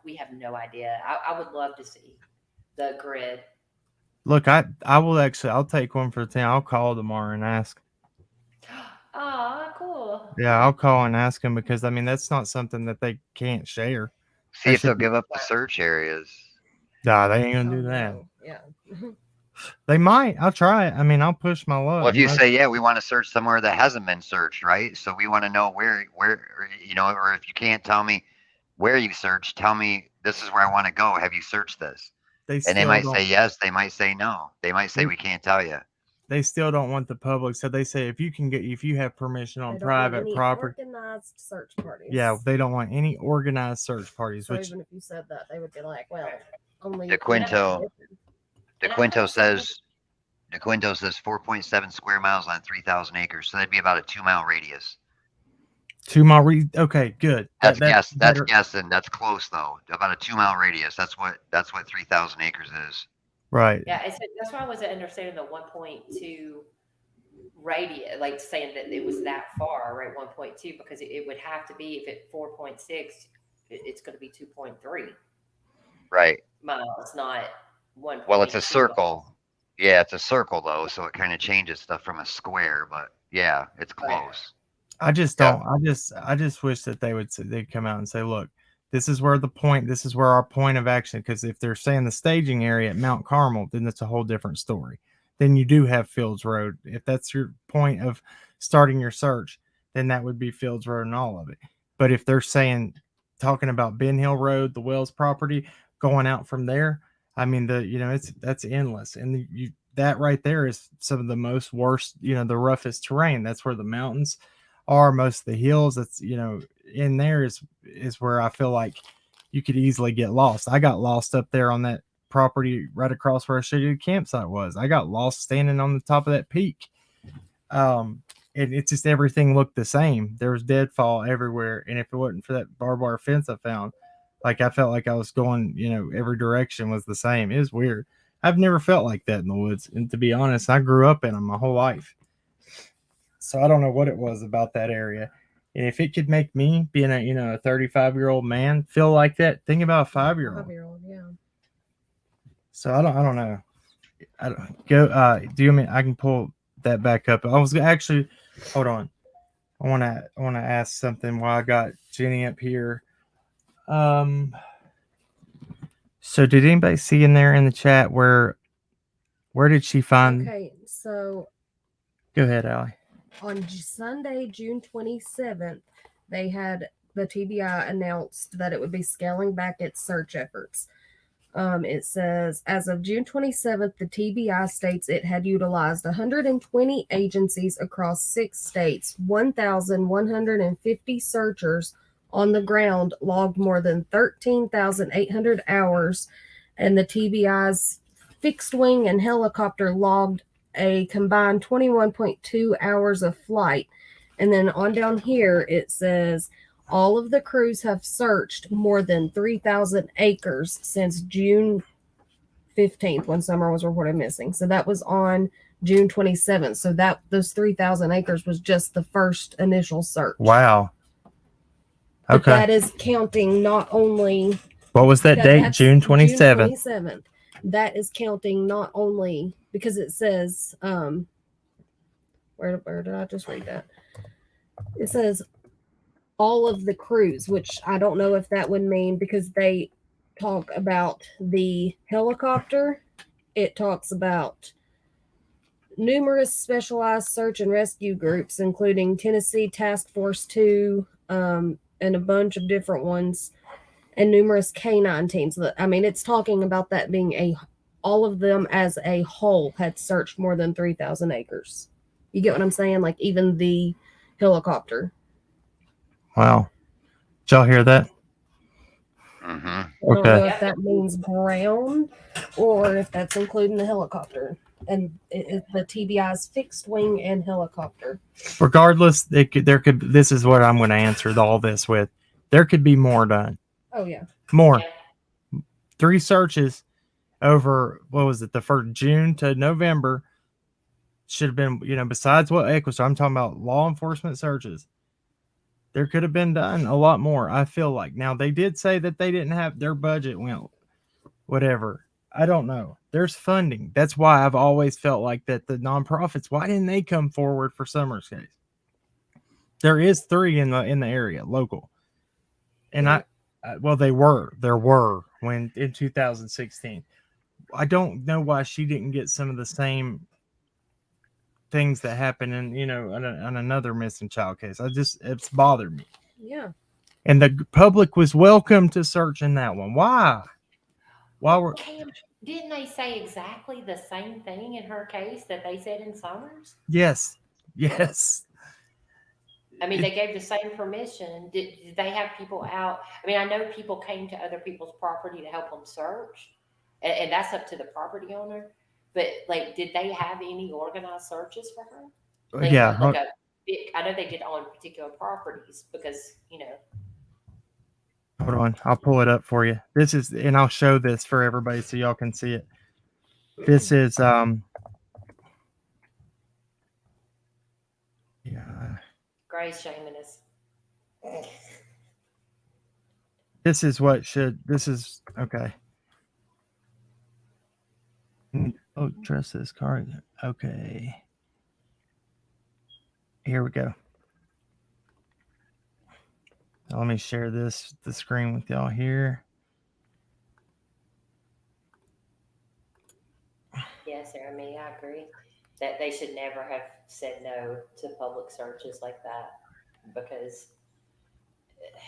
we have no idea. I would love to see the grid. Look, I will actually. I'll take one for the team. I'll call tomorrow and ask. Oh, cool. Yeah, I'll call and ask them because I mean that's not something that they can't share. See That if they'll should be- give up the search areas. Nah, they ain't gonna Oh, do that. no. Yeah. They might. I'll try it. I mean, I'll push my luck. Well, if you Most- say, yeah, we want to search somewhere that hasn't been searched, right? So we want to know where, you know, or if you can't tell me where you searched, tell me this is where I want to go. Have you searched this? they And still they might don't. say yes. They might say no. They might say They- we can't tell you. They still don't want the public. So they say if you have permission on They don't want private any property. organized search parties. Yeah, they don't want any organized search parties. So Which even if you said that, they would be like, well, only. The Quinto And I heard says 4.7 square miles on 3,000 acres. So that'd be about a 2-mile radius. 2 mile. Okay, good. That's That's That's better. guessing. That's close though. About a 2-mile radius. That's what 3,000 acres is. Right. Yeah, that's why I wasn't understanding the 1.2 radius, like saying that it was that far, right? 1.2, because it would have to be, if it's 4.6, it's going to be 2.3 Right. miles, not 1. Well, it's a circle. Yeah, it's a circle though, so it kind of changes stuff from a square. But yeah, it's close. I just Yeah. don't. I just wish that they'd come out and say, look, this is where our point of action. Because if they're saying the staging area at Mount Carmel, then it's a whole different story. Then you do have Fields Road. If that's your point of starting your search, then that would be Fields Road and all of it. But if they're talking about Ben Hill Road, the Wells property, going out from there, I mean that's endless. And that right there is some of the most worst, the roughest terrain. That's where the mountains are, most of the hills. That's in there is where I feel like you could easily get lost. I got lost up there on that property right across where I showed you the campsite was. I got lost standing on the top of that peak. And it's just everything looked the same. There was deadfall everywhere, and if it wasn't for that barbed wire fence I found, like I felt like I was going, every direction was the same. It was weird. I've never felt like that in the woods, and to be honest, I grew up in them my whole life. So I don't know what it was about that area. And if it could make me, being a 35-year-old man, feel like that, think about a 5-year-old. 5-year-old, yeah. So I don't know. I don't go. Do you mean I can pull that back up? I was actually, hold on. I want to ask something while I got Jenny up here. So did anybody see in there in the chat where did she find? Okay, so Go ahead, Allie. on Sunday, June 27th, they had the TBI announced that it would be scaling back its search efforts. It says, as of June 27th, the TBI states it had utilized 120 agencies across 6 states, 1,150 searchers on the ground, logged more than 13,800 hours, and the TBI's fixed wing and helicopter logged a combined 21.2 hours of flight. And then on down here, it says all of the crews have searched more than 3,000 acres since June 15th, when Summer was reported missing. So that was on June 27th. So those 3,000 acres was just the first initial search. Wow. But Okay. that is counting not only What was that date? that's June 27th. June 27th. That is counting not only because it says where did I just read that? It says all of the crews, which I don't know if that would mean, because they talk about the helicopter. It talks about numerous specialized search and rescue groups, including Tennessee Task Force 2, and a bunch of different ones, and numerous canine teams. I mean, it's talking about that being all of them as a whole had searched more than 3,000 acres. You get what I'm saying? Like even the helicopter. Wow. Did y'all hear that? Mm-hmm. I don't Okay. know if that means ground or if that's including the helicopter. And the TBI's fixed wing and helicopter. Regardless, there could. This is what I'm going to answer all this with. There could be more done. Oh yeah. More. Yeah. 3 searches over, what was it, the first June to November should have been, besides what Equus, I'm talking about law enforcement searches. There could have been done a lot more, I feel like. Now, they did say that they didn't have their budget went whatever. I don't know. There's funding. That's why I've always felt like that the nonprofits, why didn't they come forward for Summer's case? There is 3 in the area, local. And there were when in 2016. I don't know why she didn't get some of the same things that happened in, on another missing child case. It's bothered me. Yeah. And the public was welcome to search in that one. Why? Didn't they say exactly the same thing in her case that they said in Summers? Yes. I mean, they gave the same permission. Did they have people out? I mean, I know people came to other people's property to help them search, and that's up to the property owner. But like, did they have any organized searches for her? Like, Yeah. I know they did on particular properties because Hold on. I'll pull it up for you. And I'll show this for everybody so y'all can see it. This is, Gray's shaming us. this is okay. Oh, trust this card. Okay. Here we go. Now let me share the screen with y'all here. Yes, Sarah, I agree that they should never have said no to public searches like that because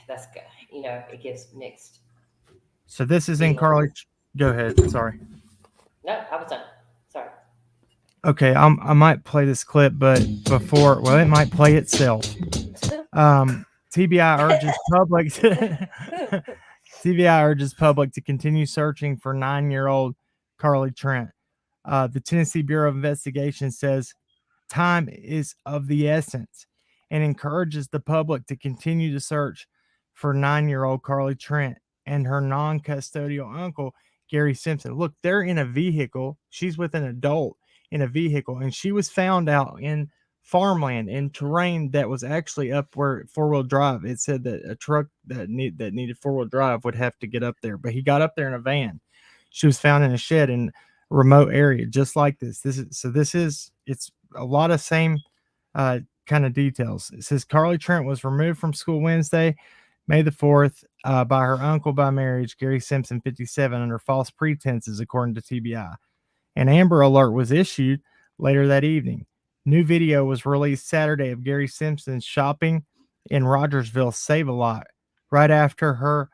that's, it gives mixed. So this is in Carly. Go ahead. Sorry. No, I was done. Sorry. Okay, I might play this clip, but it might play itself. TBI urges public to continue searching for 9-year-old Carly Trent. The Tennessee Bureau of Investigation says time is of the essence and encourages the public to continue to search for 9-year-old Carly Trent and her non-custodial uncle, Gary Simpson. Look, they're in a vehicle. She's with an adult in a vehicle, and she was found out in farmland in terrain that was actually up where 4-wheel drive. It said that a truck that needed 4-wheel drive would have to get up there, but he got up there in a van. She was found in a shed in a remote area, just like this. It's a lot of same kind of details. It says Carly Trent was removed from school Wednesday, May the 4th, by her uncle by marriage, Gary Simpson, 57, under false pretenses, according to TBI. An Amber Alert was issued later that evening. New video was released Saturday of Gary Simpson shopping in Rogersville Save-A-Lot right after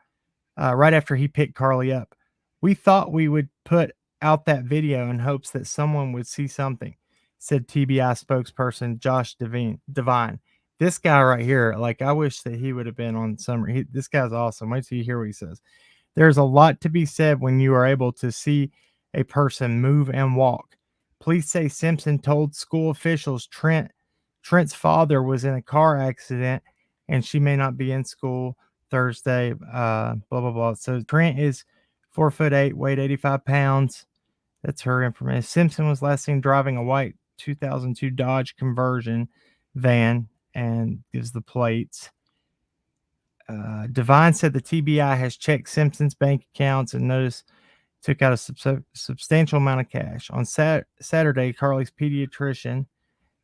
he picked Carly up. We thought we would put out that video in hopes that someone would see something, said TBI spokesperson Josh Devine. This guy right here, like, I wish that he would have been on Summer. This guy's awesome. Wait till you hear what he says. There's a lot to be said when you are able to see a person move and walk. Police say Simpson told school officials Trent's father was in a car accident and she may not be in school Thursday, blah, blah, blah. So Trent is 4'8", weighed 85 pounds. That's her information. Simpson was last seen driving a white 2002 Dodge Conversion van and gives the plates. Devine said the TBI has checked Simpson's bank accounts and noticed took out a substantial amount of cash. On Saturday, Carly's pediatrician,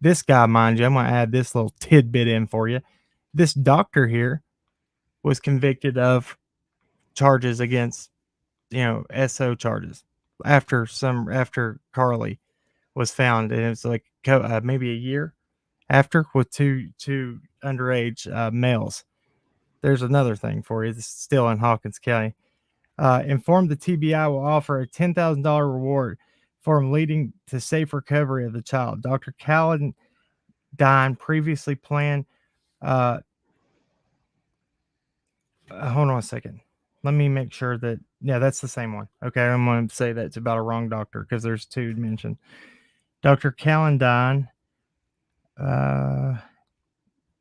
this guy, mind you, I'm going to add this little tidbit in for you. This doctor here was convicted of charges against, SO charges after Carly was found, and it was like maybe a year after, with two underage males. There's another thing for you. This is still in Hawkins County. Informed the TBI will offer a $10,000 reward for him, leading to safe recovery of the child. Dr. Callan Dine previously planned. Hold on a second. Let me make sure that, yeah, that's the same one. Okay, I'm going to say that's about a wrong doctor because there's two mentioned. Dr. Callandine.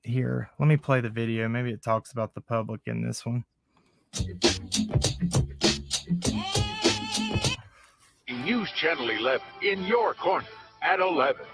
Here, let me play the video. Maybe it talks about the public in this one. News Channel 11 in your corner at 11.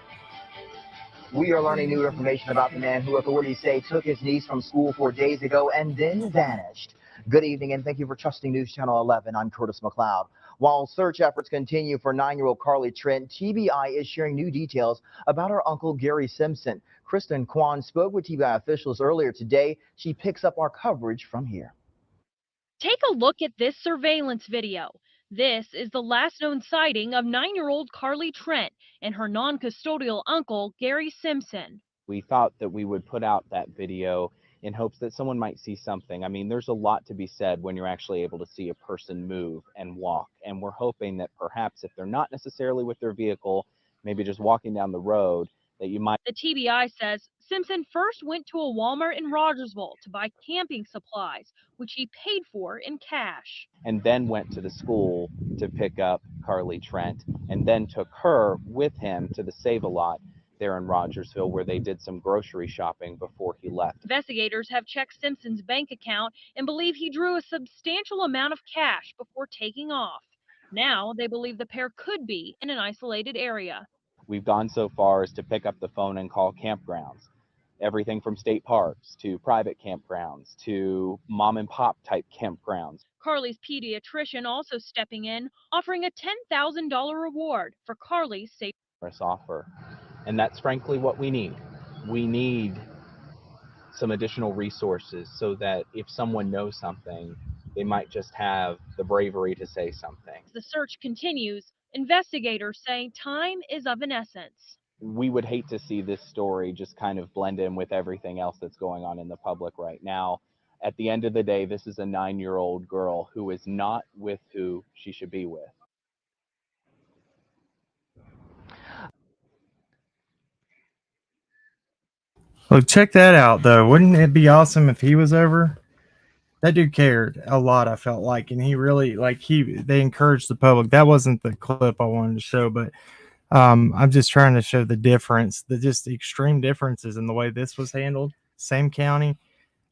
We are learning new information about the man who authorities say took his niece from school 4 days ago and then vanished. Good evening, and thank you for trusting News Channel 11. I'm Curtis McLeod. While search efforts continue for 9-year-old Carly Trent, TBI is sharing new details about her uncle Gary Simpson. Kristen Kwan spoke with TBI officials earlier today. She picks up our coverage from here. Take a look at this surveillance video. This is the last known sighting of 9-year-old Carly Trent and her non-custodial uncle, Gary Simpson. We thought that we would put out that video in hopes that someone might see something. I mean, there's a lot to be said when you're actually able to see a person move and walk. And we're hoping that perhaps if they're not necessarily with their vehicle, maybe just walking down the road, that you might. The TBI says Simpson first went to a Walmart in Rogersville to buy camping supplies, which he paid for in cash. And then went to the school to pick up Carly Trent, and then took her with him to the Save-A-Lot there in Rogersville, where they did some grocery shopping before he left. Investigators have checked Simpson's bank account and believe he drew a substantial amount of cash before taking off. Now they believe the pair could be in an isolated area. We've gone so far as to pick up the phone and call campgrounds. Everything from state parks to private campgrounds to mom and pop type campgrounds. Carly's pediatrician also stepping in, offering a $10,000 reward for Carly's safe offer. And that's frankly what we need. We need some additional resources so that if someone knows something, they might just have the bravery to say something. The search continues. Investigators say time is of an essence. We would hate to see this story just kind of blend in with everything else that's going on in the public right now. At the end of the day, this is a 9-year-old girl who is not with who she should be with. Well, check that out, though. Wouldn't it be awesome if he was over? That dude cared a lot, I felt like, and he really, they encouraged the public. That wasn't the clip I wanted to show, but I'm just trying to show the difference, the just extreme differences in the way this was handled. Same county.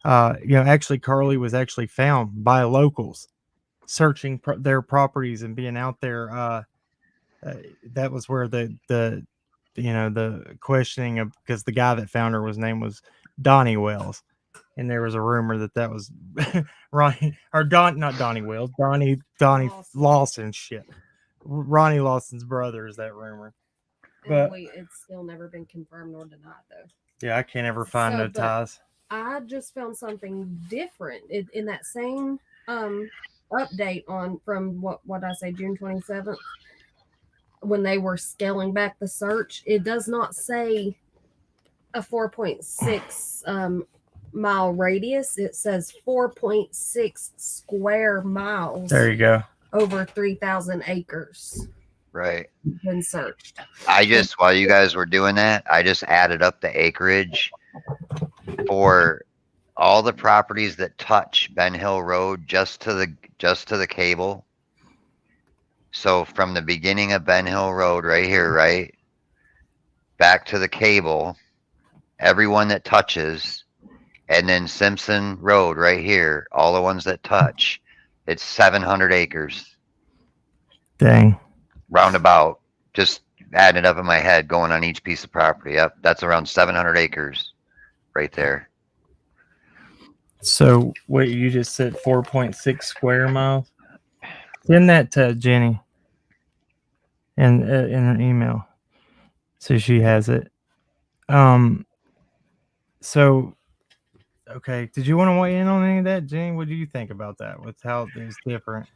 Actually, Carly was actually found by locals searching their properties and being out there. That was where the questioning of, because the guy that found her name was Donnie Wells, and there was a rumor that was Ronnie or not Donnie Wells, Donnie Lawson. Shit, Ronnie Lawson's brother is that rumor, but it's still never been confirmed nor denied though. Yeah, I can't ever find no ties. I just found something different in that same update from what I say, June 27th. When they were scaling back the search, it does not say a 4.6 mile radius. It says 4.6 square miles. There you go. Over 3,000 acres. Right. Been searched. While you guys were doing that, I just added up the acreage for all the properties that touch Ben Hill Road just to the cable. So from the beginning of Ben Hill Road right here, right, back to the cable, everyone that touches, and then Simpson Road right here, all the ones that touch, it's 700 acres. Dang. Roundabout, just adding it up in my head, going on each piece of property. Yep, that's around 700 acres right there. So what you just said, 4.6 square miles? Send that to Jenny in an email so she has it. So okay, did you want to weigh in on any of that, Jenny? What do you think about that? With how it's different?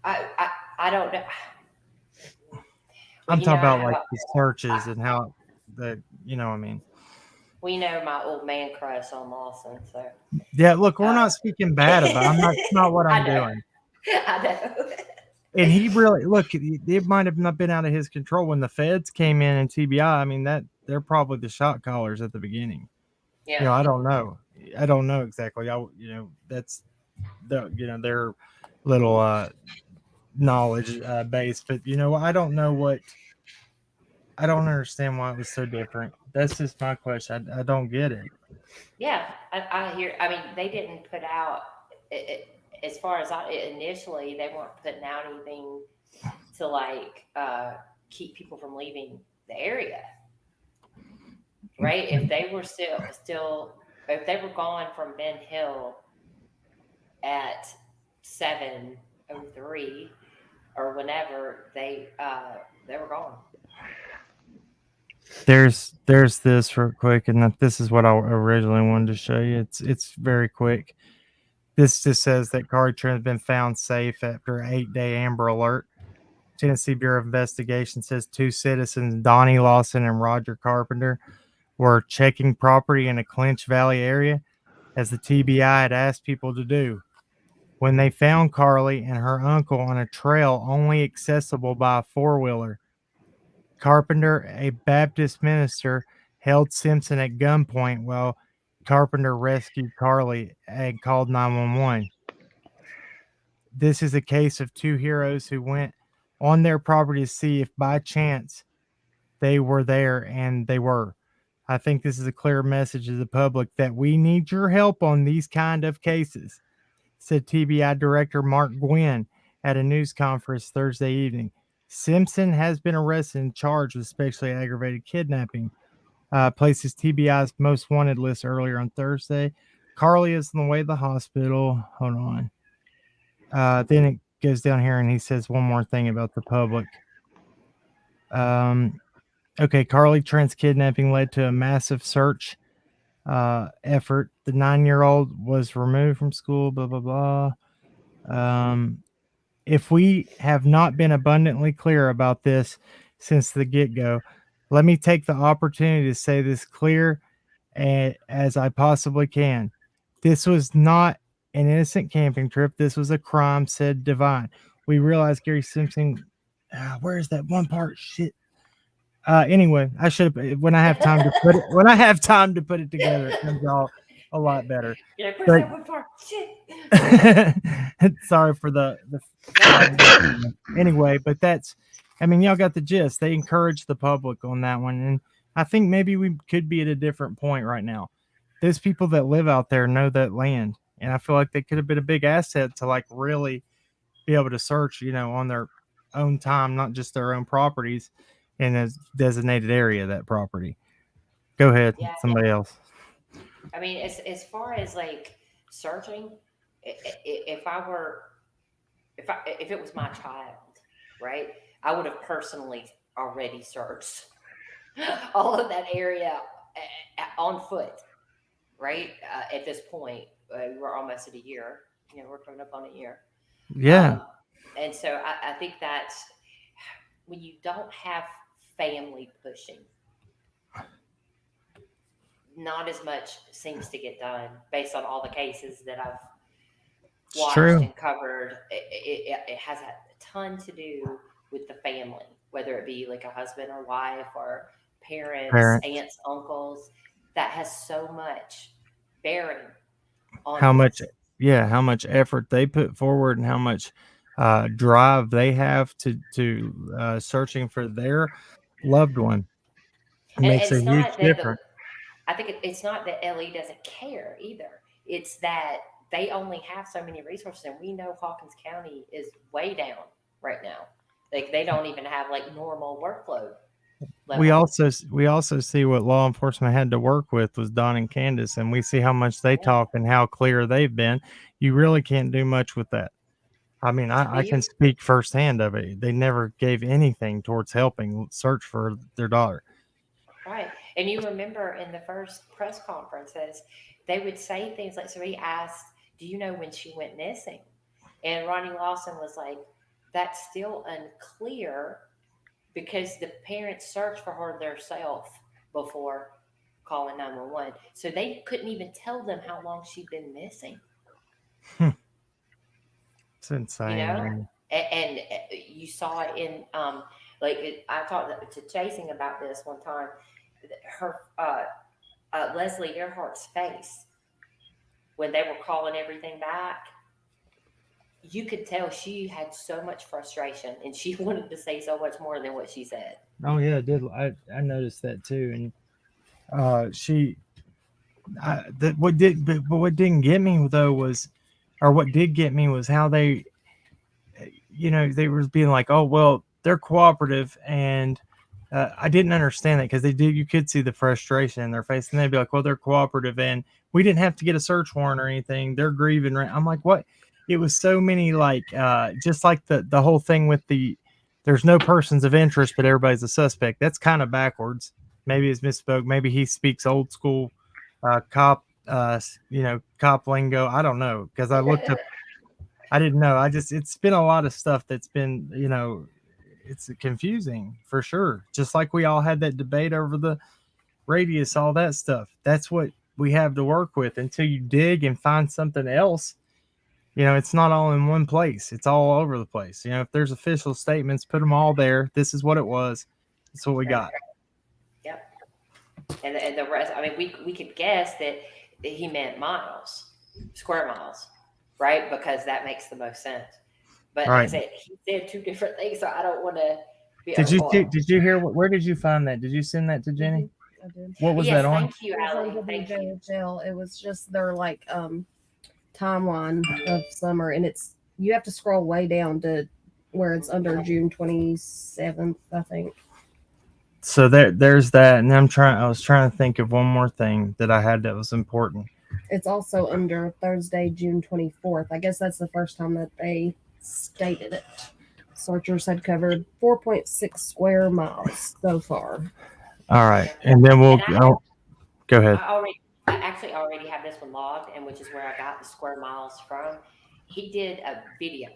I don't know. I'm you know, talking I about have like the searches and how you know what I mean. we know my old man crush on Lawson, so Yeah, look, we're not speaking bad about. That's not what I'm I know. doing. I know. And he really look. It might have not been out of his control when the feds came in and TBI. I mean that they're probably the shot callers at the beginning. Yeah. You know, I don't know. I don't know exactly. That's their little knowledge base. But I don't know what. I don't understand why it was so different. That's just my question. I don't get it. Yeah, I hear. I mean, they didn't put out. As far as initially, they weren't putting out anything to like keep people from leaving the area, right? If they were still, if they were gone from Ben Hill at 7:03 or whenever they were gone. There's this real quick, and this is what I originally wanted to show you. It's very quick. This just says that Carly Trent has been found safe after an 8-day Amber Alert. Tennessee Bureau of Investigation says 2 citizens, Donnie Lawson and Roger Carpenter, were checking property in a Clinch Valley area, as the TBI had asked people to do, when they found Carly and her uncle on a trail only accessible by a four-wheeler. Carpenter, a Baptist minister, held Simpson at gunpoint while Carpenter rescued Carly and called 911. This is a case of 2 heroes who went on their property to see if by chance they were there, and they were. I think this is a clear message to the public that we need your help on these kind of cases, said TBI Director Mark Gwynn at a news conference Thursday evening. Simpson has been arrested and charged with sexually aggravated kidnapping. Places TBI's most wanted list earlier on Thursday. Carly is on the way to the hospital. Hold on. Then it goes down here and he says one more thing about the public. Okay, Carly Trent's kidnapping led to a massive search effort. The 9-year-old was removed from school, blah, blah, blah. If we have not been abundantly clear about this since the get-go, let me take the opportunity to say this clear as I possibly can. This was not an innocent camping trip. This was a crime, said Divine. We realized Gary Simpson. Where is that one part? Shit. Anyway, I should have when I have time to put it together, it comes out a lot better. Yeah, But, that one part. Shit. sorry for the anyway, but y'all got the gist. They encourage the public on that one, and I think maybe we could be at a different point right now. Those people that live out there know that land, and I feel like they could have been a big asset to like really be able to search, on their own time, not just their own properties in a designated area of that property. Go ahead, Yeah. somebody else. I mean, as far as like searching, if it was my child, right, I would have personally already searched all of that area on foot, right? At this point, we're almost at a year. We're coming up on a year. Yeah. And so I think that's when you don't have family pushing, not as much seems to get done based on all the cases that I've watched and covered. It has a ton to do with the family, whether it be like a husband or wife or parents, aunts, uncles. That has so much bearing on how much effort they put forward and how much drive they have to searching for their loved one. It makes a huge difference. I think it's not that LE doesn't care either. It's that they only have so many resources, and we know Hawkins County is way down right now. Like they don't even have like normal workload level. We also see what law enforcement had to work with Don and Candace, and we see how much they talk and how clear they've been. You really can't do much with that. I mean, I can speak firsthand of it. They never gave anything towards helping search for their daughter. Right. And you remember in the first press conferences, they would say things like, so he asked, do you know when she went missing? And Ronnie Lawson was like, that's still unclear. because the parents searched for her themselves before calling 911. So they couldn't even tell them how long she'd been missing. It's insane. You know, Man. and you saw it in I talked to Chasing about this one time. Her Leslie Earhart's face when they were calling everything back, you could tell she had so much frustration and she wanted to say so much more than what she said. Oh yeah, it did. I noticed that too, and what didn't get me though was, or what did get me was how they, they were being like, oh well, they're cooperative, and I didn't understand that because you could see the frustration in their face, and they'd be like, well, they're cooperative, and we didn't have to get a search warrant or anything. They're grieving. I'm like, what? It was so many just like the whole thing with there's no persons of interest, but everybody's a suspect. That's kind of backwards. Maybe it's misspoke. Maybe he speaks old school cop, cop lingo. I don't know because I looked up. I didn't know. It's been a lot of stuff that's been, it's confusing for sure. Just like we all had that debate over the radius, all that stuff. That's what we have to work with until you dig and find something else. It's not all in one place. It's all over the place. If there's official statements, put them all there. This is what it was. That's what we got. Yep. And the rest, I mean, we could guess that he meant square miles, right? Because that makes the most sense. But right. Like I said, he said two different things, so I don't want to be Did you hear where did you find that? Did you send that to Jenny? I did. What was that on? Thank you, Allie. Thank you. It was just their timeline of summer, and you have to scroll way down to where it's under June 27th, I think. So there's that, and I was trying to think of one more thing that I had that was important. It's also under Thursday, June 24th. I guess that's the first time that they stated it. Searchers had covered 4.6 square miles so far. All right, and then we'll go ahead. I actually already have this one logged, and which is where I got the square miles from. He did a video,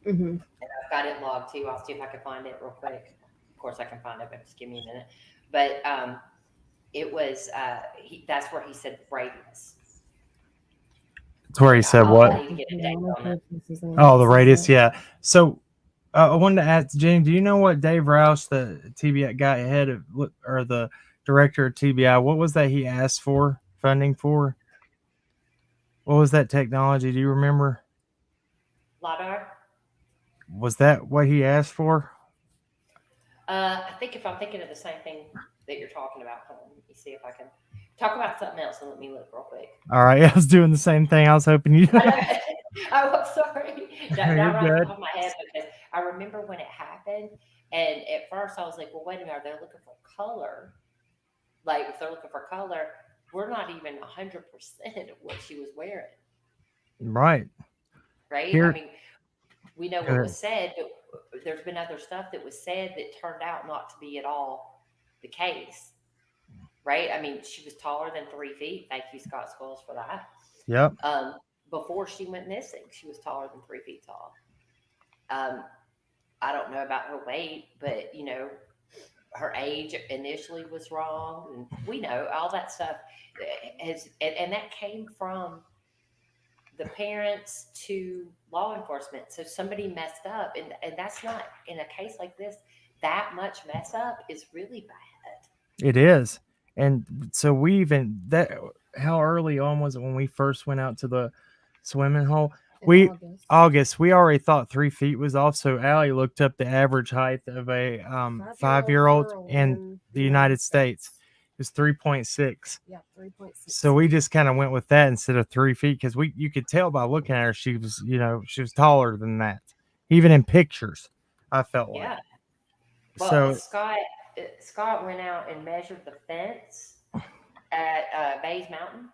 and I've got it logged too. I'll see if I can find it real quick. Of course, I can find it, but just give me a minute. But it was that's where he said radius. That's where he said what? Oh, the radius, yeah. So I wanted to ask Jenny, do you know what Dave Roush, the TBI guy or the director of TBI, what was that he asked for funding for? What was that technology? Do you remember? Lidar. Was that what he asked for? I think if I'm thinking of the same thing that you're talking about, hold on, let me see if I can talk about something else and let me look real quick. All right, I was doing the same thing. I was hoping you. I'm sorry. Not right off my head because I remember when it happened, and at first I was like, "Well, wait a minute, are they looking for color? Like, if they're looking for color, we're not even 100% of what she was wearing." Right. Right. I mean, we know what was said, but there's been other stuff that was said that turned out not to be at all the case. Right. I mean, she was taller than 3 feet. Thank you, Scott Scholes, for that. Yep. Before she went missing, she was taller than 3 feet tall. I don't know about her weight, but her age initially was wrong, and we know all that stuff and that came from the parents to law enforcement. So somebody messed up, and that's not, in a case like this, that much mess up is really bad. It is. And so how early on was it when we first went out to the swimming hole? August. We already thought 3 feet was off. So Allie looked up the average height of a 5-year-old in the United States. It was 3.6. Yeah, 3.6. So we just kind of went with that instead of 3 feet because you could tell by looking at her she was taller than that, even in pictures. I felt like. Yeah. Well, Scott went out and measured the fence at Bays Mountain,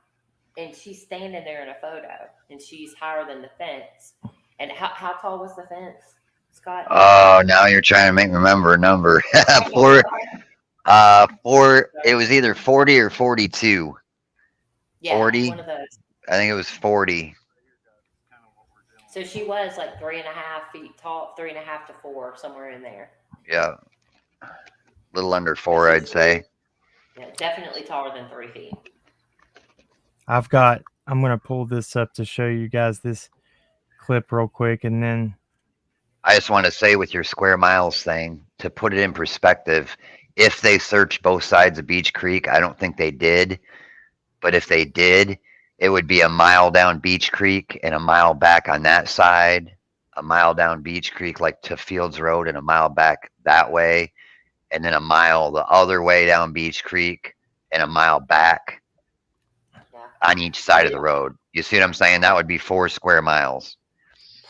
and she's standing there in a photo, and she's higher than the fence. And how tall was the fence, Scott? Oh, now you're trying to make me remember a number. It was either 40 or 42. Yeah, 40. One of those. I think it was 40. So she was like 3.5 feet tall, 3.5 to 4, somewhere in there. Yeah. little under 4, I'd say. Yeah, definitely taller than 3 feet. I'm going to pull this up to show you guys this clip real quick, and then I just want to say with your square miles thing, to put it in perspective, if they searched both sides of Beach Creek, I don't think they did. But if they did, it would be a mile down Beach Creek and a mile back on that side, a mile down Beach Creek like to Fields Road and a mile back that way, and then a mile the other way down Beach Creek and a mile back on each side of the road. You see what I'm saying? That would be 4 square miles.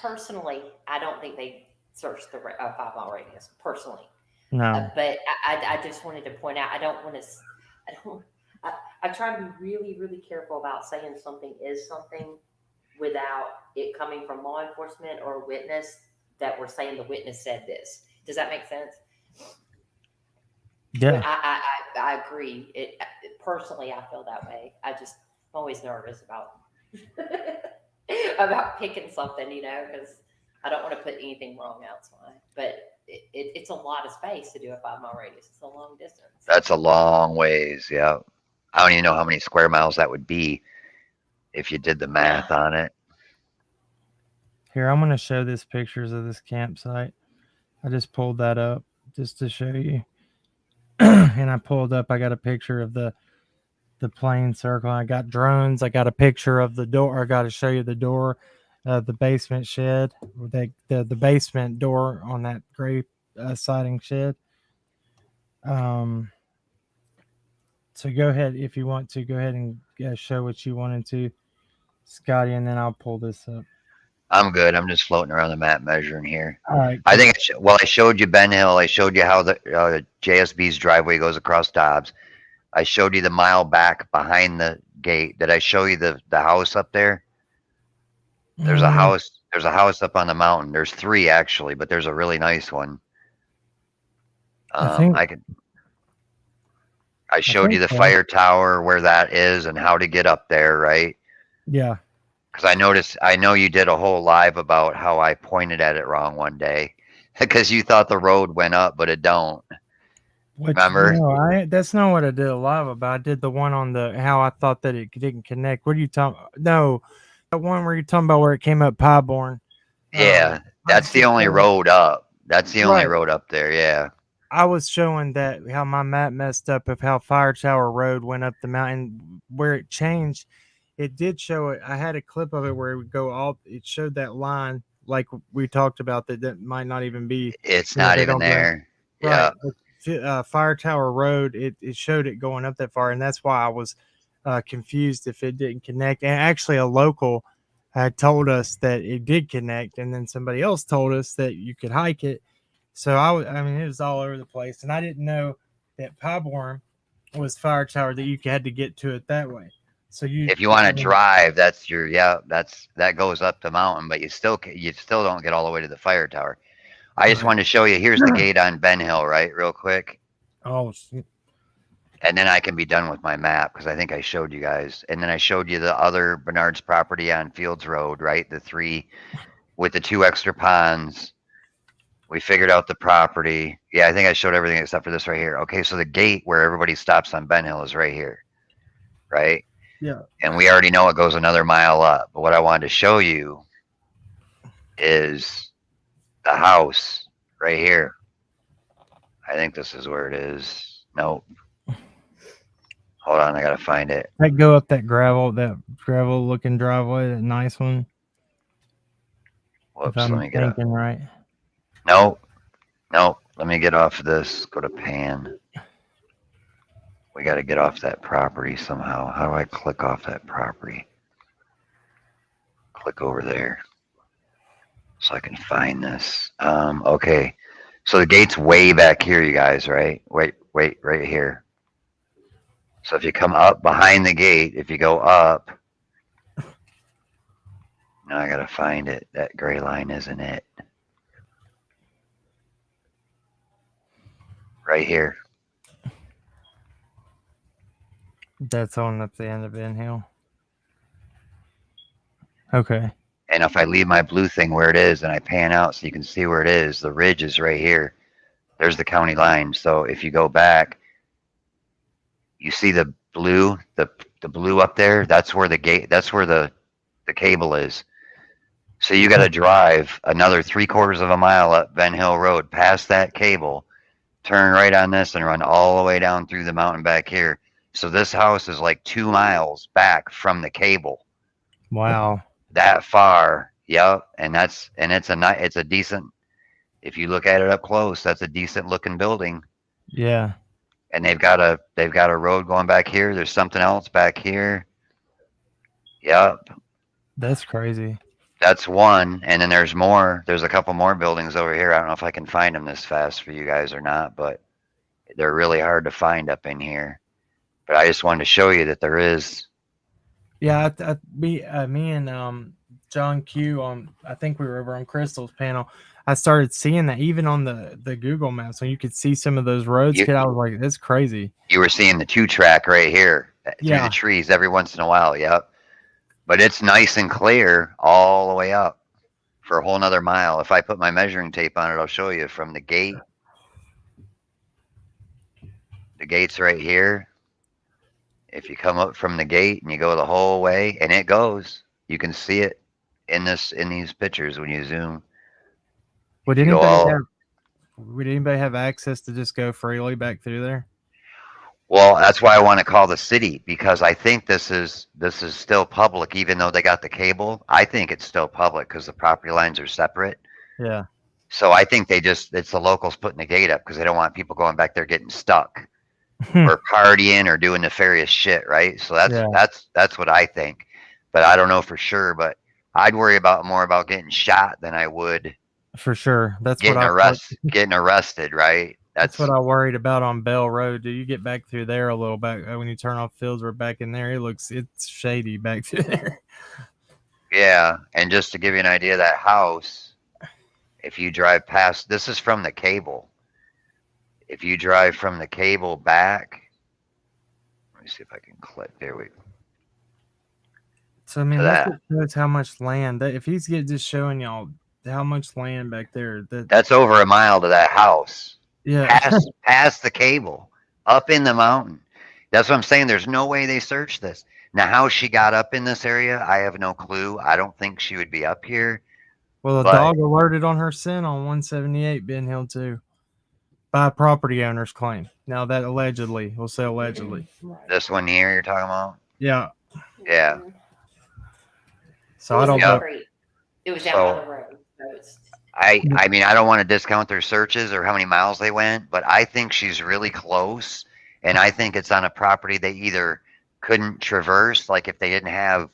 Personally, I don't think they searched the 5-mile radius. Personally, no. But I just wanted to point out. I don't want to. I try to be really, really careful about saying something is something without it coming from law enforcement or a witness that we're saying the witness said this. Does that make sense? Yeah. I agree. Personally, I feel that way. I'm always nervous about about picking something, because I don't want to put anything wrong outside. But it's a lot of space to do a 5-mile radius. It's a long distance. That's a long ways. Yeah. I don't even know how many square miles that would be if you did the math on it. Here, I'm going to show this pictures of this campsite. I just pulled that up just to show you. And I got a picture of the plane circle. I got drones. I got a picture of the door. I got to show you the door, the basement shed, the basement door on that gray siding shed. So go ahead, if you want to, go ahead and show what you wanted to, Scotty, and then I'll pull this up. I'm good. I'm just floating around the map measuring here. All right. I think, I showed you Ben Hill. I showed you how the JSB's driveway goes across Dobbs. I showed you the mile back behind the gate. Did I show you the house up there? There's a house. There's a house up on the mountain. There's 3 actually, but there's a really nice one. I showed you the fire tower, where that is and how to get up there, right? Yeah. Because I know you did a whole live about how I pointed at it wrong one day because you thought the road went up, but it don't. Remember? No, that's not what I did a live about. I did the one on how I thought that it didn't connect. What are you talking? No, that one where you're talking about where it came up Pieborn. Yeah, that's the only road up. That's the only road up there. Yeah. I was showing that how my map messed up of how Fire Tower Road went up the mountain where it changed. It did show it. I had a clip of it where it would go all. It showed that line like we talked about that might not even be. It's not even there. Yeah. Right. Fire Tower Road. It showed it going up that far, and that's why I was confused if it didn't connect. And actually, a local had told us that it did connect, and then somebody else told us that you could hike it. So I mean, it was all over the place, and I didn't know that Pieborn was Fire Tower, that you had to get to it that way. So if you want to drive, that goes up the mountain, but you still don't get all the way to the fire tower. I just wanted to show you. Here's the gate on Ben Hill, right? Real quick. Oh, shit. And then I can be done with my map because I think I showed you guys. And then I showed you the other Bernard's property on Fields Road, right? The 3 with the 2 extra ponds. We figured out the property. Yeah, I think I showed everything except for this right here. Okay, so the gate where everybody stops on Ben Hill is right here, right? Yeah. And we already know it goes another mile up. But what I wanted to show you is the house right here. I think this is where it is. Nope. Hold on, I gotta find it. I go up that gravel looking driveway, that nice one. Whoops, let me get up. Right. Nope. Let me get off of this. Go to pan. We got to get off that property somehow. How do I click off that property? Click over there so I can find this. Okay. So the gate's way back here, you guys, right? Wait, right here. So if you come up behind the gate, if you go up, now I got to find it. That gray line isn't it. Right here. That's on up the end of Ben Hill. Okay. And if I leave my blue thing where it is and I pan out so you can see where it is, the ridge is right here. There's the county line. So if you go back, you see the blue, the blue up there. That's where the gate. That's where the cable is. So you got to drive another 3/4 of a mile up Ben Hill Road, past that cable, turn right on this, and run all the way down through the mountain back here. So this house is like 2 miles back from the cable. Wow. That far. Yep. And it's a decent. If you look at it up close, that's a decent looking building. Yeah. And they've got a road going back here. There's something else back here. Yep. That's crazy. That's one. And then there's more. There's a couple more buildings over here. I don't know if I can find them this fast for you guys or not, but they're really hard to find up in here. But I just wanted to show you that there is. Yeah, me and John Q I think we were over on Crystal's panel. I started seeing that even on the Google Maps when you could see some of those roads. I was like, that's crazy. You were seeing the 2-track right here through the trees every once in a while. Yep. But it's nice and clear all the way up for a whole nother mile. If I put my measuring tape on it, I'll show you from the gate. The gate's right here. If you come up from the gate and you go the whole way, and it goes, you can see it in these pictures when you zoom. Would anybody have access to just go freely back through there? Well, that's why I want to call the city, because I think this is still public, even though they got the cable. I think it's still public because the property lines are separate. Yeah. So I think it's the locals putting the gate up because they don't want people going back there getting stuck or partying or doing nefarious shit, right? So that's what I think. But I don't know for sure. But I'd worry more about getting shot than I would for sure. That's getting arrested, right? That's what I worried about on Bell Road. Do you get back through there a little back when you turn off Fields? We're back in there. It's shady back through there. Yeah, and just to give you an idea of that house, if you drive past, this is from the cable. If you drive from the cable back, let me see if I can click. There we go. So I mean, that's how much land. If he's just showing y'all how much land back there. That's over a mile to that house. Yeah. Past the cable, up in the mountain. That's what I'm saying. There's no way they searched this. Now, how she got up in this area, I have no clue. I don't think she would be up here. Well, the dog alerted on her scent on 178 Ben Hill too, by a property owner's claim. Now that allegedly, we'll say allegedly. This one here you're talking about? Yeah. Yeah. So I don't know. It was down by the road. So I mean, I don't want to discount their searches or how many miles they went, but I think she's really close. And I think it's on a property they either couldn't traverse, like if they didn't have,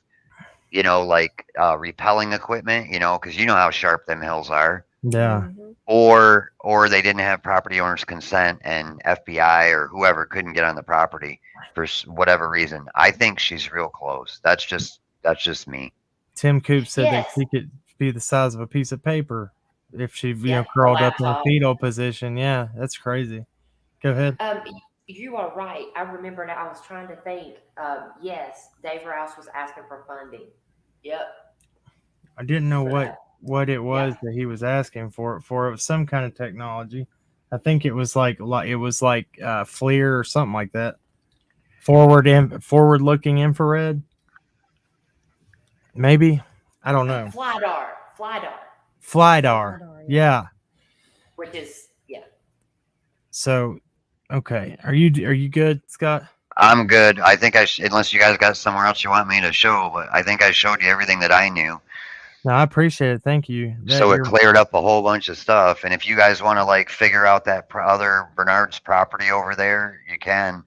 repelling equipment, because you know how sharp them hills are. Yeah. Or they didn't have property owner's consent and FBI or whoever couldn't get on the property for whatever reason. I think she's real close. That's just me. Tim Coop said that she could be the size of a piece of paper if she, crawled up in a fetal position. Yeah, that's crazy. Go ahead. You are right. I remember now. I was trying to think. Yes, Dave Rouse was asking for funding. Yep. I didn't know what it was that he was asking for. It was some kind of technology. I think it was like FLIR or something like that. Forward looking infrared. Maybe. I don't know. Flydar. Yeah. Which is So, okay. Are you good, Scott? I'm good. I think unless you guys got somewhere else you want me to show, but I think I showed you everything that I knew. No, I appreciate it. Thank you. So it cleared up a whole bunch of stuff. And if you guys want to figure out that other Bernard's property over there, you can.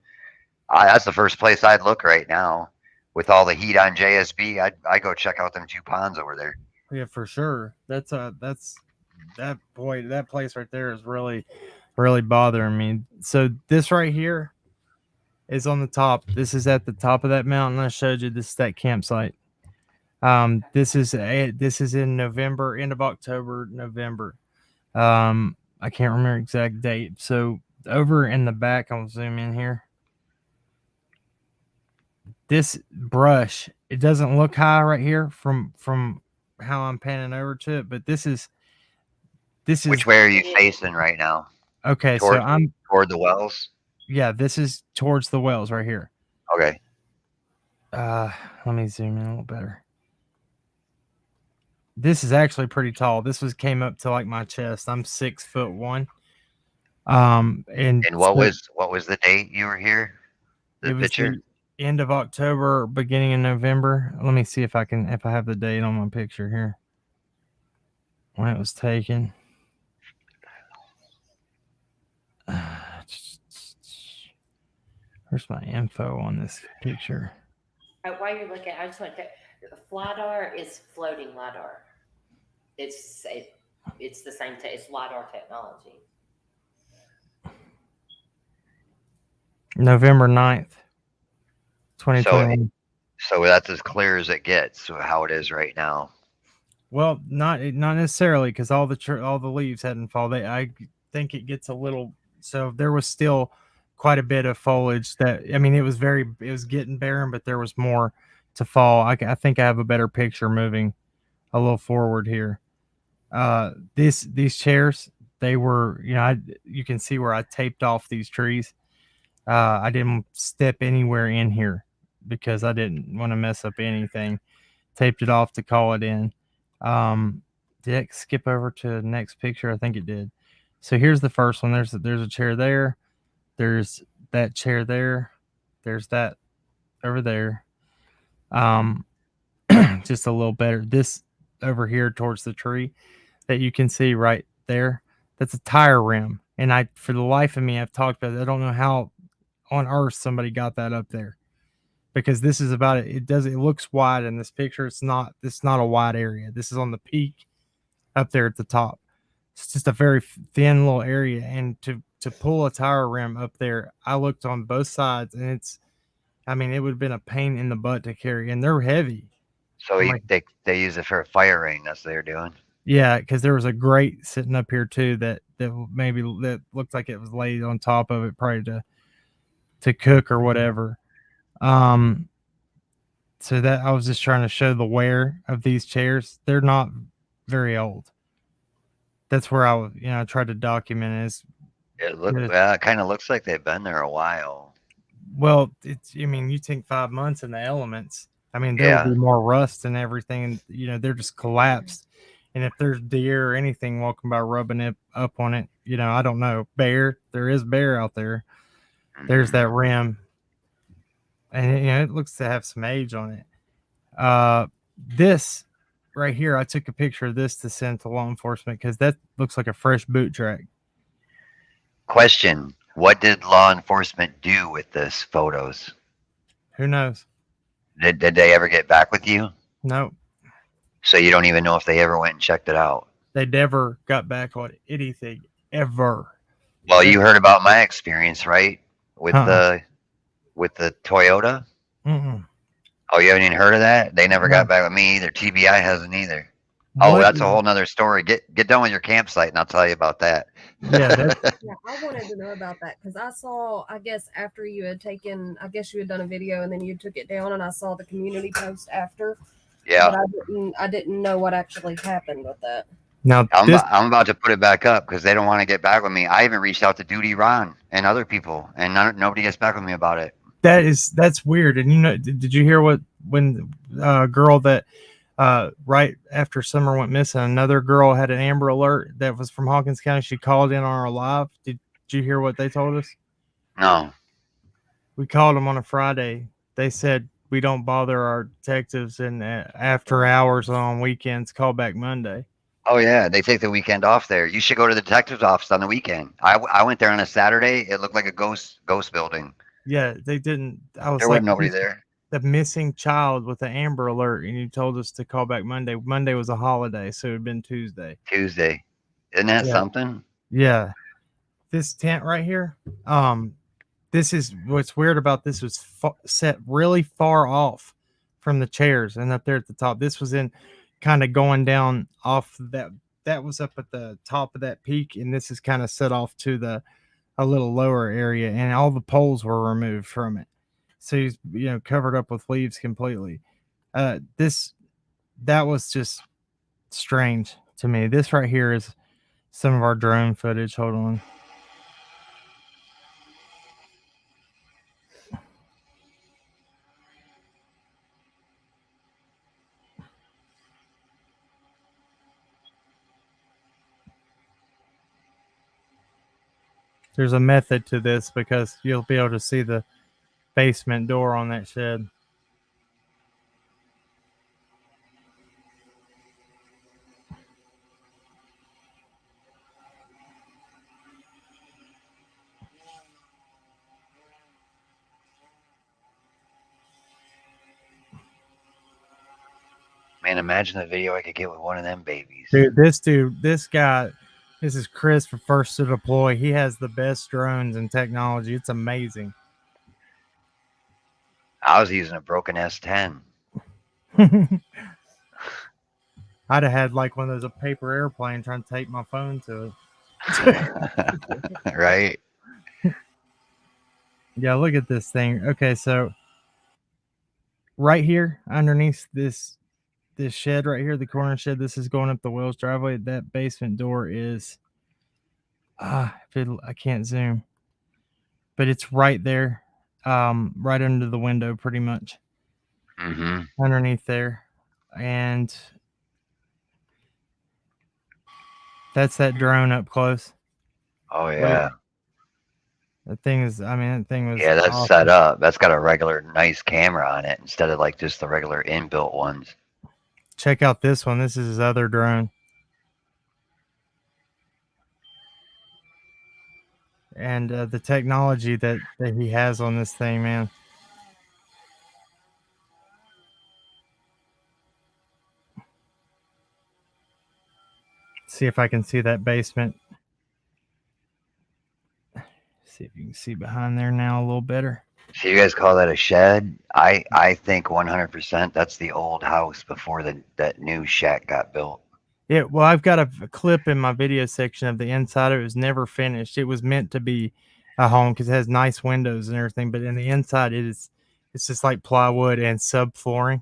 That's the first place I'd look right now. With all the heat on JSB, I'd go check out them 2 ponds over there. Yeah, for sure. That place right there is really, really bothering me. So this right here is on the top. This is at the top of that mountain I showed you. This is that campsite. This is in November, end of October, November. I can't remember exact date. So over in the back, I'll zoom in here. This brush, it doesn't look high right here from how I'm panning over to it, but this is which way are you facing right now? Okay, so Toward I'm toward the wells. yeah, this is towards the wells right here. Okay. Let me zoom in a little better. This is actually pretty tall. This came up to like my chest. I'm 6'1". And And so what was the date you were here? The it was picture? the end of October, beginning of November. Let me see if I have the date on my picture here. When it was taken. Where's my info on this picture? While you're looking, I just want to. Lidar is floating lidar. It's the same. It's lidar technology. November 9th, 2021. So that's as clear as it gets. So how it is right now. Well, not necessarily, because all the leaves hadn't fallen. I think it gets a little. So there was still quite a bit of foliage that, I mean, it was getting barren, but there was more to fall. I think I have a better picture moving a little forward here. These chairs, they were, you can see where I taped off these trees. I didn't step anywhere in here because I didn't want to mess up anything. Taped it off to call it in. Did it skip over to the next picture? I think it did. So here's the first one. There's a chair there. There's that chair there. There's that over there. Just a little better. This over here towards the tree that you can see right there, that's a tire rim. And for the life of me, I've talked about it. I don't know how on earth somebody got that up there, because this is about it. It looks wide in this picture. It's not a wide area. This is on the peak up there at the top. It's just a very thin little area. And to pull a tire rim up there, I looked on both sides, and it would have been a pain in the butt to carry, and they're heavy. So they use it for a fire ring. That's what they're doing. Yeah, because there was a grate sitting up here too that looked like it was laid on top of it, probably to cook or whatever. So that I was just trying to show the wear of these chairs. They're not very old. That's where I tried to document it kind of looks like they've been there a while. Well, you think 5 months in the elements. There will be more rust and everything, and they're just collapsed. And if there's deer or anything walking by rubbing it up on it, I don't know. There is bear out there. There's that rim. And it looks to have some age on it. This right here, I took a picture of this to send to law enforcement because that looks like a fresh boot track. Question: what did law enforcement do with this photos? Who knows? Did they ever get back with you? No. So you don't even know if they ever went and checked it out? They never got back on anything ever. Well, you heard about my experience, right? With the Toyota. Mm-mm. Oh, you haven't even heard of that? They never got back with me either. TBI hasn't either. Oh, that's a whole nother story. Get done with your campsite, and I'll tell you about that. Yeah, yeah, I wanted to know about that because I saw, I guess, after you had taken, I guess you had done a video and then you took it down, and I saw the community post after. Yeah. But I didn't know what actually happened with that. Now I'm about to put it back up because they don't want to get back with me. I even reached out to Duty Ron and other people, and nobody gets back with me about it. That's weird. And did you hear when a girl that right after Summer went missing, another girl had an Amber Alert that was from Hawkins County. She called in on our live. Did you hear what they told us? No. We called them on a Friday. They said we don't bother our detectives and after hours on weekends. Call back Monday. Oh yeah, they take the weekend off there. You should go to the detective's office on the weekend. I went there on a Saturday. It looked like a ghost building. Yeah, they didn't. There wasn't nobody there. The missing child with the Amber Alert, and you told us to call back Monday. Monday was a holiday, so it had been Tuesday. Isn't that something? Yeah. This tent right here, this is what's weird about this was set really far off from the chairs and up there at the top. This was in kind of going down off that was up at the top of that peak, and this is kind of set off to a little lower area, and all the poles were removed from it. So he's covered up with leaves completely. That was just strange to me. This right here is some of our drone footage. Hold on. There's a method to this because you'll be able to see the basement door on that shed. Man, imagine the video I could get with one of them babies. Dude, this guy, this is Chris for First to Deploy. He has the best drones and technology. It's amazing. I was using a broken S10. I'd have had like one of those a paper airplane trying to tape my phone to it. Right? Yeah, look at this thing. Okay, so right here underneath this shed right here, the corner shed, this is going up the Wells driveway. That basement door is I can't zoom. But it's right there. Right under the window pretty much. Mm-hmm. Underneath there. And that's that drone up close. Oh yeah. That thing is, I mean, that thing was Yeah, that's awesome. set up. That's got a regular nice camera on it instead of like just the regular inbuilt ones. Check out this one. This is his other drone. And the technology that he has on this thing, man. See if I can see that basement. See if you can see behind there now a little better. So you guys call that a shed? I think 100% that's the old house before that new shack got built. Yeah, well, I've got a clip in my video section of the inside. It was never finished. It was meant to be a home because it has nice windows and everything, but in the inside, it's just like plywood and subflooring.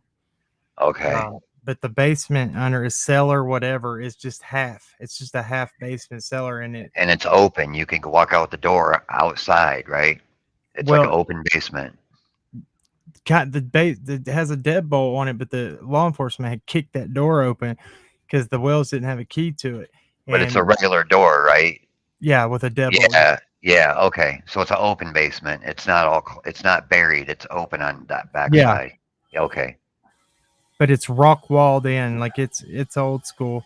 Okay. But the basement under a cellar, whatever, is just half. It's just a half basement cellar, and it's open. You can walk out the door outside, right? It's like an open basement. It has a deadbolt on it, but the law enforcement had kicked that door open because the Wells didn't have a key to it. But it's a regular door, right? Yeah, with a deadbolt. Yeah. Okay. So it's an open basement. It's not buried. It's open on that back side. Yeah. Okay. But it's rock walled in, like it's old school.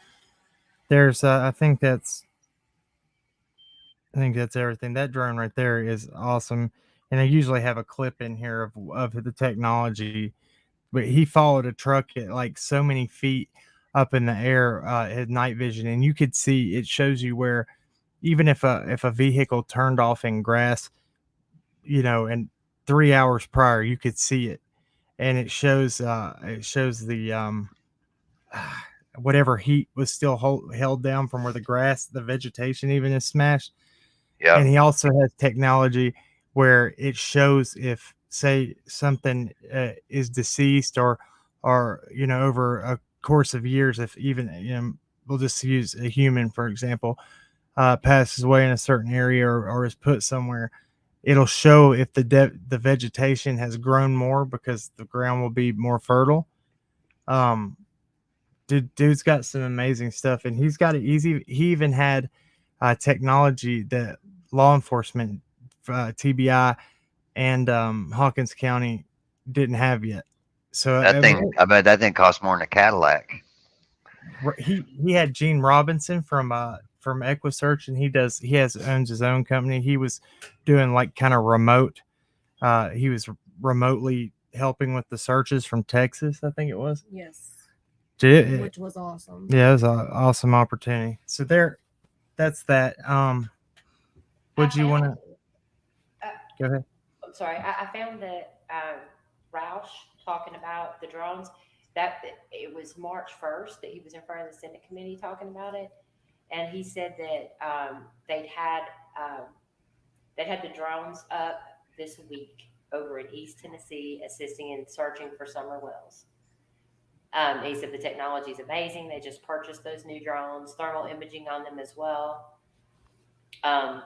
There's I think that's everything. That drone right there is awesome, and I usually have a clip in here of the technology. But he followed a truck at like so many feet up in the air at night vision, and you could see it shows you where even if a vehicle turned off in grass, and 3 hours prior you could see it. And it shows the whatever heat was still held down from where the vegetation even is smashed. Yeah. And he also has technology where it shows if, say, something is deceased or over a course of years, if even we'll just use a human for example, passes away in a certain area or is put somewhere. It'll show if the vegetation has grown more because the ground will be more fertile. Dude's got some amazing stuff, and he's got it easy. He even had technology that law enforcement, TBI, and Hawkins County didn't have yet. So I bet that thing costs more than a Cadillac. He had Gene Robinson from Equisearch, and he owns his own company. He was doing like kind of remote. He was remotely helping with the searches from Texas, I think it was. Yes. Which was awesome. Yeah, it was an awesome opportunity. So that's that. Would you want to go ahead? I'm sorry. I found that Roush talking about the drones, that it was March 1st that he was in front of the Senate committee talking about it. And he said that they'd had the drones up this week over in East Tennessee, assisting in searching for summer wells. He said the technology is amazing. They just purchased those new drones, thermal imaging on them as well.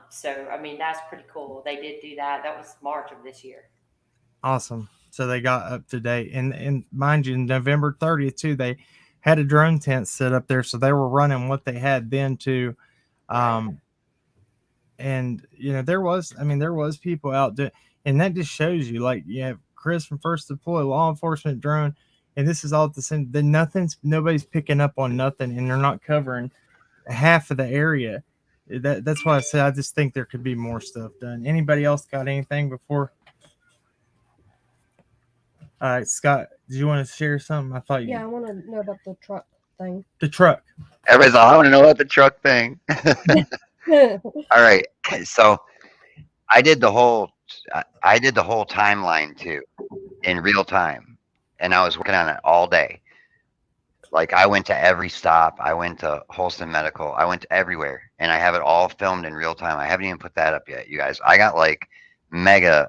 So, I mean, that's pretty cool. They did do that. That was March of this year. Awesome. So they got up to date. And mind you, November 30th, too, they had a drone tent set up there. So they were running what they had then, too. and there was people out there, and that just shows you, like, you have Chris from First Deploy, law enforcement drone, and this is all at the same. Then nobody's picking up on nothing, and they're not covering half of the area. That's why I said I just think there could be more stuff done. Anybody else got anything before? All right, Scott, do you want to share something? I thought you. Yeah, I want to know about the truck thing. The truck. Everybody's all, I want to know about the truck thing. All right. So I did the whole timeline too in real time, and I was working on it all day. Like, I went to every stop. I went to Holston Medical. I went to everywhere, and I have it all filmed in real time. I haven't even put that up yet, you guys. I got like mega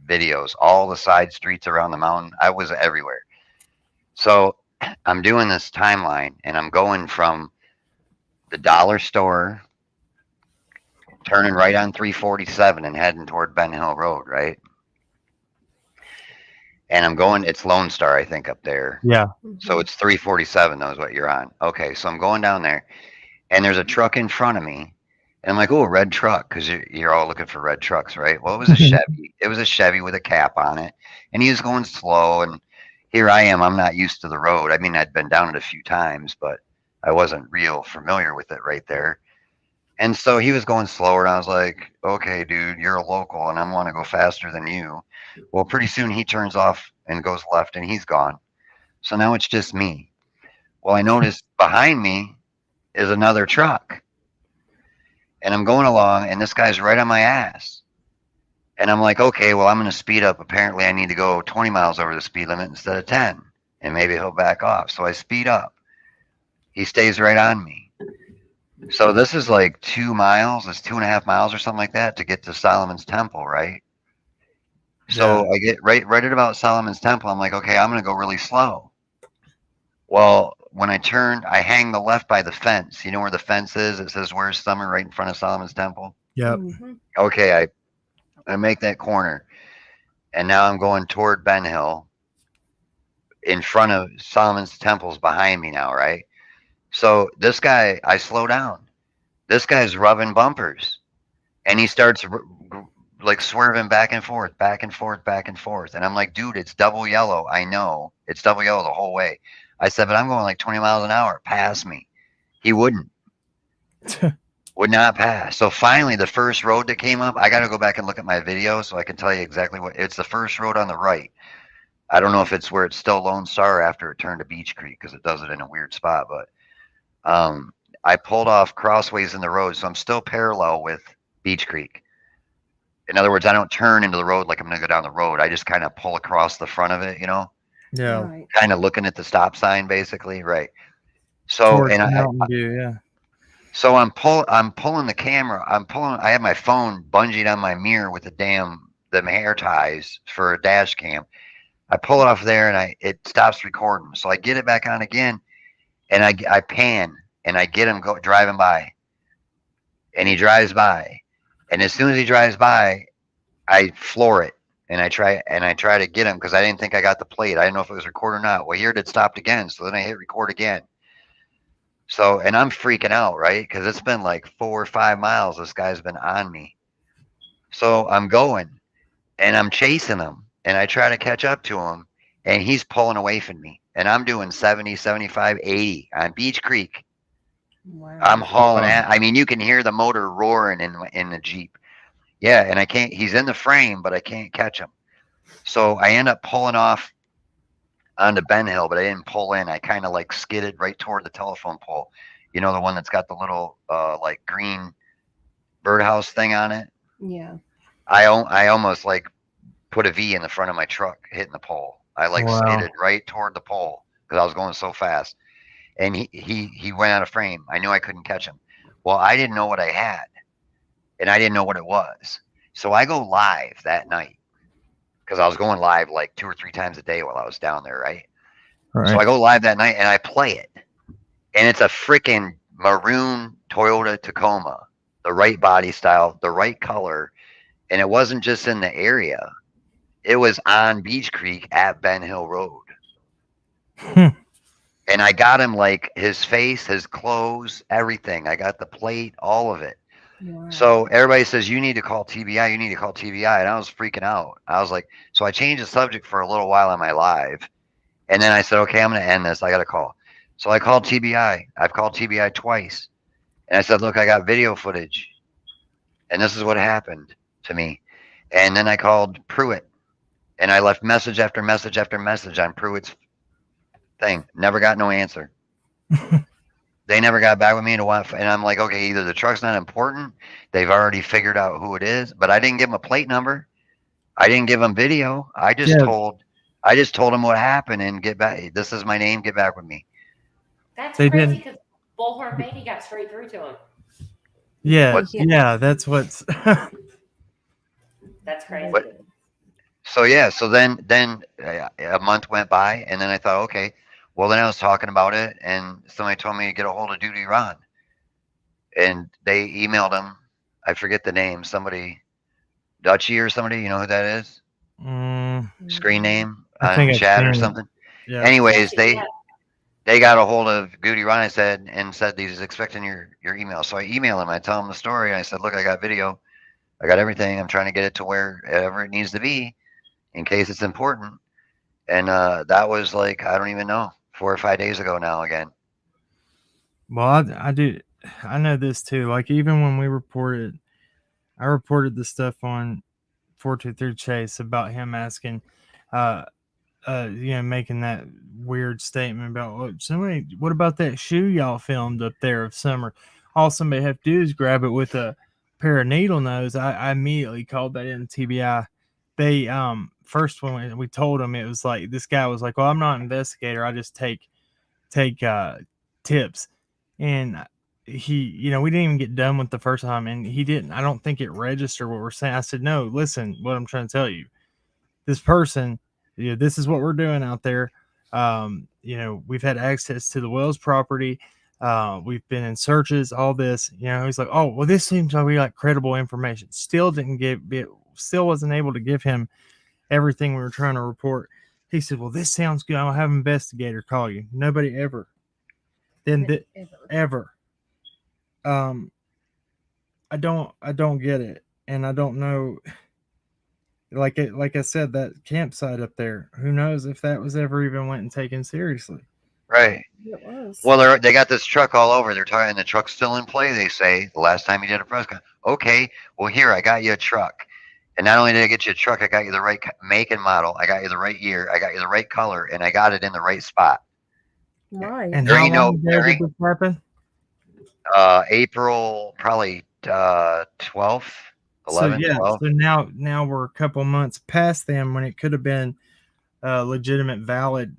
videos, all the side streets around the mountain. I was everywhere. So I'm doing this timeline, and I'm going from the dollar store, turning right on 347 and heading toward Ben Hill Road, right? And I'm going, it's Lone Star, I think, up there. Yeah. So it's 347, knows what you're on. Okay, so I'm going down there, and there's a truck in front of me. And I'm like, oh, a red truck, because you're all looking for red trucks, right? Well, it was a Chevy. It was a Chevy with a cap on it. And he was going slow, and here I am. I'm not used to the road. I mean, I'd been down it a few times, but I wasn't real familiar with it right there. And so he was going slower, and I was like, okay, dude, you're a local, and I want to go faster than you. Well, pretty soon he turns off and goes left, and he's gone. So now it's just me. Well, I noticed behind me is another truck. And I'm going along, and this guy's right on my ass. And I'm like, okay, well, I'm going to speed up. Apparently, I need to go 20 miles over the speed limit instead of 10. And maybe he'll back off. So I speed up. He stays right on me. So this is like 2 miles. It's 2.5 miles or something like that to get to Solomon's Temple, right? So I get right at about Solomon's Temple. I'm like, okay, I'm going to go really slow. Well, when I turned, I hang the left by the fence. You know where the fence is? It says, where's Summer, right in front of Solomon's Temple. Yep. Okay, I make that corner. And now I'm going toward Ben Hill. In front of Solomon's Temple's behind me now, right? So this guy, I slow down. This guy's rubbing bumpers. And he starts like swerving back and forth, back and forth, back and forth. And I'm like, dude, it's double yellow. I know. It's double yellow the whole way. I said, but I'm going like 20 miles an hour. Pass me. He wouldn't. Would not pass. So finally, the first road that came up, I got to go back and look at my video so I can tell you exactly what. It's the first road on the right. I don't know if it's where it's still Lone Star after it turned to Beach Creek, because it does it in a weird spot. But I pulled off crossways in the road, so I'm still parallel with Beach Creek. In other words, I don't turn into the road like I'm going to go down the road. I just kind of pull across the front of it, you know? Yeah. Right. Kind of looking at the stop sign, basically, right? So, Towards and the Mountain View, yeah. so I'm pulling the camera. I have my phone bungeed on my mirror with the hair ties for a dash cam. I pull it off there, and it stops recording. So I get it back on again, and I pan, and I get him driving by, and he drives by, and as soon as he drives by, I floor it, and I try to get him, because I didn't think I got the plate. I didn't know if it was recorded or not. Well, here it had stopped again, so then I hit record again. So, and I'm freaking out, right? Because it's been like 4 or 5 miles. This guy's been on me. So I'm going, and I'm chasing him, and I try to catch up to him, and he's pulling away from me. And I'm doing 70, 75, 80 on Beach Creek. Wow. I'm hauling at. I mean, you can hear the motor roaring in the Jeep. Yeah, and I can't. He's in the frame, but I can't catch him. So I end up pulling off onto Ben Hill, but I didn't pull in. I kind of like skidded right toward the telephone pole. You know, the one that's got the little like green birdhouse thing on it. Yeah. I almost like put a V in the front of my truck hitting the pole. I like skidded right toward the pole because I was going so fast. And he went out of frame. I knew I couldn't catch him. Well, I didn't know what I had, and I didn't know what it was. So I go live that night, because I was going live like 2 or 3 times a day while I was down there, right? So I go live that night, and I play it. And it's a freaking maroon Toyota Tacoma, the right body style, the right color. And it wasn't just in the area. It was on Beach Creek at Ben Hill Road. And I got him, like, his face, his clothes, everything. I got the plate, all of it. Wow. So everybody says, you need to call TBI. You need to call TBI. And I was freaking out. I was like, so I changed the subject for a little while on my live. And then I said, okay, I'm going to end this. I got to call. So I called TBI. I've called TBI twice. And I said, look, I got video footage. And this is what happened to me. And then I called Pruitt. And I left message after message after message on Pruitt's thing. Never got no answer. They never got back with me to want, and I'm like, okay, either the truck's not important, they've already figured out who it is, but I didn't give them a plate number. I didn't give them video. I just told them what happened and get back. This is my name. Get back with me. That's They crazy didn't. because Bullhorn Beatty got straight through to him. Yeah, What? yeah, that's what's. That's crazy. What? So yeah, so then a month went by, and then I thought, okay, well then I was talking about it, and somebody told me to get a hold of Duty Ron, and they emailed him. I forget the name. Somebody, Dutchy or somebody. You know who that is? Screen name I on think I've chat or seen it. something. Yeah. Anyways, Yeah. they got a hold of Duty Ron. I said and said he's expecting your email. So I email him. I tell him the story. I said, look, I got video. I got everything. I'm trying to get it to wherever it needs to be in case it's important. And that was like, I don't even know, 4 or 5 days ago now again. Well, I know this too. Like even when I reported the stuff on 423 Chase about him asking, making that weird statement about what about that shoe y'all filmed up there of Summer? All somebody have to do is grab it with a pair of needle nose. I immediately called that in TBI. They first when we told them, it was like this guy was like, well, I'm not an investigator, I just take tips. And he, we didn't even get done with the first time, and I don't think it registered what we're saying. I said, no, listen, what I'm trying to tell you, this person, this is what we're doing out there. We've had access to the Wells property. We've been in searches, all this. He's like, oh, well, this seems to be like credible information. Still wasn't able to give him everything we were trying to report. He said, well, this sounds good. I'll have an investigator call you. Nobody ever. Ever. I don't get it. And I don't know. Like I said, that campsite up there, who knows if that was ever even went and taken seriously. Right. It was. Well, they got this truck all over. They're talking, and the truck's still in play. They say the last time you did a press con. Okay, well here I got you a truck, and not only did I get you a truck, I got you the right make and model. I got you the right year. I got you the right color, and I got it in the right spot. Right. And There how ain't no- long ago there did ain't- this happen? April probably 12th, 11, 12. So now we're a couple months past them when it could have been legitimate, valid,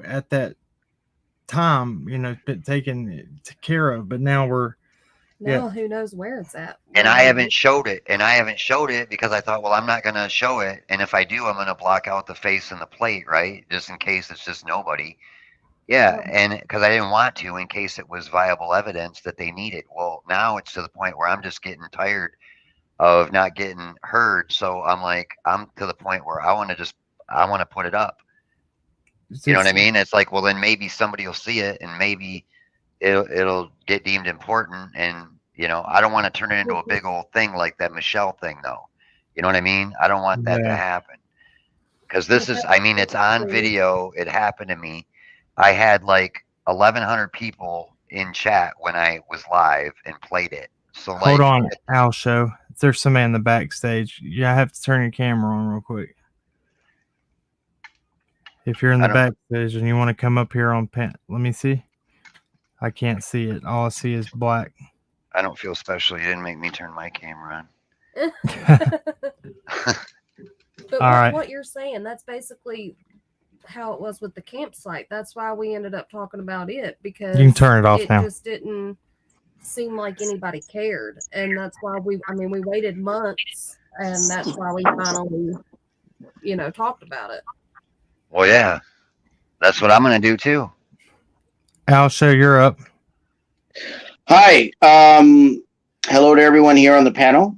at that time, been taken care of. But now Who knows where it's at? And I haven't showed it. Because I thought, well, I'm not going to show it. And if I do, I'm going to block out the face and the plate, right? Just in case it's just nobody. Yeah. And because I didn't want to, in case it was viable evidence that they needed. Well, now it's to the point where I'm just getting tired of not getting heard. So I'm to the point where I want to put it up. You know what I mean? It's like, well, then maybe somebody will see it and maybe it'll get deemed important. And, I don't want to turn it into a big old thing like that Michelle thing, though. You know what I mean? I don't want that to happen. Because it's on video. It happened to me. I had like 1,100 people in chat when I was live and played it. So Hold on, Al Show. There's somebody in the backstage. I have to turn your camera on real quick. If you're in the backstage and you want to come up here on let me see. I can't see it. All I see is black. I don't feel special. You didn't make me turn my camera on. But what you're saying, that's basically how it was with the campsite. That's why we ended up talking about it, because you can turn it off now. It just didn't seem like anybody cared, and that's why we waited months, and that's why we finally talked about it. Well, yeah, that's what I'm gonna do too. Al Show, you're up. Hi. Hello to everyone here on the panel.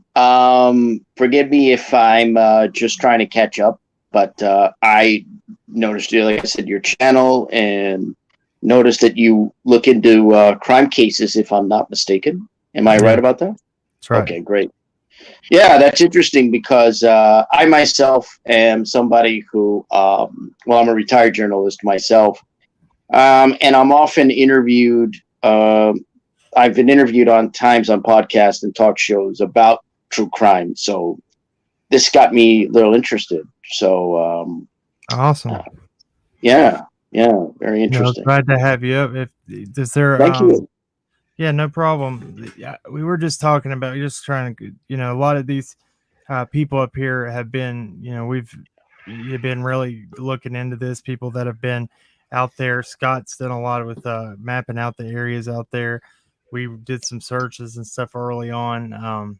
Forgive me if I'm just trying to catch up, but I noticed, like I said, your channel, and noticed that you look into crime cases, if I'm not mistaken. Am I right about that? That's right. Okay, great. Yeah, that's interesting because I myself am somebody who, I'm a retired journalist myself, and I'm often interviewed. I've been interviewed on times on podcasts and talk shows about true crime. So this got me a little interested. So Awesome. yeah, very interesting. Glad to have you up. Is there? Thank you. Yeah, no problem. Yeah, we were just talking about just trying to, a lot of these people up here have been, you've been really looking into this. People that have been out there. Scott's done a lot with mapping out the areas out there. We did some searches and stuff early on.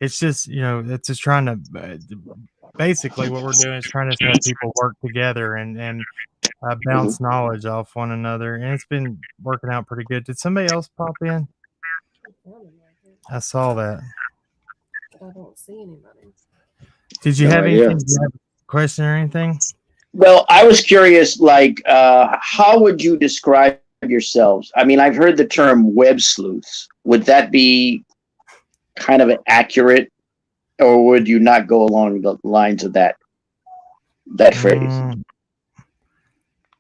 It's just, it's just trying to, basically what we're doing is trying to have people work together and bounce knowledge off one another. And it's been working out pretty good. Did somebody else pop in? I saw that. I don't see anybody. Did you No have idea. anything? Did you have a question or anything? Well, I was curious, how would you describe yourselves? I mean, I've heard the term web sleuths. Would that be kind of accurate, or would you not go along the lines of that phrase?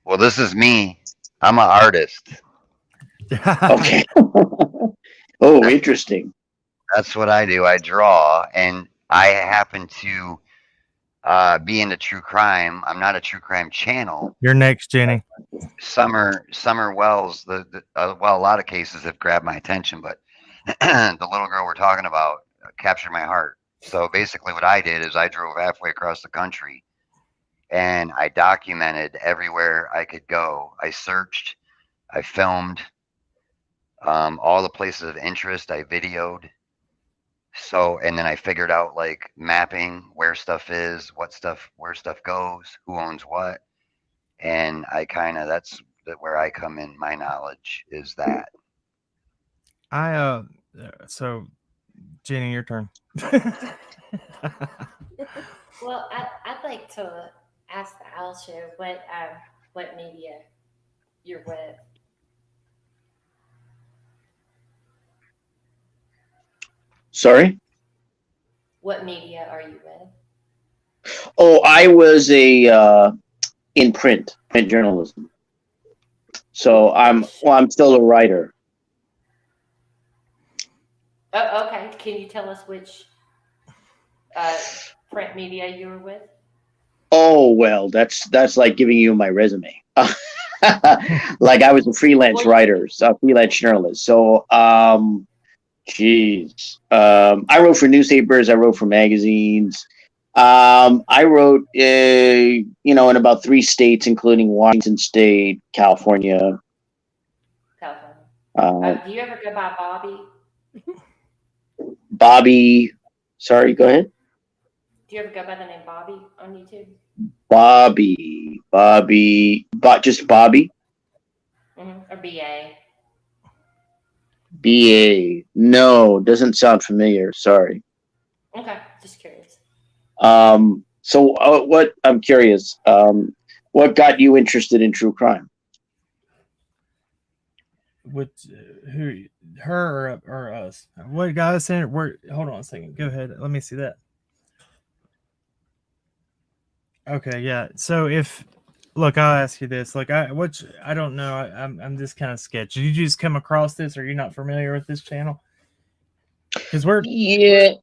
Well, this is me. I'm an artist. Okay. Oh, interesting. That's what I do. I draw, and I happen to be into true crime. I'm not a true crime channel. You're next, Jenny. Summer Wells. A lot of cases have grabbed my attention, but the little girl we're talking about captured my heart. So basically, what I did is I drove halfway across the country, and I documented everywhere I could go. I searched, I filmed all the places of interest. I videoed. So, and then I figured out like mapping where stuff is, where stuff goes, who owns what. And that's where I come in. My knowledge is that. So Jenny, your turn. Well, I'd like to ask the Owl Show what media you're with. Sorry? What media are you with? Oh, I was in print journalism. So I'm still a writer. Oh, okay. Can you tell us which print media you were with? Oh, well, that's like giving you my resume. Like I was a freelance writer, so freelance journalist. So, I wrote for newspapers. I wrote for magazines. I wrote, in about 3 states, including Washington State, California. Do you ever go by Bobby? Bobby, sorry, go ahead. Do you ever go by the name Bobby on YouTube? Just Bobby? Or BA? BA. No, doesn't sound familiar. Sorry. Okay, just curious. What I'm curious, what got you interested in true crime? Her or us? What got us in? Hold on a second. Go ahead. Let me see that. Okay, yeah. So I'll ask you this. I don't know. I'm just kind of sketchy. Did you just come across this? Are you not familiar with this channel? Because yeah.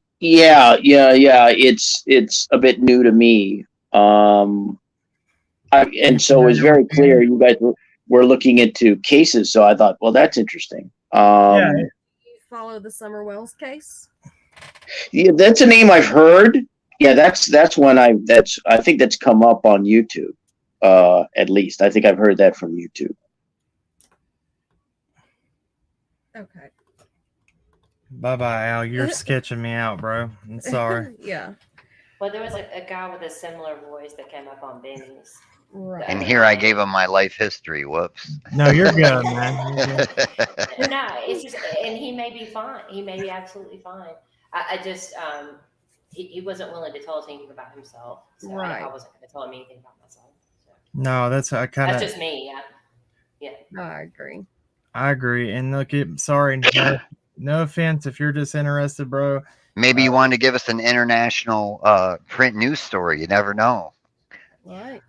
It's a bit new to me. So it's very clear you guys were looking into cases. So I thought, well, that's interesting. You follow the Summer Wells case? Yeah, that's a name I've heard. Yeah, that's one I think that's come up on YouTube. At least I think I've heard that from YouTube. Okay. Bye, Al. You're sketching me out, bro. I'm sorry. Yeah. Well, there was a guy with a similar voice that came up on Benny's. Right. And here I gave him my life history. Whoops. No, you're good, man. You're good. No, it's just, and he may be fine. He may be absolutely fine. I just, he wasn't willing to tell us anything about himself. So Right. I wasn't going to tell him anything about myself. So. No, that's That's just me. Yeah. I agree. I agree. And look, sorry, no offense if you're just interested, bro. Maybe you wanted to give us an international print news story. You never know. Right.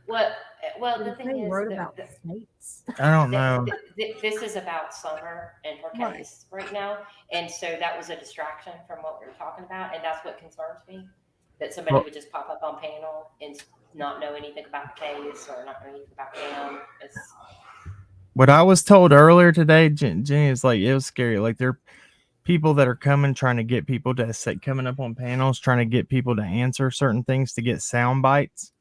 Well, the They thing is, wrote about states. I don't know. This is about Summer and her case right now, and so that was a distraction from what we were talking about, and that's what concerns me. That somebody would just pop up on panel and not know anything about the case or not know anything about them. What I was told earlier today, Jenny, is like it was scary. Like there are people that are trying to get people to say, coming up on panels, trying to get people to answer certain things to get sound bites.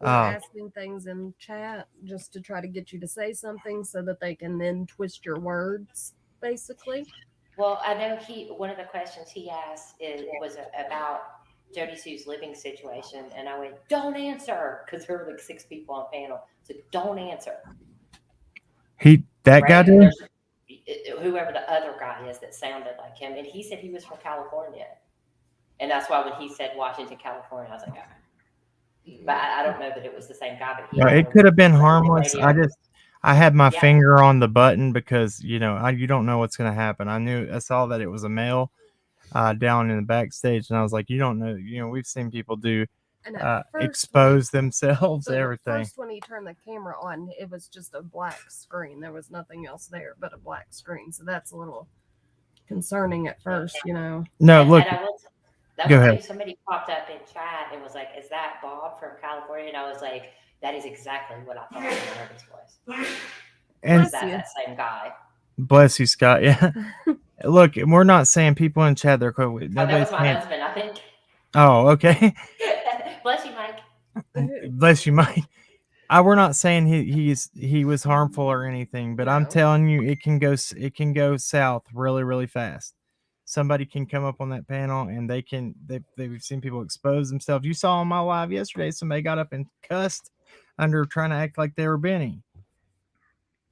Or asking things in chat just to try to get you to say something so that they can then twist your words, basically. Well, I know one of the questions he asked was about Jody Sue's living situation, and I went, "Don't answer," because there were like 6 people on panel. So don't answer. Guy did? Whoever the other guy is that sounded like him, and he said he was from California, and that's why when he said Washington, California, I was like, oh. But I don't know that it was the same guy. But It could have been harmless. I had my finger on the button because you don't know what's going to happen. I saw that it was a male down in the backstage, and I was like, you don't know. We've seen people do expose themselves, everything. First, when he turned the camera on, it was just a black screen. There was nothing else there but a black screen. So that's a little concerning at first, No, look. Go ahead. Somebody popped up in chat and was like, "Is that Bob from California?" And I was like, "That is exactly what I thought when I heard his voice." And was that same guy? Bless you, Scott. Yeah. Look, we're not saying people in chat. They're cool. That was my husband, I think. Oh, okay. Bless you, Mike. Bless you, Mike. We're not saying he was harmful or anything, but I'm telling you, it can go south really, really fast. Somebody can come up on that panel and we've seen people expose themselves. You saw on my live yesterday, somebody got up and cussed under trying to act like they were Benny.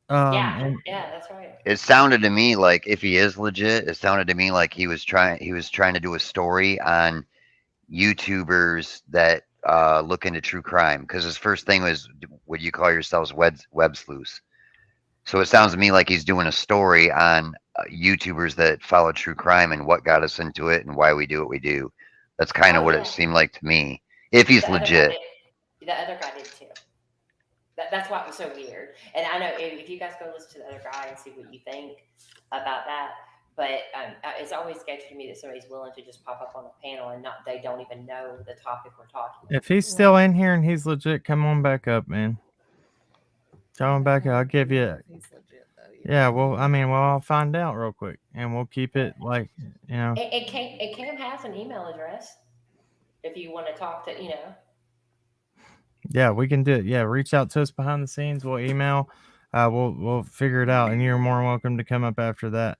Yeah, that's right. It sounded to me like if he is legit, it sounded to me like he was trying to do a story on YouTubers that look into true crime, because his first thing was, would you call yourselves web sleuths? So it sounds to me like he's doing a story on YouTubers that follow true crime and what got us into it and why we do what we do. That's kind of what it seemed like to me. If he's legit. The other guy did too. That's why it was so weird. And I know if you guys go listen to the other guy and see what you think about that. But it's always sketchy to me that somebody's willing to just pop up on a panel and they don't even know the topic we're talking about. If he's still in here and he's legit, come on back up, man. Come on back up. I'll give you. He's legit, though. Yeah, well, I'll find out real quick, and we'll keep it like, It Cam has an email address if you want to talk to, Yeah, we can do it. Yeah, reach out to us behind the scenes. We'll email. We'll figure it out, and you're more welcome to come up after that.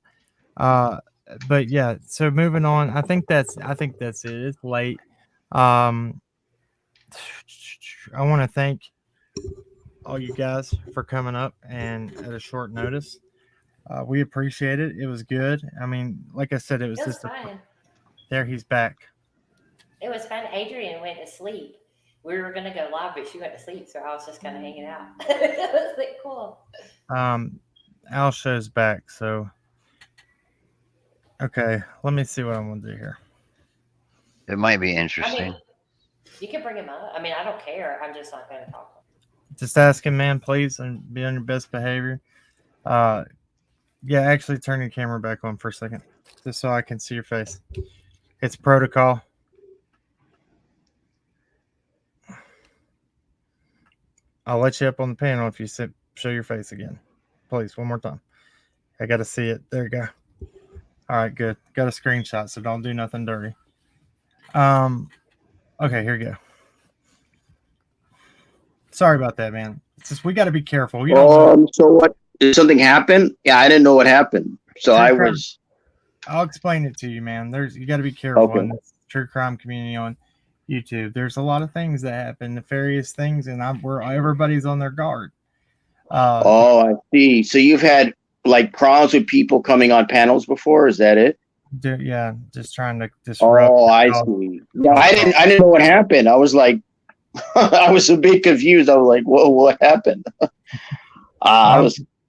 But yeah, so moving on. I think that's it. It's late. I want to thank all you guys for coming up and at a short notice. We appreciate it. It was good. Like I said, it was just fun. There, he's back. It was fun. Adrian went to sleep. We were gonna go live, but she went to sleep, so I was just kind of hanging out. It was like cool. Al show's back, so okay. Let me see what I'm gonna do here. It might be interesting. You can bring him up. I don't care. I'm just not gonna talk. Just ask him, man, please, and be on your best behavior. Yeah, actually turn your camera back on for a second, just so I can see your face. It's protocol. I'll let you up on the panel if you show your face again. Please, one more time. I got to see it. There you go. All right, good. Got a screenshot, so don't do nothing dirty. Okay, here you go. Sorry about that, man. It's just we got to be careful. So what? Did something happen? Yeah, I didn't know what happened. So I'll explain it to you, man. You got to be careful in this true crime community on YouTube. There's a lot of things that happen, nefarious things, and everybody's on their guard. I see. So you've had problems with people coming on panels before? Is that it? Yeah, just trying to disrupt. Oh, I see. No, I didn't know what happened. I was like, I was a bit confused. I was like, whoa, what happened?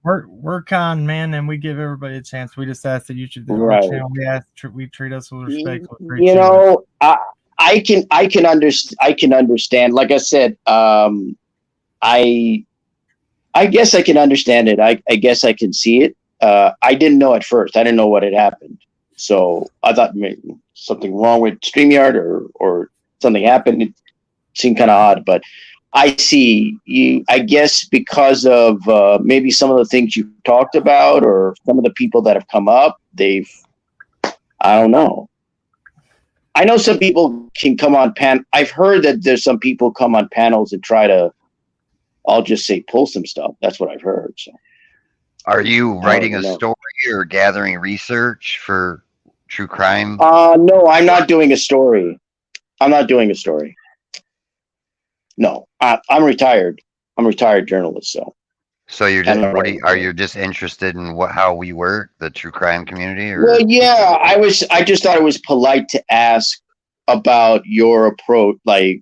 we're kind men, and we give everybody a chance. We just ask that you should our Right. channel. We treat us with respect. We treat You you with know, I can understand. Like I said, I guess I can understand it. I guess I can see it. I didn't know at first. I didn't know what had happened. So I thought maybe something wrong with StreamYard or something happened. It seemed kind of odd, but I see you. I guess because of maybe some of the things you talked about or some of the people that have come up, I don't know. I know some people can come on I've heard that there's some people come on panels and try to, I'll just say, pull some stuff. That's what I've heard. So. Are you writing a story or gathering research for true crime? No, I'm not doing a story. I'm not doing a story. No, I'm retired. I'm a retired journalist. So you're just are you just interested in how we work, the true crime community? Or? Well, yeah, I just thought it was polite to ask about your approach, like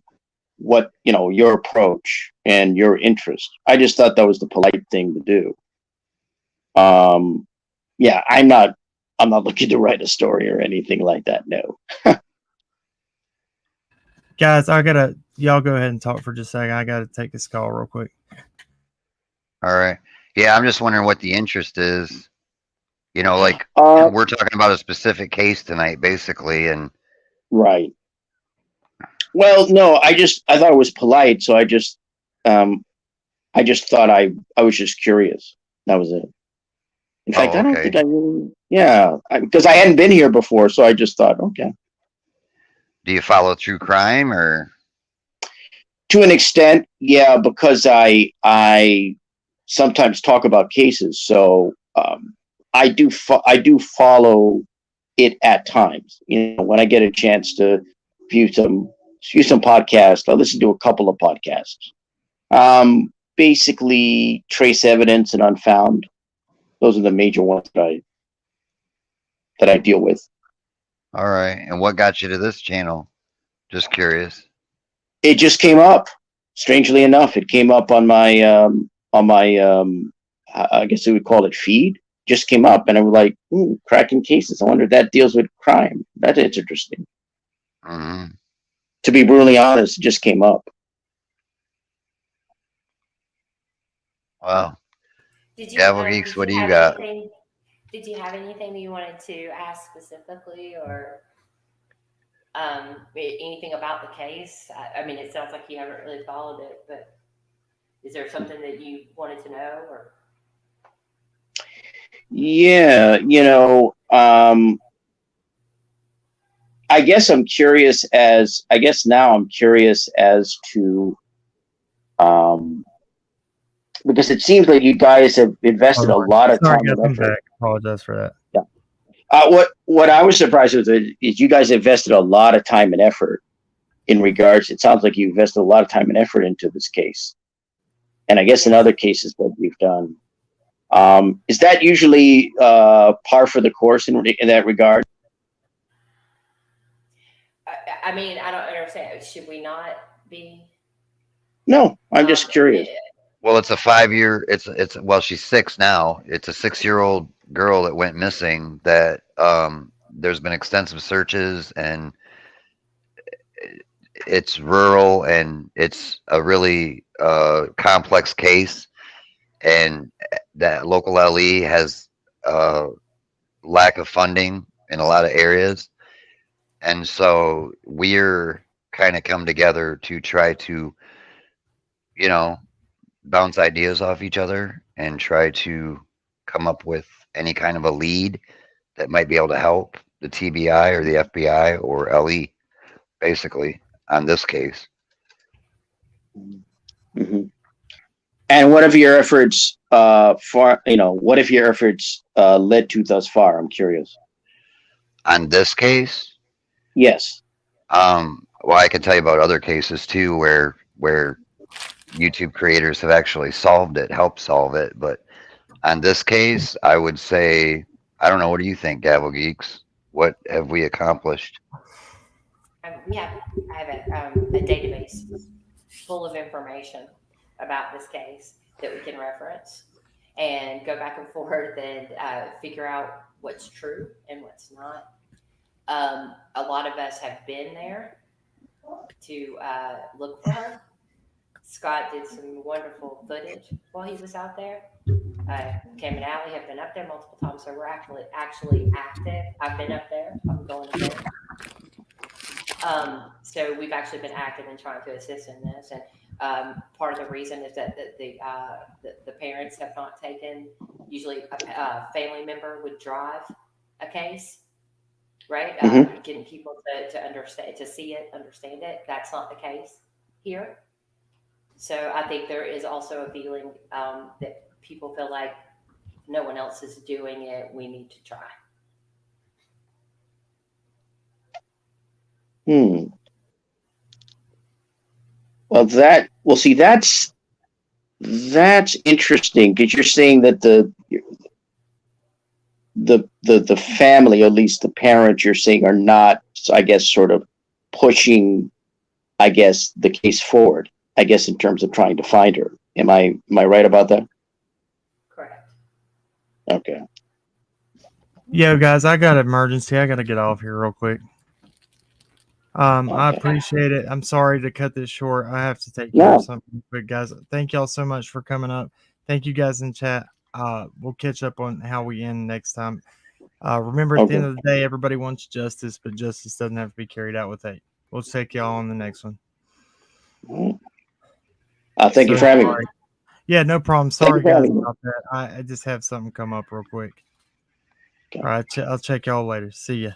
what, your approach and your interest. I just thought that was the polite thing to do. Yeah, I'm not looking to write a story or anything like that. No. Guys, y'all go ahead and talk for just a second. I gotta take this call real quick. All right. Yeah, I'm just wondering what the interest is. Like we're talking about a specific case tonight, basically, and right. Well, no, I thought it was polite, so I just thought I was just curious. That was it. In fact, I don't think I really, because I hadn't been here before, so I just thought, okay. Do you follow true crime or? To an extent, yeah, because I sometimes talk about cases, so I do follow it at times. When I get a chance to view some podcasts, I listen to a couple of podcasts. Basically, trace evidence and unfound. Those are the major ones that I deal with. All right. And what got you to this channel? Just curious. It just came up. Strangely enough, it came up on my I guess we would call it feed. Just came up, and I was like, cracking cases. I wonder if that deals with crime. That's interesting. Mm-hmm. To be brutally honest, it just came up. Wow. Gavel Geeks, what do you got? Did you have anything that you wanted to ask specifically, or anything about the case? I mean, it sounds like you haven't really followed it, but is there something that you wanted to know, or? Yeah, I guess I'm curious now I'm curious as to, because it seems like you guys have invested a lot of time and effort. Apologize for that. Yeah. What I was surprised with is you guys invested a lot of time and effort in regards. It sounds like you invested a lot of time and effort into this case, and I guess in other cases that you've done. Is that usually par for the course in that regard? I mean, I don't understand. Should we not be? No, I'm just curious. Well, it's a 5-year. Well, she's 6 now. It's a 6-year-old girl that went missing. That there's been extensive searches, and it's rural, and it's a really complex case. And that local LE has lack of funding in a lot of areas, and so we're kind of come together to try to, bounce ideas off each other and try to come up with any kind of a lead that might be able to help the TBI or the FBI or LE, basically, on this case. Mm-hmm. And what have your efforts led to thus far? I'm curious. On this case? Yes. Well, I can tell you about other cases too, where YouTube creators have actually helped solve it. But on this case, I would say, I don't know. What do you think, Gavel Geeks? What have we accomplished? I have a database full of information about this case that we can reference. and go back and forth and figure out what's true and what's not. A lot of us have been there to look for her. Scott did some wonderful footage while he was out there. Cam and Allie have been up there multiple times, so we're actually active. I've been up there. I'm going to there. So we've actually been active in trying to assist in this, and part of the reason is that the parents have not taken. Usually, a family member would drive a case, right? Getting people to understand, to see it, understand it. That's not the case here. So I think there is also a feeling that people feel like no one else is doing it. We need to try. Well, see, that's interesting because you're saying that the family, at least the parents, you're saying are not, I guess, sort of pushing, I guess, the case forward. I guess in terms of trying to find her. Am I right about that? Correct. Okay. Yo, guys, I got an emergency. I got to get off here real quick. I appreciate it. I'm sorry to cut this short. I have to take care of something quick, guys. Thank y'all so much for coming up. Thank you guys in chat. We'll catch up on how we end next time. Remember, at the end of the day, everybody wants justice, but justice doesn't have to be carried out with hate. We'll take y'all on the next one. Thank you for having me. Yeah, no problem. Sorry, guys, about that. I just have something come up real quick. Okay. All right, I'll check y'all later. See ya.